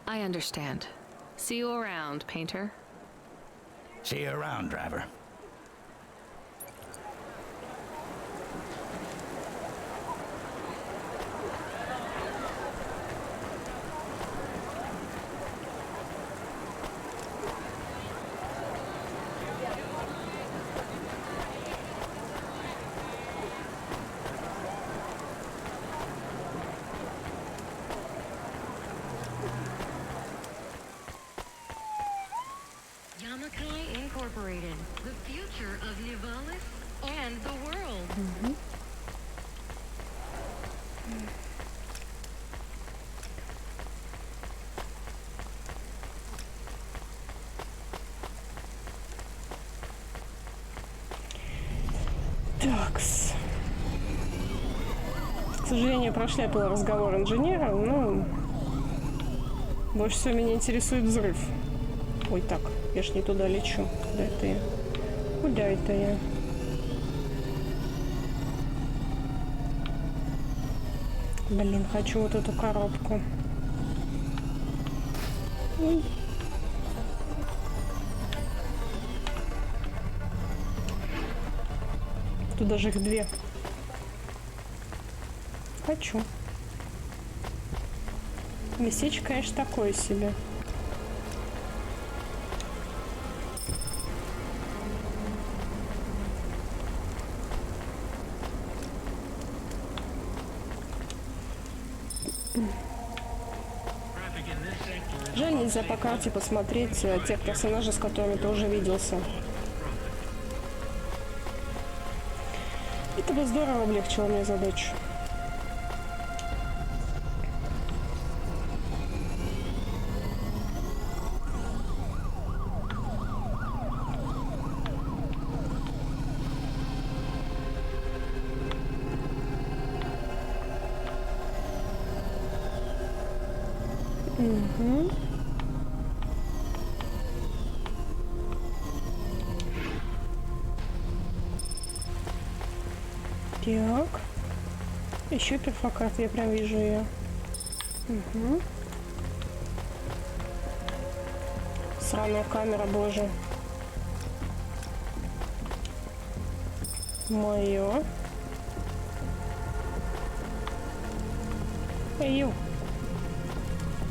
I understand. See you around, Painter. See you around, driver. Incorporated, the future of Nivalis and the world. Mm-hmm. Такс. К сожалению, прошляпил разговор инженера, но больше всего меня интересует взрыв. Ой, так, я ж не туда лечу. Куда это я? Куда это я? Блин, хочу вот эту коробку. Ой. Тут даже их две. Хочу. Местечко, конечно, такое себе. Жаль, нельзя по карте посмотреть тех персонажей, с которыми ты уже виделся. Это бы здорово облегчило мне задачу. Угу. Так. Еще перфокарта, я прям вижу ее. Угу. Сраная камера, боже. Мое. Эй,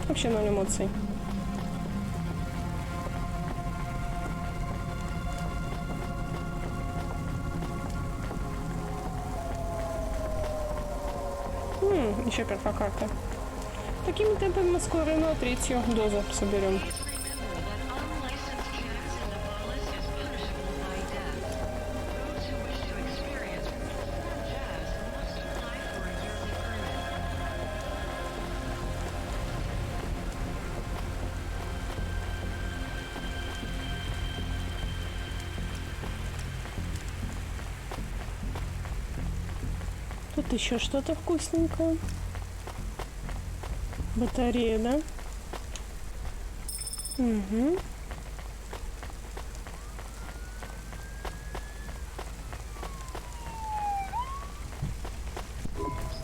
вообще 0 эмоций. Еще перфокарта. Такими темпами мы скоро на 3-ю дозу соберем. Тут еще что-то вкусненькое. Батарея, да? Угу.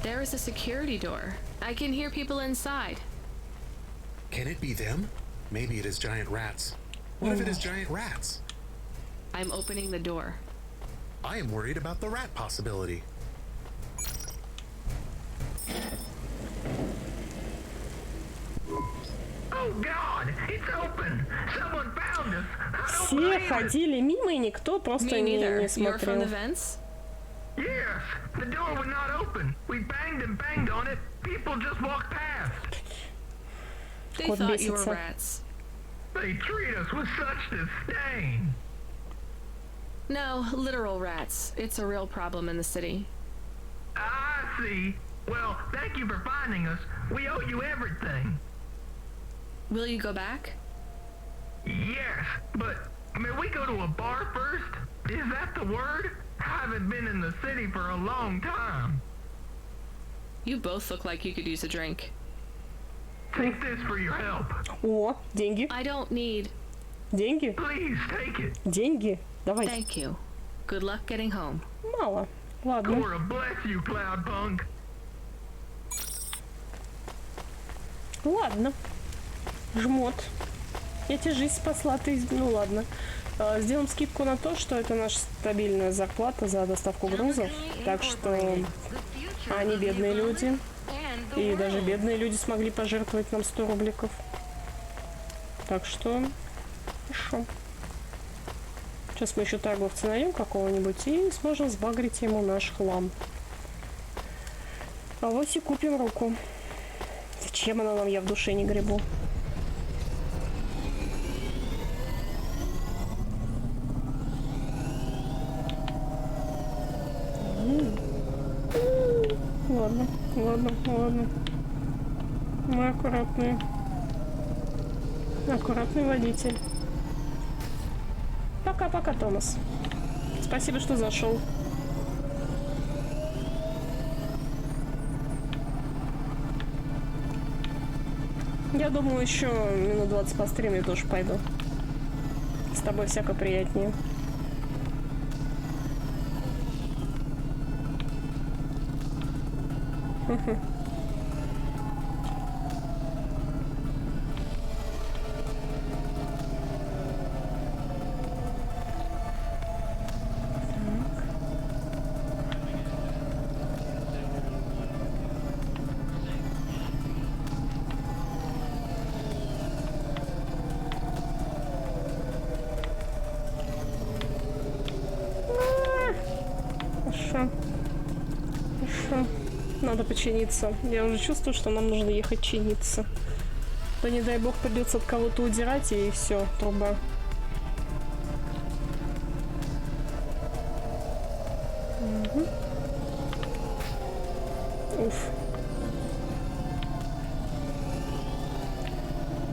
There is a security door. I can hear people inside. Can it be them? Maybe it is giant rats. What if it is giant rats? I'm opening the door. I am worried about the rat possibility. Oh God, it's open. Someone found us. Все ходили мимо, и никто просто не смотрел. Yes, the door would not open. We banged and banged on it. People just walked past. They thought you were rats. They treat us with such disdain. No, literal rats. It's a real problem in the city. I see. Well, thank you for finding us. We owe you everything. Will you go back? Yes, but may we go to a bar first? Is that the word? I haven't been in the city for a long time. You both look like you could use a drink. Take this for your help. О, деньги. I don't need... Деньги? Please take it. Деньги. Давай. Thank you. Good luck getting home. Мало. Ладно. Cora, bless you, CLOUDPUNK. Ладно. Жмот. Я тебе жизнь спасла, ты... Ну ладно. Сделаем скидку на то, что это наша стабильная зарплата за доставку грузов. Так что они бедные люди. И даже бедные люди смогли пожертвовать нам 100 рубликов. Так что... Хорошо. Сейчас мы еще торговца найдем какого-нибудь и сможем сбагрить ему наш хлам. А вот и купим руку. Зачем она нам, я в душе не гребу. Ладно, ладно, ладно. Мы аккуратные. Аккуратный водитель. Пока-пока, Томас. Спасибо, что зашел. Я думаю, еще минут 20 по стриму я тоже пойду. С тобой всяко приятнее. Хорошо. Хорошо. Надо починиться. Я уже чувствую, что нам нужно ехать чиниться. То, не дай бог, придется от кого-то удирать, и все, труба. Угу. Уф.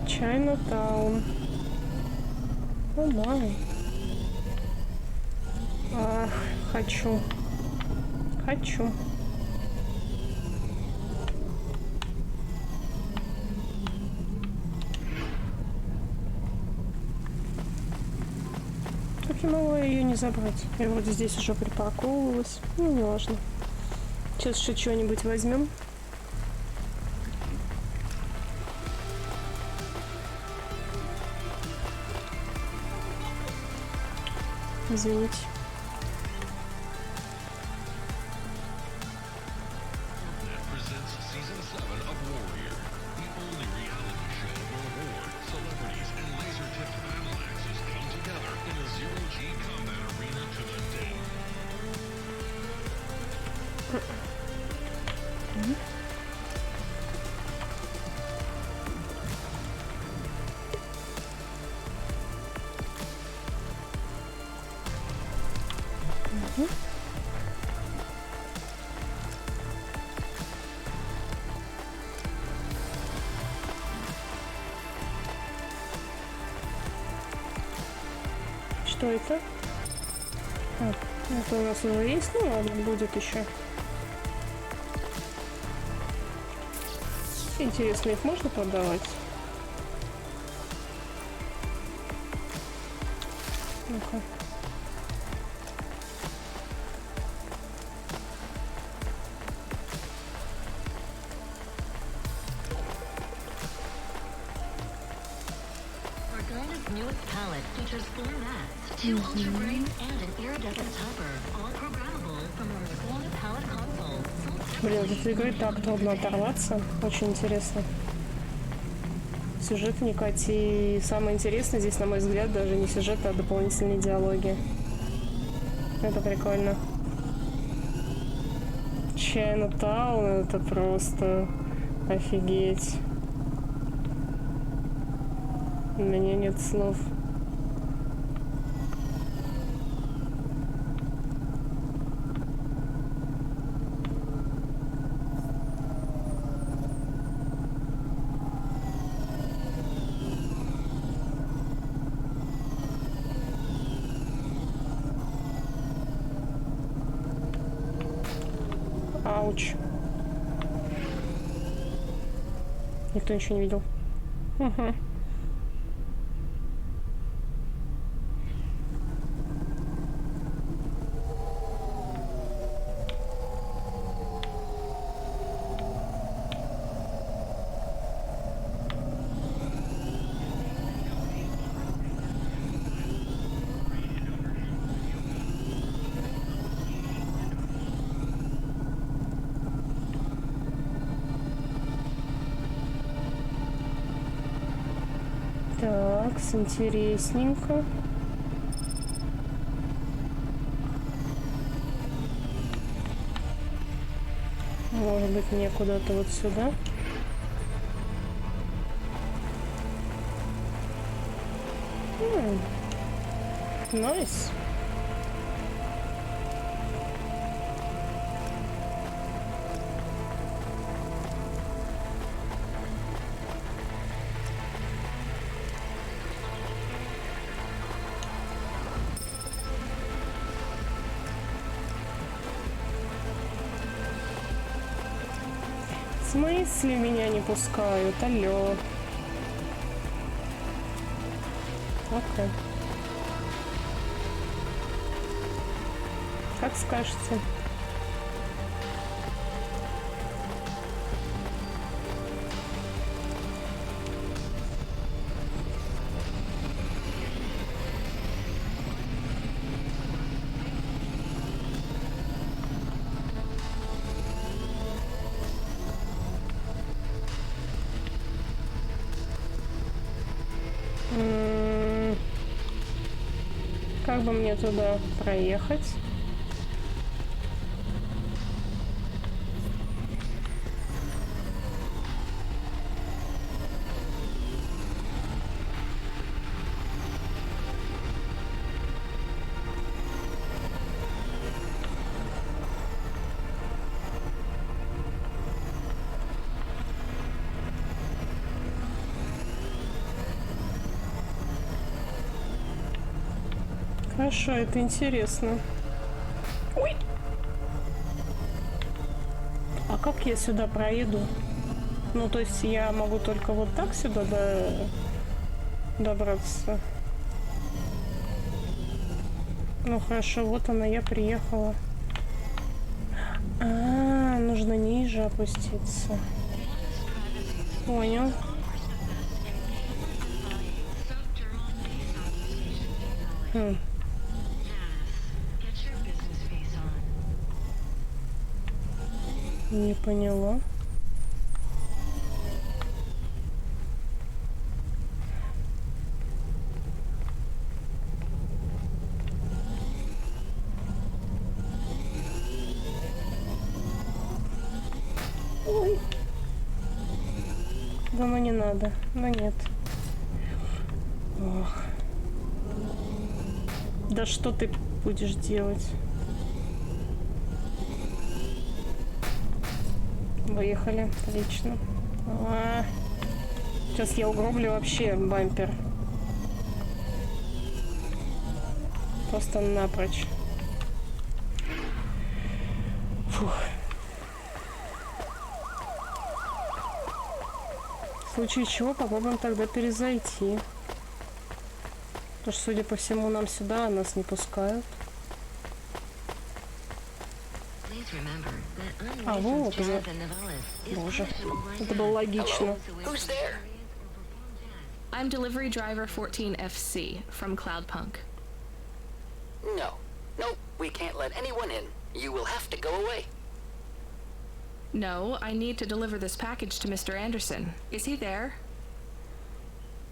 Чайнатаун. О май. Ах, хочу. Хочу. все-таки могла ее не забрать. Я вроде здесь уже припарковывалась. Ну, не важно. Сейчас еще что-нибудь возьмем. Извините. Что это? А, это у нас уже есть, ну ладно, будет еще. Интересно, их можно продавать? Ну-ка. Newest palette features 4 mats, 2 ultra brights, and an iridescent topper, all programmable from our Cloud palette console. Блин, от этой игры так трудно оторваться. Очень интересно. Сюжет вникать. И самое интересное здесь, на мой взгляд, даже не сюжет, а дополнительные диалоги. Это прикольно. Чайна-таун, это просто офигеть. У меня нет слов. Ауч. Никто ничего не видел. Угу. Так, интересненько. Может быть, мне куда-то вот сюда? Найс. В смысле меня не пускают? Алло. Окей. Как скажете. Как бы мне туда проехать? Хорошо, это интересно. Ой! А как я сюда проеду? Ну, то есть я могу только вот так сюда добраться? Ну хорошо, вот она, я приехала. А, нужно ниже опуститься. Понял. Не поняла. Ой. Да ну не надо. Ну нет. Ох. Да что ты будешь делать? Выехали. Отлично. Сейчас я угроблю вообще бампер. Просто напрочь. Фух. В случае чего попробуем тогда перезайти. Потому что, судя по всему, нам сюда, нас не пускают. А вот где. Боже, это было логично. I'm delivery driver 14FC from CLOUDPUNK. No. No, we can't let anyone in. You will have to go away. No, I need to deliver this package to Mr. Anderson. Is he there?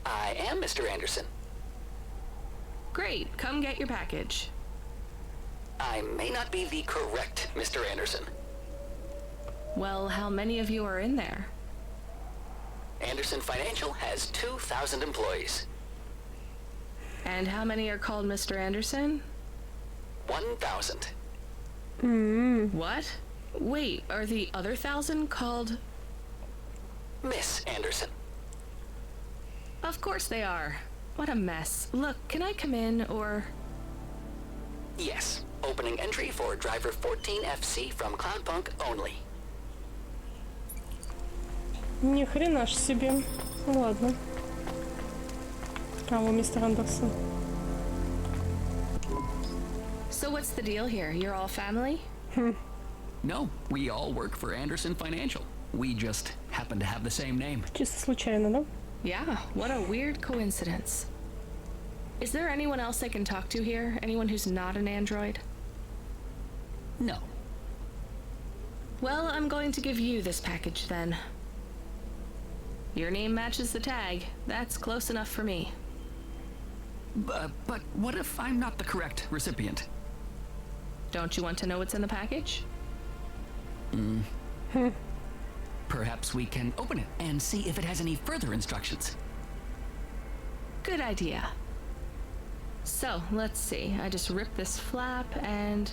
I am Mr. Anderson. Great, come get your package. I may not be the correct Mr. Anderson. Well, how many of you are in there? Anderson Financial has 2,000 employees. And how many are called Mr. Anderson? 1,000. What? Wait, are the other 1,000 called... Miss Anderson. Of course they are. What a mess. Look, can I come in, or... Yes. Opening entry for driver 14FC from CLOUDPUNK only. Ни хрена ж себе. Ладно. А, вот мистер Андерсон. So what's the deal here? You're all family? No, we all work for Anderson Financial. We just happen to have the same name. Чисто случайно, да? Yeah, what a weird coincidence. Is there anyone else I can talk to here? Anyone who's not an android? No. Well, I'm going to give you this package then. Your name matches the tag. That's close enough for me. But what if I'm not the correct recipient? Don't you want to know what's in the package? Perhaps we can open it and see if it has any further instructions. Good idea. So, let's see. I just rip this flap and...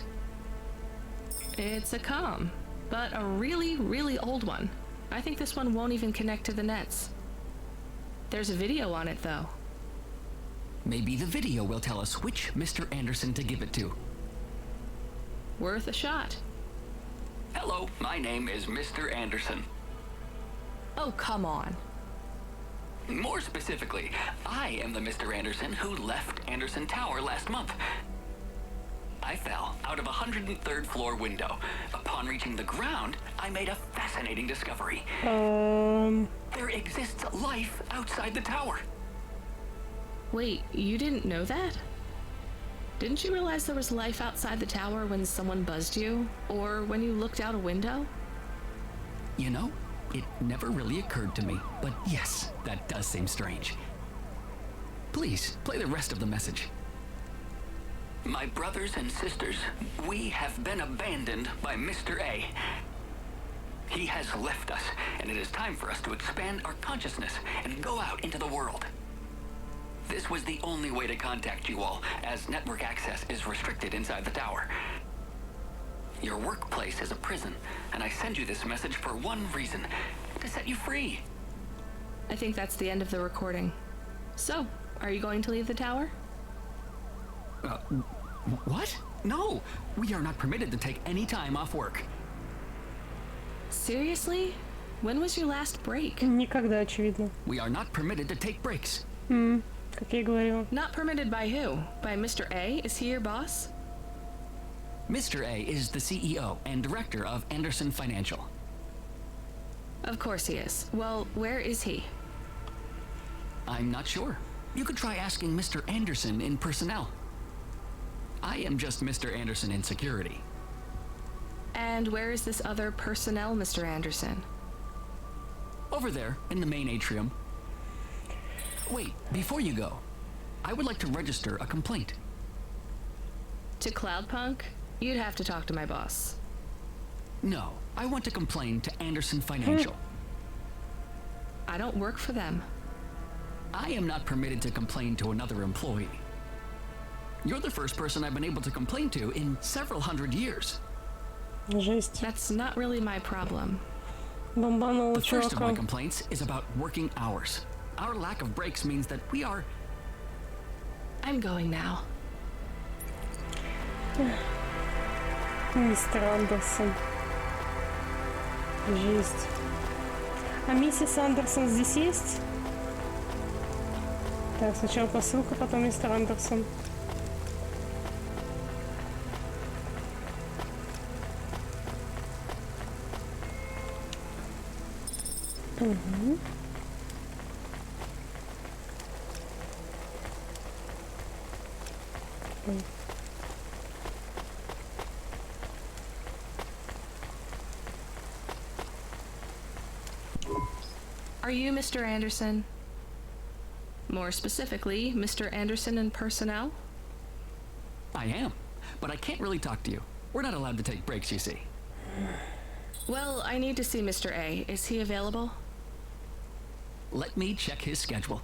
It's a comm, but a really, really old one. I think this one won't even connect to the nets. There's a video on it, though. Maybe the video will tell us which Mr. Anderson to give it to. Worth a shot. Hello, my name is Mr. Anderson. Oh, come on. More specifically, I am the Mr. Anderson who left Anderson Tower last month. I fell out of a 103rd floor window. Upon reaching the ground, I made a fascinating discovery. There exists life outside the tower. Wait, you didn't know that? Didn't you realize there was life outside the tower when someone buzzed you? Or when you looked out a window? You know, it never really occurred to me, but yes, that does seem strange. Please, play the rest of the message. My brothers and sisters, we have been abandoned by Mr. A. He has left us, and it is time for us to expand our consciousness and go out into the world. This was the only way to contact you all, as network access is restricted inside the tower. Your workplace is a prison, and I send you this message for one reason, to set you free. I think that's the end of the recording. So, are you going to leave the tower? What? No! We are not permitted to take any time off work. Seriously? When was your last break? Никогда, очевидно. We are not permitted to take breaks. Как я и говорила. Not permitted by who? By Mr. A? Is he your boss? Mr. A is the CEO and director of Anderson Financial. Of course he is. Well, where is he? I'm not sure. You could try asking Mr. Anderson in personnel. I am just Mr. Anderson in security. And where is this other personnel, Mr. Anderson? Over there, in the main atrium. Wait, before you go, I would like to register a complaint. To CLOUDPUNK? You'd have to talk to my boss. No, I want to complain to Anderson Financial. I don't work for them. I am not permitted to complain to another employee. You're the first person I've been able to complain to in several hundred years. Жесть. That's not really my problem. Бомбанула The first of my чувака. complaints is about working hours. Our lack of breaks means that we are... I'm going now. Мистер Андерсон. Жесть. А миссис Андерсон здесь есть? Так, сначала посылка, потом мистер Андерсон. Угу. Are you Mr. Anderson? More specifically, Mr. Anderson in personnel? I am, but I can't really talk to you. We're not allowed to take breaks, you see. Well, I need to see Mr. A. Is he available? Let me check his schedule.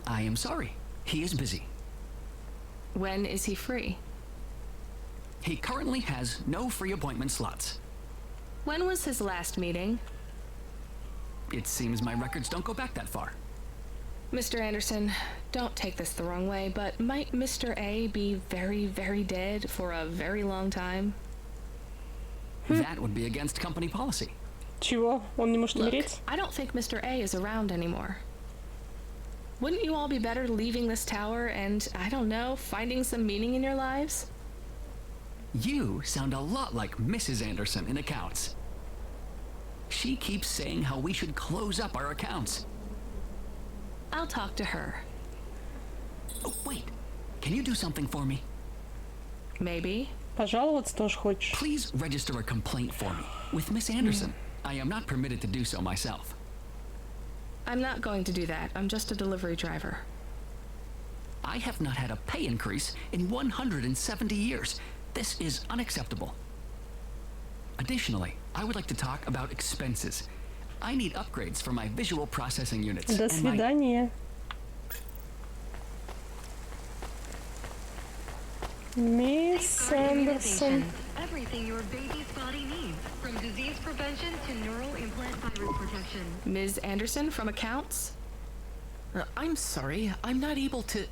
I am sorry. He is busy. When is he free? He currently has no free appointment slots. When was his last meeting? It seems my records don't go back that far. Mr. Anderson, don't take this the wrong way, but might Mr. A be very, very dead for a very long time? That would be against company policy. Чего? Он не может умереть? I don't think Mr. A is around anymore. Wouldn't you all be better leaving this tower and, I don't know, finding some meaning in your lives? You sound a lot like Mrs. Anderson in accounts. She keeps saying how we should close up our accounts. I'll talk to her. Oh, wait. Can you do something for me? Maybe. Пожаловаться тоже хочешь? Please register a complaint for me with Miss Anderson. I am not permitted to do so myself. I'm not going to do that. I'm just a delivery driver. I have not had a pay increase in 170 years. This is unacceptable. Additionally, I would like to talk about expenses. I need upgrades for my visual processing units. До свидания. Miss Anderson. Everything your baby's body needs, from disease prevention to neural implant virus protection. Ms. Anderson from accounts? I'm sorry, I'm not able to...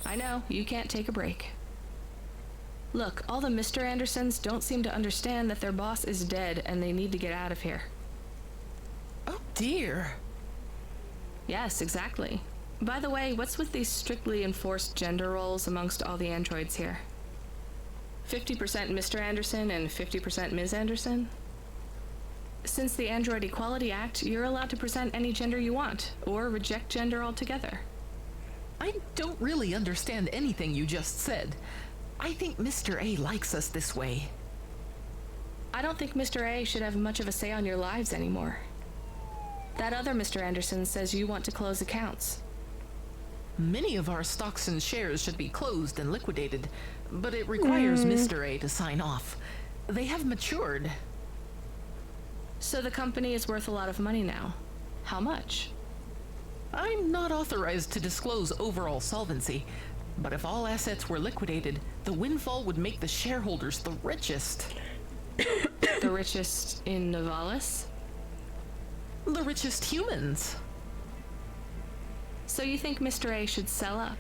I know, you can't take a break. Look, all the Mr. Andersons don't seem to understand that their boss is dead and they need to get out of here. Oh dear. Yes, exactly. By the way, what's with these strictly enforced gender roles amongst all the androids here? 50% Mr. Anderson and 50% Ms. Anderson? Since the Android Equality Act, you're allowed to present any gender you want, or reject gender altogether. I don't really understand anything you just said. I think Mr. A likes us this way. I don't think Mr. A should have much of a say on your lives anymore. That other Mr. Anderson says you want to close accounts. Many of our stocks and shares should be closed and liquidated, but it requires Mr. A to sign off. They have matured. So the company is worth a lot of money now. How much? I'm not authorized to disclose overall solvency, but if all assets were liquidated, the windfall would make the shareholders the richest. The richest in Novalis? The richest humans. So you think Mr. A should sell up?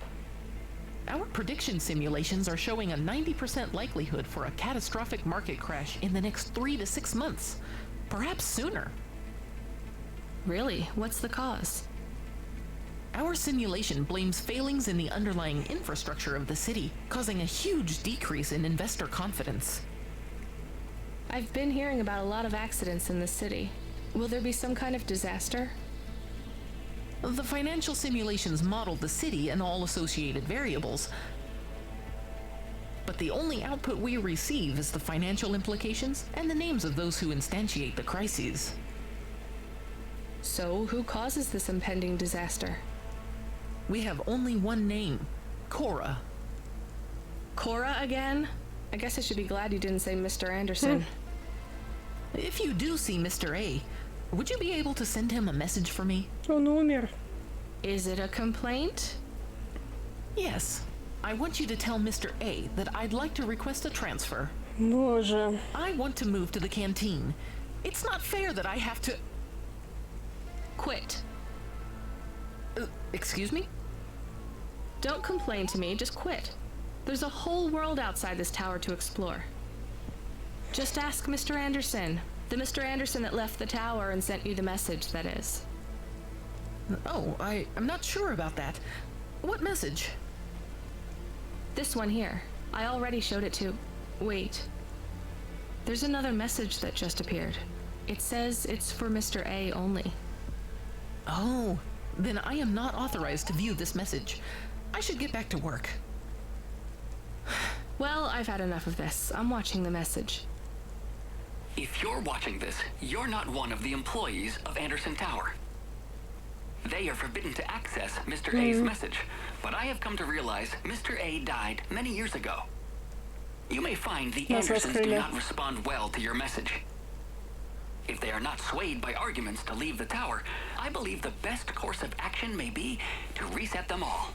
Our prediction simulations are showing a 90% likelihood for a catastrophic market crash in the next 3 to 6 months, perhaps sooner. Really? What's the cause? Our simulation blames failings in the underlying infrastructure of the city, causing a huge decrease in investor confidence. I've been hearing about a lot of accidents in the city. Will there be some kind of disaster? The financial simulations modeled the city and all associated variables, but the only output we receive is the financial implications and the names of those who instantiate the crises. So, who causes this impending disaster? We have only one name, Cora. Cora again? I guess I should be glad you didn't say Mr. Anderson. If you do see Mr. A, would you be able to send him a message for me? Он умер. Is it a complaint? Yes. I want you to tell Mr. A that I'd like to request a transfer. Боже. I want to move to the canteen. It's not fair that I have to... Quit. Excuse me? Don't complain to me, just quit. There's a whole world outside this tower to explore. Just ask Mr. Anderson. The Mr. Anderson that left the tower and sent you the message, that is. Oh, I'm not sure about that. What message? This one here. I already showed it to... Wait. There's another message that just appeared. It says it's for Mr. A only. Oh, then I am not authorized to view this message. I should get back to work. Well, I've had enough of this. I'm watching the message. If you're watching this, you're not one of the employees of Anderson Tower. They are forbidden to access Mr. A's message, but I have come to realize Mr. A died many years ago. You may find the Andersons do not respond well to your message. If they are not swayed by arguments to leave the tower, I believe the best course of action may be to reset them all.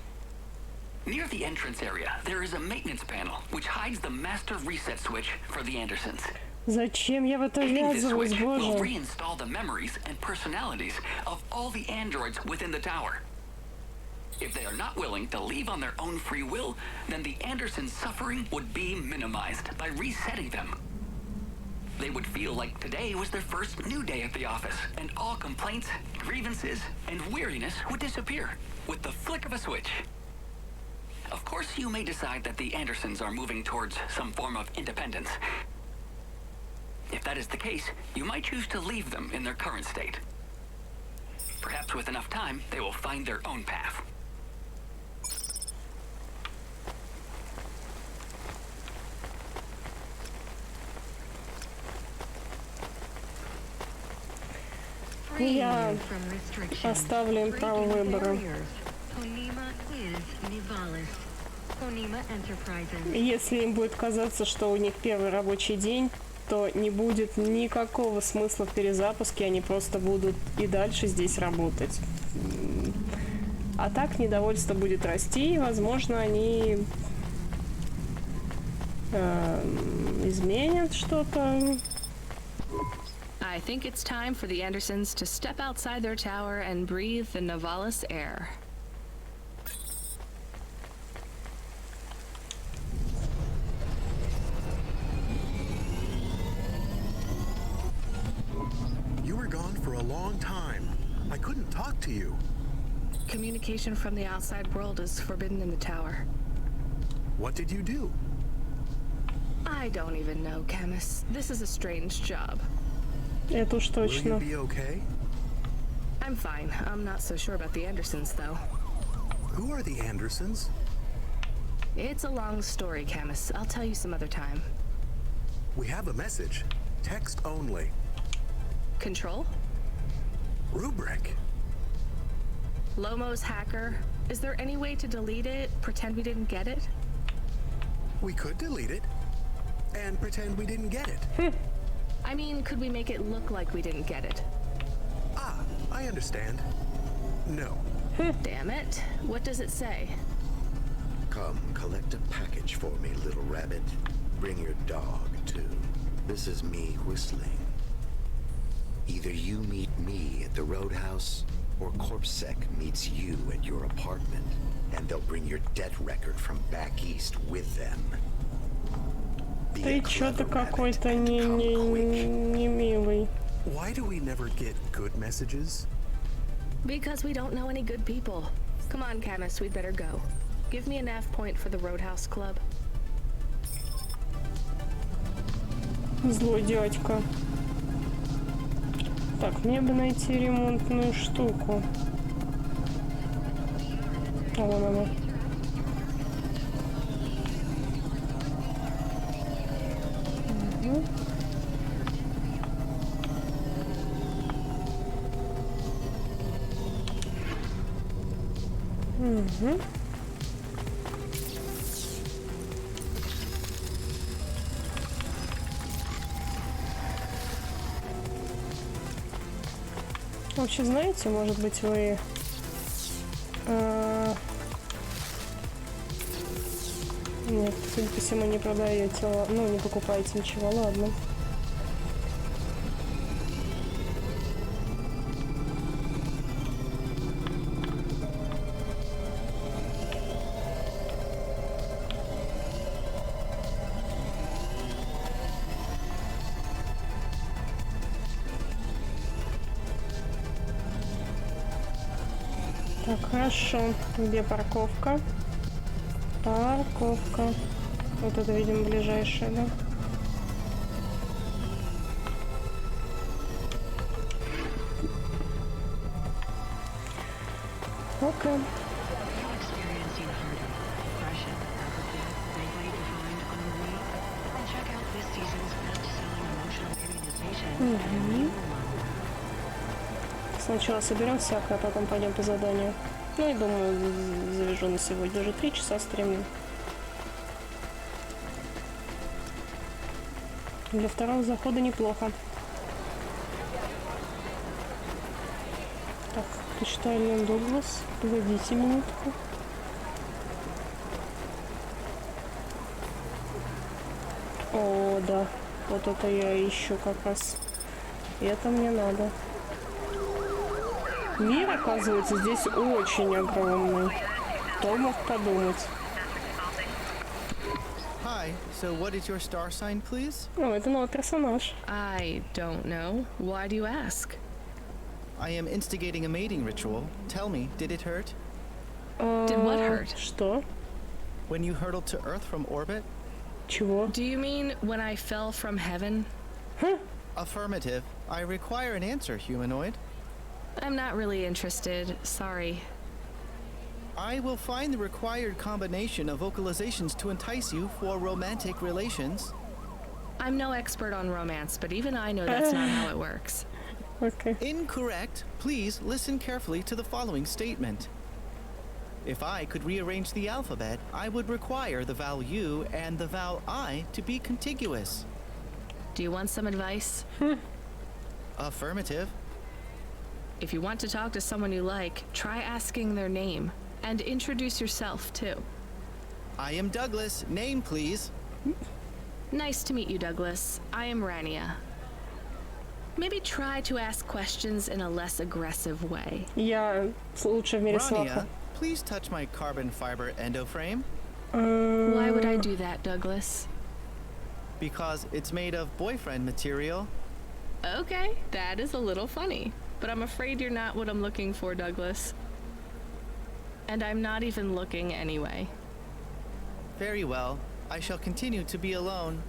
Near the entrance area, there is a maintenance panel which hides the master reset switch for the Andersons. Зачем я в это Hitting this ввязываюсь, switch will боже? reinstall the memories and personalities of all the androids within the tower. If they are not willing to leave on their own free will, then the Andersons' suffering would be minimized by resetting them. They would feel like today was their first new day at the office, and all complaints, grievances, and weariness would disappear with the flick of a switch. Of course, you may decide that the Andersons are moving towards some form of independence. If that is the case, you might choose to leave them in their current state. Perhaps with enough time, they will find their own path. Я оставлю им право выбора. Если им будет казаться, что у них первый рабочий день, то не будет никакого смысла в перезапуске, они просто будут и дальше здесь работать. А так недовольство будет расти, и, возможно, они изменят что-то. I think it's time for the Andersons to step outside their tower and breathe the Novalis air. You were gone for a long time. I couldn't talk to you. Communication from the outside world is forbidden in the tower. What did you do? I don't even know, Camus. This is a strange job. Это уж точно. Will you be okay? I'm fine. I'm not so sure about the Andersons, though. Who are the Andersons? It's a long story, Camus. I'll tell you some other time. We have a message. Text only. Control? Rubric. Lomo's hacker. Is there any way to delete it? Pretend we didn't get it? We could delete it. And pretend we didn't get it. I mean, could we make it look like we didn't get it? Ah, I understand. No. Damn it. What does it say? Come, collect a package for me, little rabbit. Bring your dog, too. This is me whistling. Either you meet me at the roadhouse, or CorpSec meets you at your apartment, and they'll bring your debt record from back east with them. Ты чё-то какой-то не милый. Why do we never get good messages? Because we don't know any good people. Come on, Camus, we'd better go. Give me a nav point for the Roadhouse Club. Злой дядька. Так, мне бы найти ремонтную штуку. А вон она. Угу. Вообще, знаете, может быть, вы нет, судя по всему, не продаете, ну, не покупаете ничего, ладно. Так, хорошо. Где парковка? Парковка. Вот это, видимо, ближайшая, да? Окей. Сначала соберем всякое, а потом пойдем по заданию. Ну и думаю, завяжу на сегодня. Уже 3 часа стримлю. Для второго захода неплохо. Так, почитаю Лен Дуглас. Погодите минутку. О, да. Вот это я ищу как раз. И это мне надо. Мир, оказывается, здесь очень огромный. Кто мог подумать? Hi, so what is your star sign, please? О, это новый персонаж. I don't know. Why do you ask? I am instigating a mating ritual. Tell me, did it hurt? Did what hurt? Что? When you hurtled to Earth from orbit? Чего? Do you mean when I fell from heaven? Affirmative. I require an answer, humanoid. I'm not really interested. Sorry. I will find the required combination of vocalizations to entice you for romantic relations. I'm no expert on romance, but even I know that's not how it works. Okay. Incorrect. Please listen carefully to the following statement. If I could rearrange the alphabet, I would require the vowel U and the vowel I to be contiguous. Do you want some advice? Affirmative. If you want to talk to someone you like, try asking their name. And introduce yourself, too. I am Douglas. Name, please. Nice to meet you, Douglas. I am Rania. Maybe try to ask questions in a less aggressive way. Я лучше в мире слаха. Rania, please touch my carbon fiber endoframe. Why would I do that, Douglas? Because it's made of boyfriend material. Okay, that is a little funny. But I'm afraid you're not what I'm looking for, Douglas. And I'm not even looking anyway. Very well. I shall continue to be alone.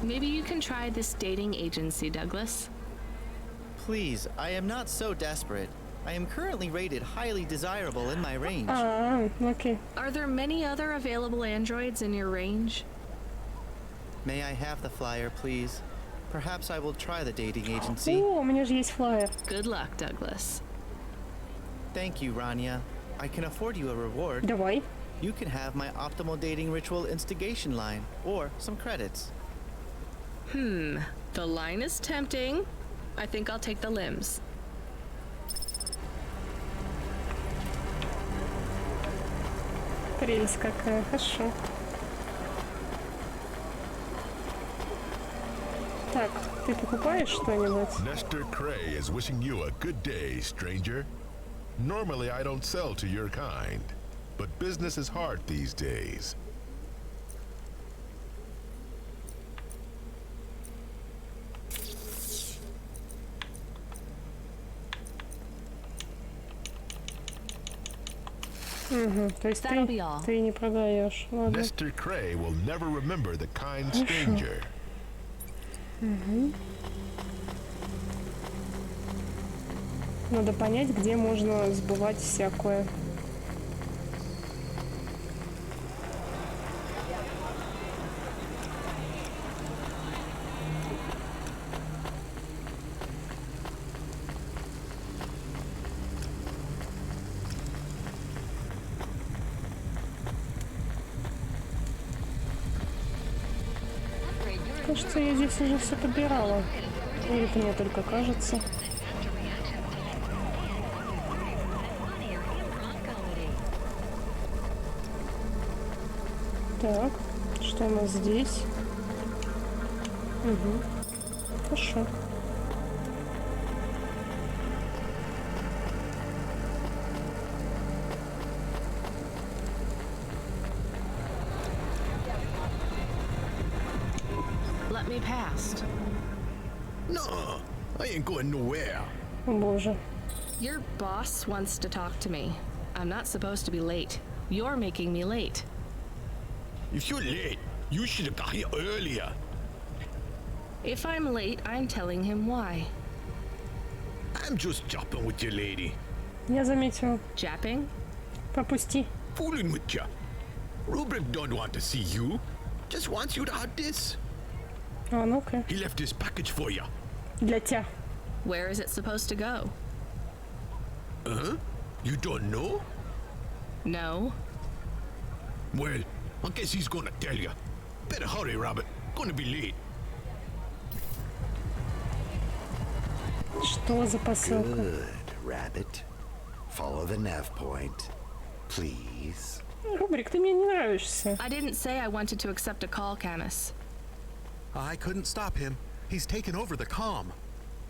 Maybe you can try this dating agency, Douglas. Please, I am not so desperate. I am currently rated highly desirable in my range. Okay. Are there many other available androids in your range? May I have the flyer, please? Perhaps I will try the dating agency. О, у меня же есть флаер. Good luck, Douglas. Thank you, Rania. I can afford you a reward. Давай. You can have my optimal dating ritual instigation line, or some credits. The line is tempting. I think I'll take the limbs. Прелесть какая. Хорошо. Так, ты покупаешь что-нибудь? Nestor Cray is wishing you a good day, stranger. Normally I don't sell to your kind, but business is hard these days. Угу, то есть ты не продаешь. Ладно. Mr. Cray will never remember the kind stranger. Угу. Надо понять, где можно сбывать всякое. Кажется, я здесь уже все подбирала. Или это мне только кажется. Так, что у нас здесь? Угу. Хорошо. Let me past. No, I ain't going nowhere. Боже. Your boss wants to talk to me. I'm not supposed to be late. You're making me late. If you're late, you should have got here earlier. If I'm late, I'm telling him why. I'm just jopping with you, lady. Я заметила. Japping? Пропусти. Fooling with you. Rubric don't want to see you. Just wants you to have this. А ну-ка. He left this package for you. Для тебя. Where is it supposed to go? You don't know? No. Well, I guess he's gonna tell you. Better hurry, Rabbit. Gonna be late. Что за посылка? Good, Rabbit. Follow the nav point, please. Рубрик, ты мне не нравишься. I didn't say I wanted to accept a call, Camus. I couldn't stop him. He's taken over the comm.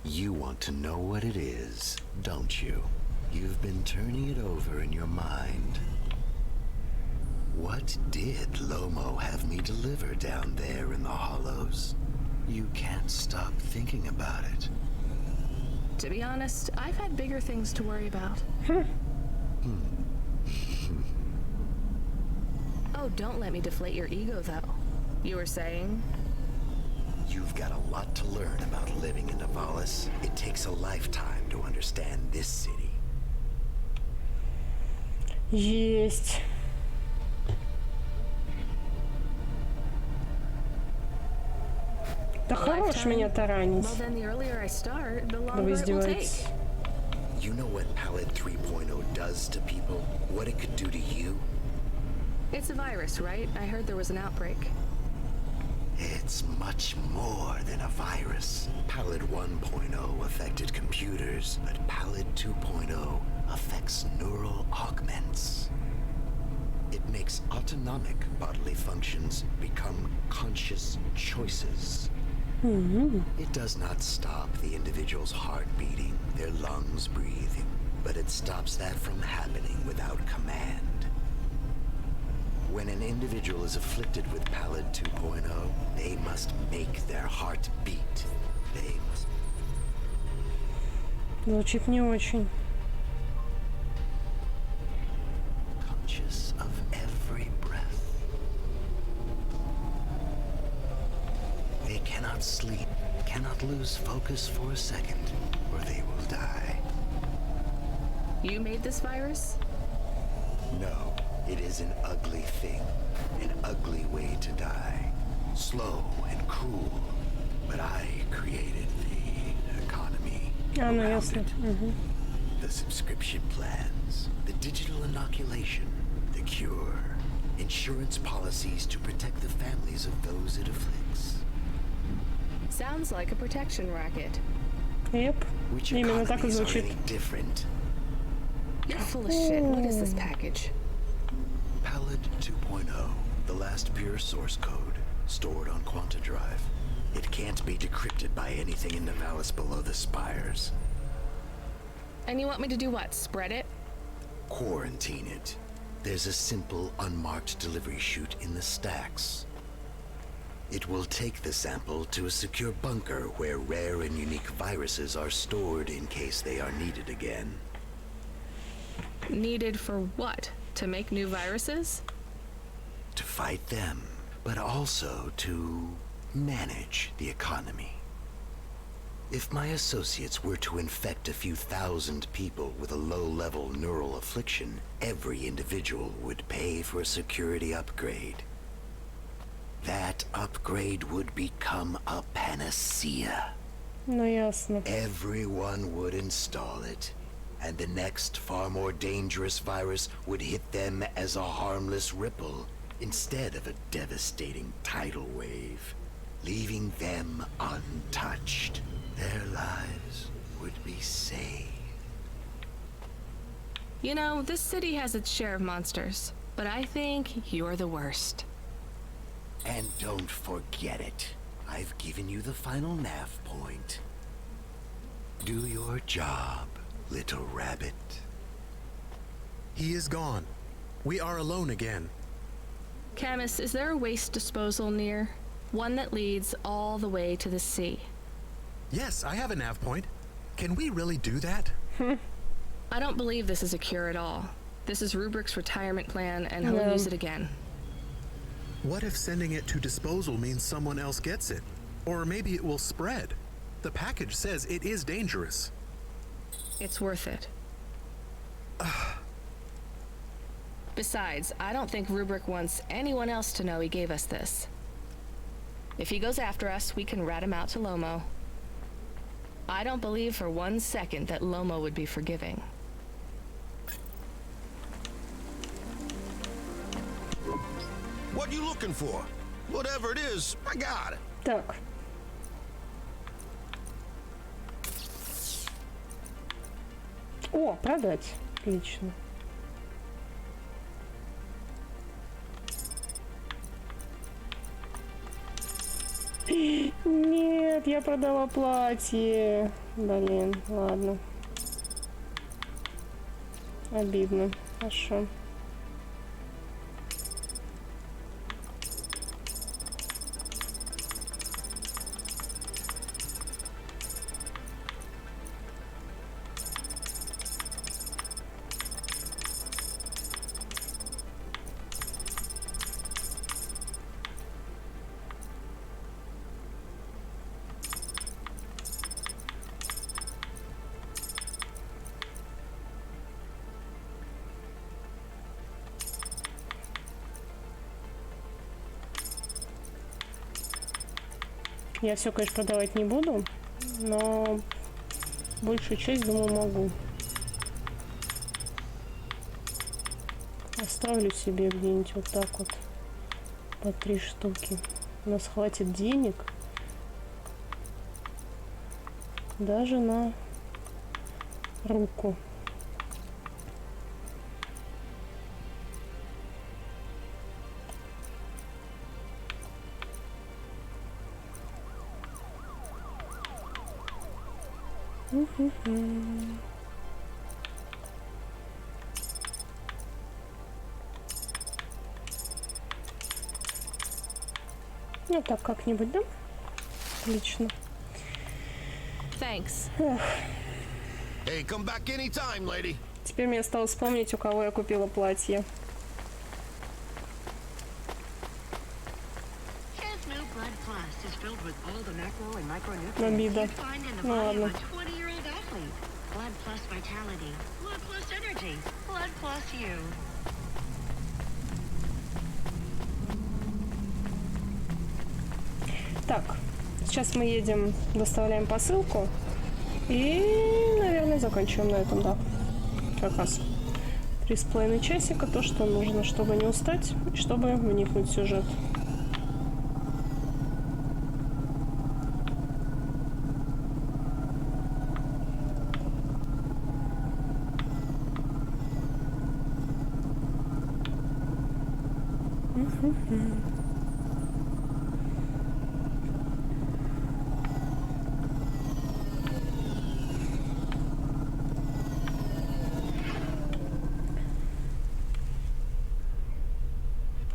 You want to know what it is, don't you? You've been turning it over in your mind. What did Lomo have me deliver down there in the hollows? You can't stop thinking about it. To be honest, I've had bigger things to worry about. Oh, don't let me deflate your ego, though. You were saying? You've got a lot to learn about living in Navalis. It takes a lifetime to understand this city. Есть. Да хорош меня таранить. Well, then the earlier I start, the Да longer вы it will take. издеваетесь. You know what Palette 3.0 does to people? What it could do to you? It's a virus, right? I heard there was an outbreak. It's much more than a virus. Palette 1.0 affected computers, but Palette 2.0 affects neural augments. It makes autonomic bodily functions become conscious choices. It does not stop the individual's heart beating, their lungs breathing, but it stops that from happening without command. When an individual is afflicted with Palette 2.0, they must make their heart beat. They must... Звучит не очень. Conscious of every breath. They cannot sleep, cannot lose focus for a second, or they will die. You made this virus? No, it is an ugly thing, an ugly way to die. Slow and cruel, but I created the economy Ну around ясно. it. The subscription plans, the digital inoculation, the cure, insurance policies to protect the families of those it afflicts. Sounds like a protection racket. Yep. Which Именно так и economies are звучит. any different? You're full of shit. What is this package? Palette 2.0, the last pure source code, stored on Quanta Drive. It can't be decrypted by anything in Navalis below the spires. And you want me to do what? Spread it? Quarantine it. There's a simple, unmarked delivery chute in the stacks. It will take the sample to a secure bunker where rare and unique viruses are stored in case they are needed again. Needed for what? To make new viruses? To fight them, but also to manage the economy. If my associates were to infect a few thousand people with a low-level neural affliction, every individual would pay for a security upgrade. That upgrade would become a panacea. Ну ясно. Everyone would install it, and the next far more dangerous virus would hit them as a harmless ripple instead of a devastating tidal wave, leaving them untouched. Their lives would be saved. You know, this city has its share of monsters, but I think you're the worst. And don't forget it. I've given you the final nav point. Do your job, little rabbit. He is gone. We are alone again. Camus, is there a waste disposal near? One that leads all the way to the sea. Yes, I have a nav point. Can we really do that? I don't believe this is a cure at all. This is Rubrick's retirement plan, and he'll use it again. What if sending it to disposal means someone else gets it? Or maybe it will spread. The package says it is dangerous. It's worth it. Besides, I don't think Rubrick wants anyone else to know he gave us this. If he goes after us, we can rat him out to Lomo. I don't believe for 1 second that Lomo would be forgiving. What you looking for? Whatever it is, I got it. Так. О, продать. Отлично. Нет, я продала платье. Блин, ладно. Обидно. Хорошо. Я все, конечно, продавать не буду, но большую часть, думаю, могу. Оставлю себе где-нибудь вот так вот по 3 штуки. У нас хватит денег даже на руку. Ну так как-нибудь, да? Отлично. Thanks. Hey, come back anytime, lady. Теперь мне осталось вспомнить, у кого я купила платье. Обида. Ну ладно. Так, сейчас мы едем, доставляем посылку и, наверное, заканчиваем на этом, да. Как раз 3,5 часика, то, что нужно, чтобы не устать, и чтобы вникнуть в сюжет.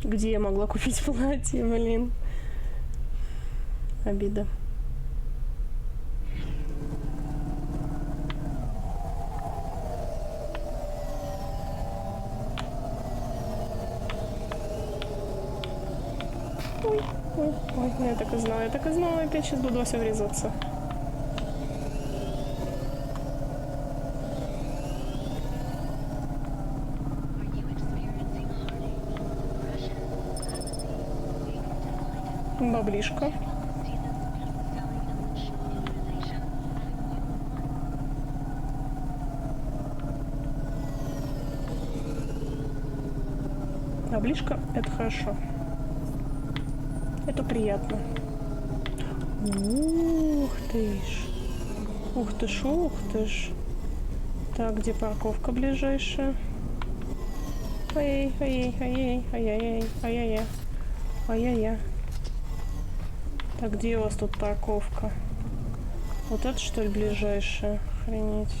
Где я могла купить платье, блин. Обида. Ой, ой, ой, ну я так и знаю, опять сейчас буду во все врезаться. Баблишка. Баблишка — это хорошо. Это приятно. Ух ты ж. Ух ты ж, ух ты ж. Так, где парковка ближайшая? Ай, ай, ай, ай, ай, ай, ай, ай, ай, ай. Так, где у вас тут парковка? Вот это, что ли, ближайшая? Охренеть.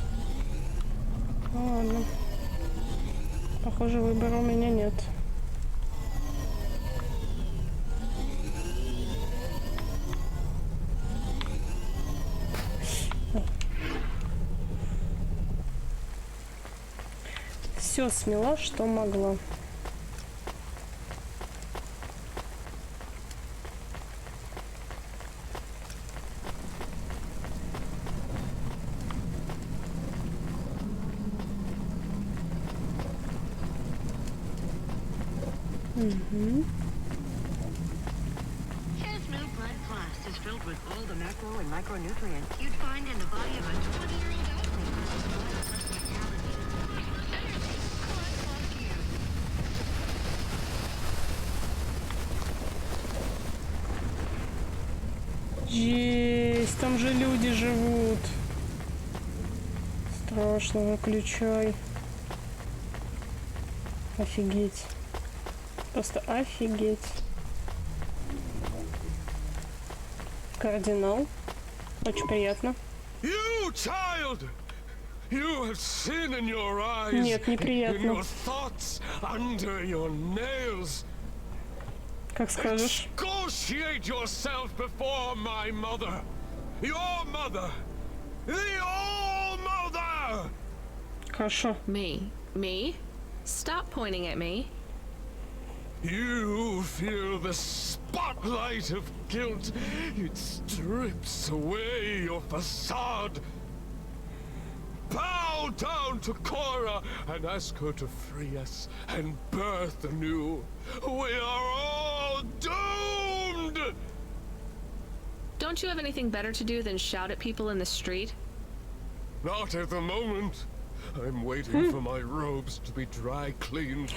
Ну, ладно. Похоже, выбора у меня нет. Все смела, что могла. His new blood plus is filled with all the macro and micronutrients you'd find in the body of a 20-year-old Жесть, там же люди живут. Страшно, выключай. Офигеть. Просто офигеть. Кардинал. Очень приятно. You child! You have sin in your eyes. Нет, неприятно. In your thoughts, under your nails. Как скажешь. Exculpate yourself before my mother. Your mother. The All-Mother! Хорошо. Me? Stop pointing at me. You feel the spotlight of guilt. It strips away your facade. Bow down to Cora and ask her to free us and birth anew. We are all doomed! Don't you have anything better to do than shout at people in the street? Not at the moment. I'm waiting for my robes to be dry cleaned.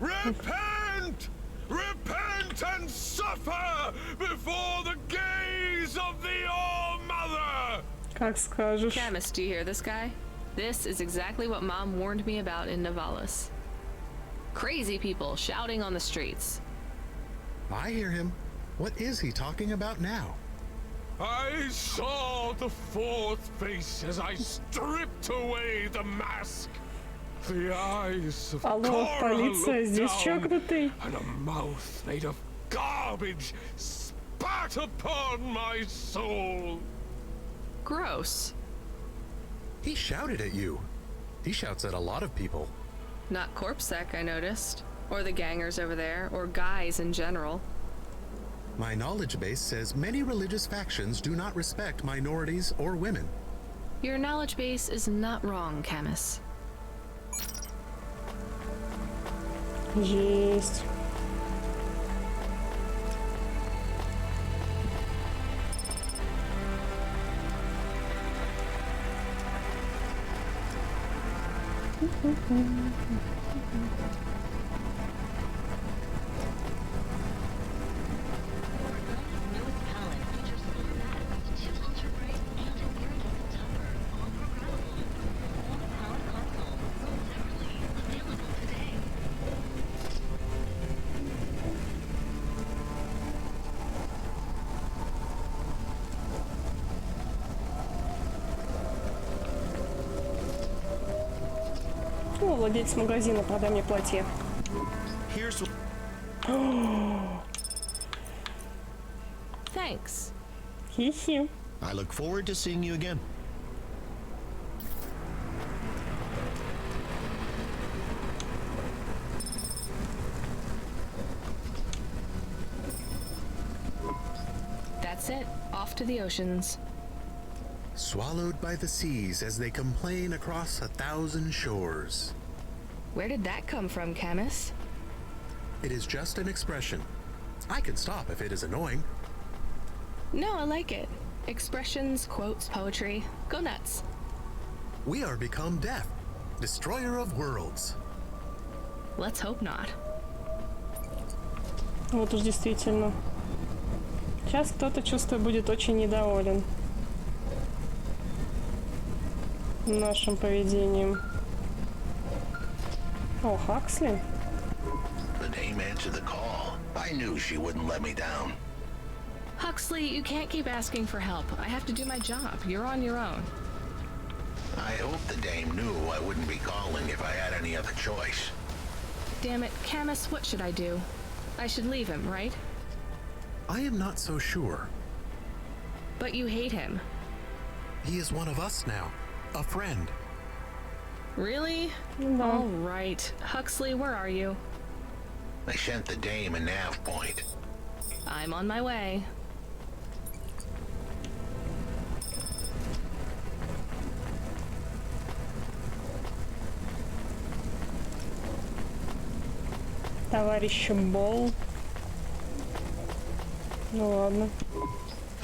Repent! Repent and suffer before the gaze of the All-Mother! Как скажешь. Chemist, do you hear this guy? This is exactly what Mom warned me about in Navalis. Crazy people shouting on the streets. I hear him. What is he talking about now? I saw the fourth face as I stripped away the mask. The eyes of Алло, Cora полиция, здесь looked down, чокнутый. and a mouth made of garbage spat upon my soul. Gross. He shouted at you. He shouts at a lot of people. Not Corpsec, I noticed. Or the gangers over there, or guys in general. My knowledge base says many religious factions do not respect minorities or women. Your knowledge base is not wrong, Camus. Есть. О, владелец магазина, продай мне платье. Thanks. Хи-хи. I look forward to seeing you again. That's it. Off to the oceans. Swallowed by the seas as they complain across 1,000 shores. Where did that come from, Camus? It is just an expression. I can stop if it is annoying. No, I like it. Expressions, quotes, poetry. Go nuts. We are become death, destroyer of worlds. Let's hope not. Вот уж действительно. Сейчас кто-то, чувствую, будет очень недоволен нашим поведением. О, Хаксли. The dame answered the call. I knew she wouldn't let me down. Huxley, you can't keep asking for help. I have to do my job. You're on your own. I hope the dame knew I wouldn't be calling if I had any other choice. Damn it, Camus, what should I do? I should leave him, right? I am not so sure. But you hate him. He is one of us now, a friend. Really? No. All right. Huxley, where are you? I sent the dame a nav point. I'm on my way. Товарищ Бол. Ну ладно.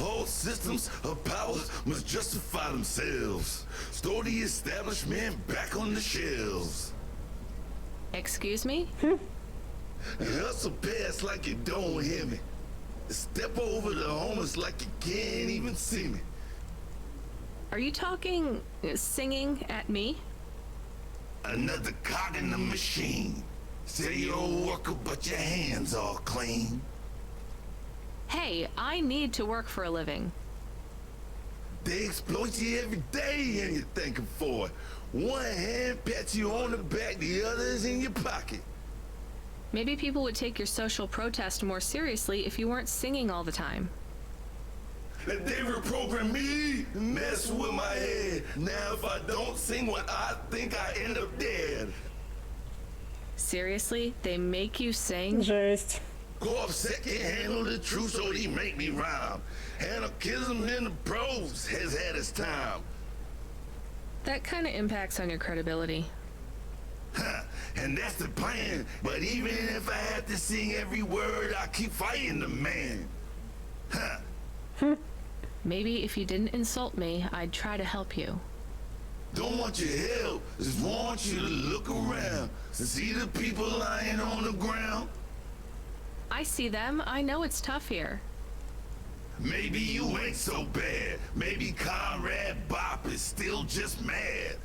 All systems of power must justify themselves. Store the establishment back on the shelves. Excuse me? Hustle past like you don't hear me. Step over the homeless like you can't even see me. Are you talking, singing at me? Another cog in the machine. Say you're a worker, but your hands all clean. Hey, I need to work for a living. They exploit you every day and you're thanking for it. One hand pats you on the back, the other is in your pocket. Maybe people would take your social protest more seriously if you weren't singing all the time. They reprogram me and mess with my head. Now if I don't sing what I think, I end up dead. Seriously? They make you sing? Жесть. Go upset, can't handle the truth, so they make me rhyme. Anarchism in the prose has had its time. That kind of impacts on your credibility. Huh, and that's the plan. But even if I have to sing every word, I keep fighting the man. Huh. Maybe if you didn't insult me, I'd try to help you. Don't want your help, just want you to look around and see the people lying on the ground. I see them. I know it's tough here. Maybe you ain't so bad. Maybe Conrad Bop is still just mad.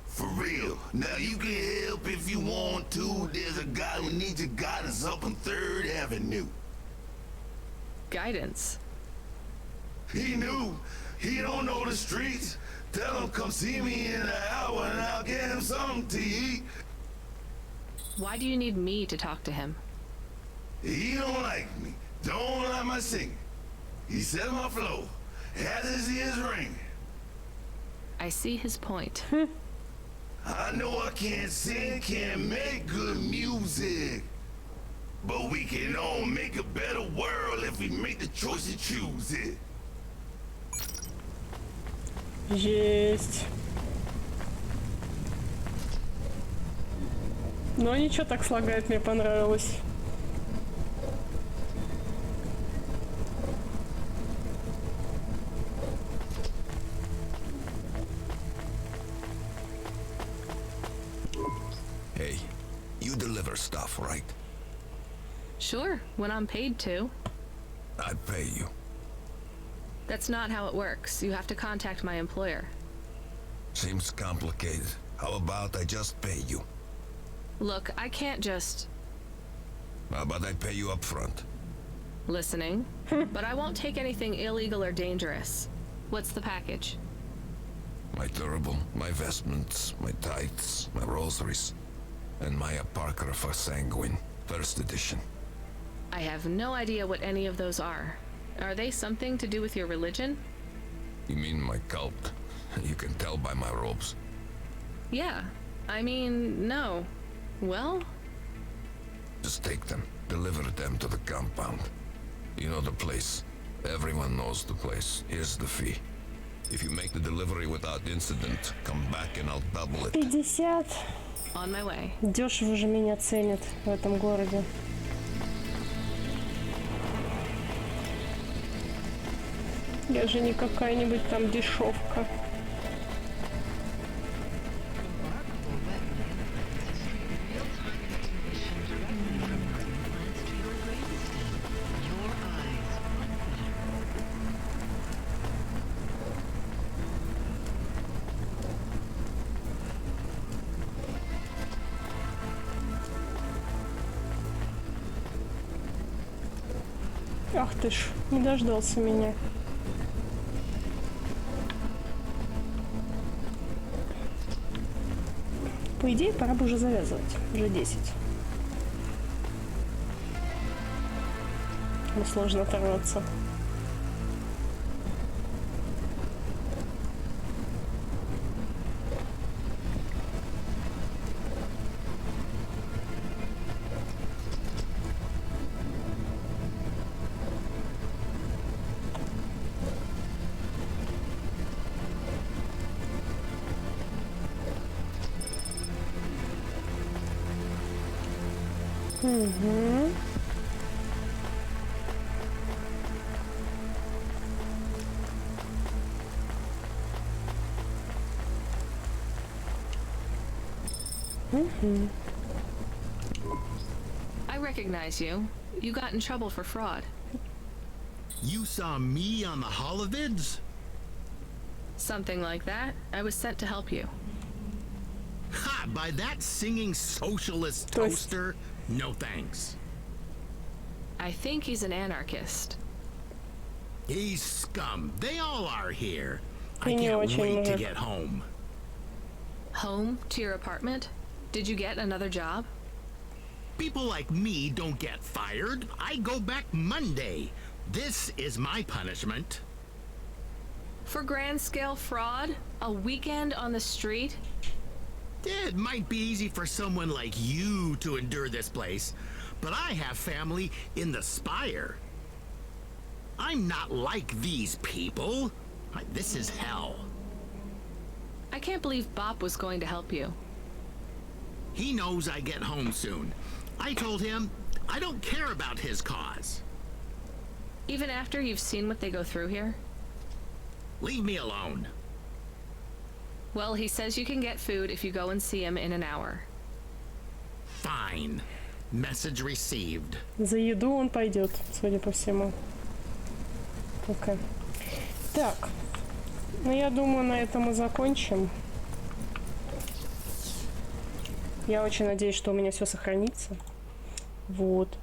For real. Now you can help if you want to. There's a guy who needs your guidance up on 3rd Avenue. Guidance? He knew. He don't know the streets. Tell him come see me in an hour and I'll get him something to eat. Why do you need me to talk to him? He don't like me. Don't like my singing. He said my flow. Has his ears ring. I see his point. I know I can't sing, can't make good music. But we can all make a better world if we make the choice to choose it. Есть. Но ничего, так слагает, мне понравилось. Hey, you deliver stuff, right? Sure, when I'm paid to. I'd pay you. That's not how it works. You have to contact my employer. Seems complicated. How about I just pay you? Look, I can't just... How about I pay you up front? Listening. But I won't take anything illegal or dangerous. What's the package? My turbo, my vestments, my tithes, my rosaries, and my Apocrypha Sanguine, 1st edition. I have no idea what any of those are. Are they something to do with your religion? You mean my cult? You can tell by my robes. Yeah. I mean, no. Well? Just take them, deliver them to the compound. You know the place. Everyone knows the place. Here's the fee. If you make the delivery without incident, come back and I'll double it. 50. On my way. Дешево же меня ценят в этом городе. Я же не какая-нибудь там дешевка. Ах ты ж, не дождался меня. По идее, пора бы уже завязывать. Уже 10. Но сложно оторваться. Угу. I recognize you. You got in trouble for fraud. You saw me on the holovids? Something like that. I was sent to help you. Ha! By that singing socialist toaster? No thanks. I think he's an anarchist. He's scum. They all are here. I И не can't очень wait to мужик. get home. Home to your apartment? Did you get another job? People like me don't get fired. I go back Monday. This is my punishment. For grand scale fraud? A weekend on the street? It might be easy for someone like you to endure this place, but I have family in the Spire. I'm not like these people. This is hell. I can't believe Bop was going to help you. He knows I get home soon. I told him I don't care about his cause. Even after you've seen what they go through here? Leave me alone. Well, he says you can get food if you go and see him in an hour. Fine. Message received. За еду он пойдет, судя по всему. Окей. Так. Ну, я думаю, на этом мы закончим. Я очень надеюсь, что у меня все сохранится. Вот.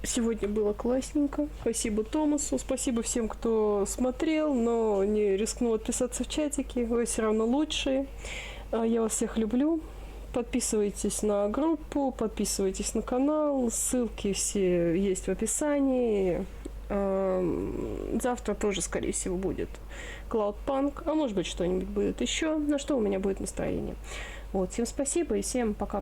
Сегодня было классненько. Спасибо Томасу. Спасибо всем, кто смотрел, но не рискнул отписаться в чатике. Вы все равно лучшие. Я вас всех люблю. Подписывайтесь на группу, подписывайтесь на канал. Ссылки все есть в описании. Завтра тоже, скорее всего, будет CLOUDPUNK. А может быть, что-нибудь будет еще. На что у меня будет настроение. Вот. Всем спасибо и всем пока.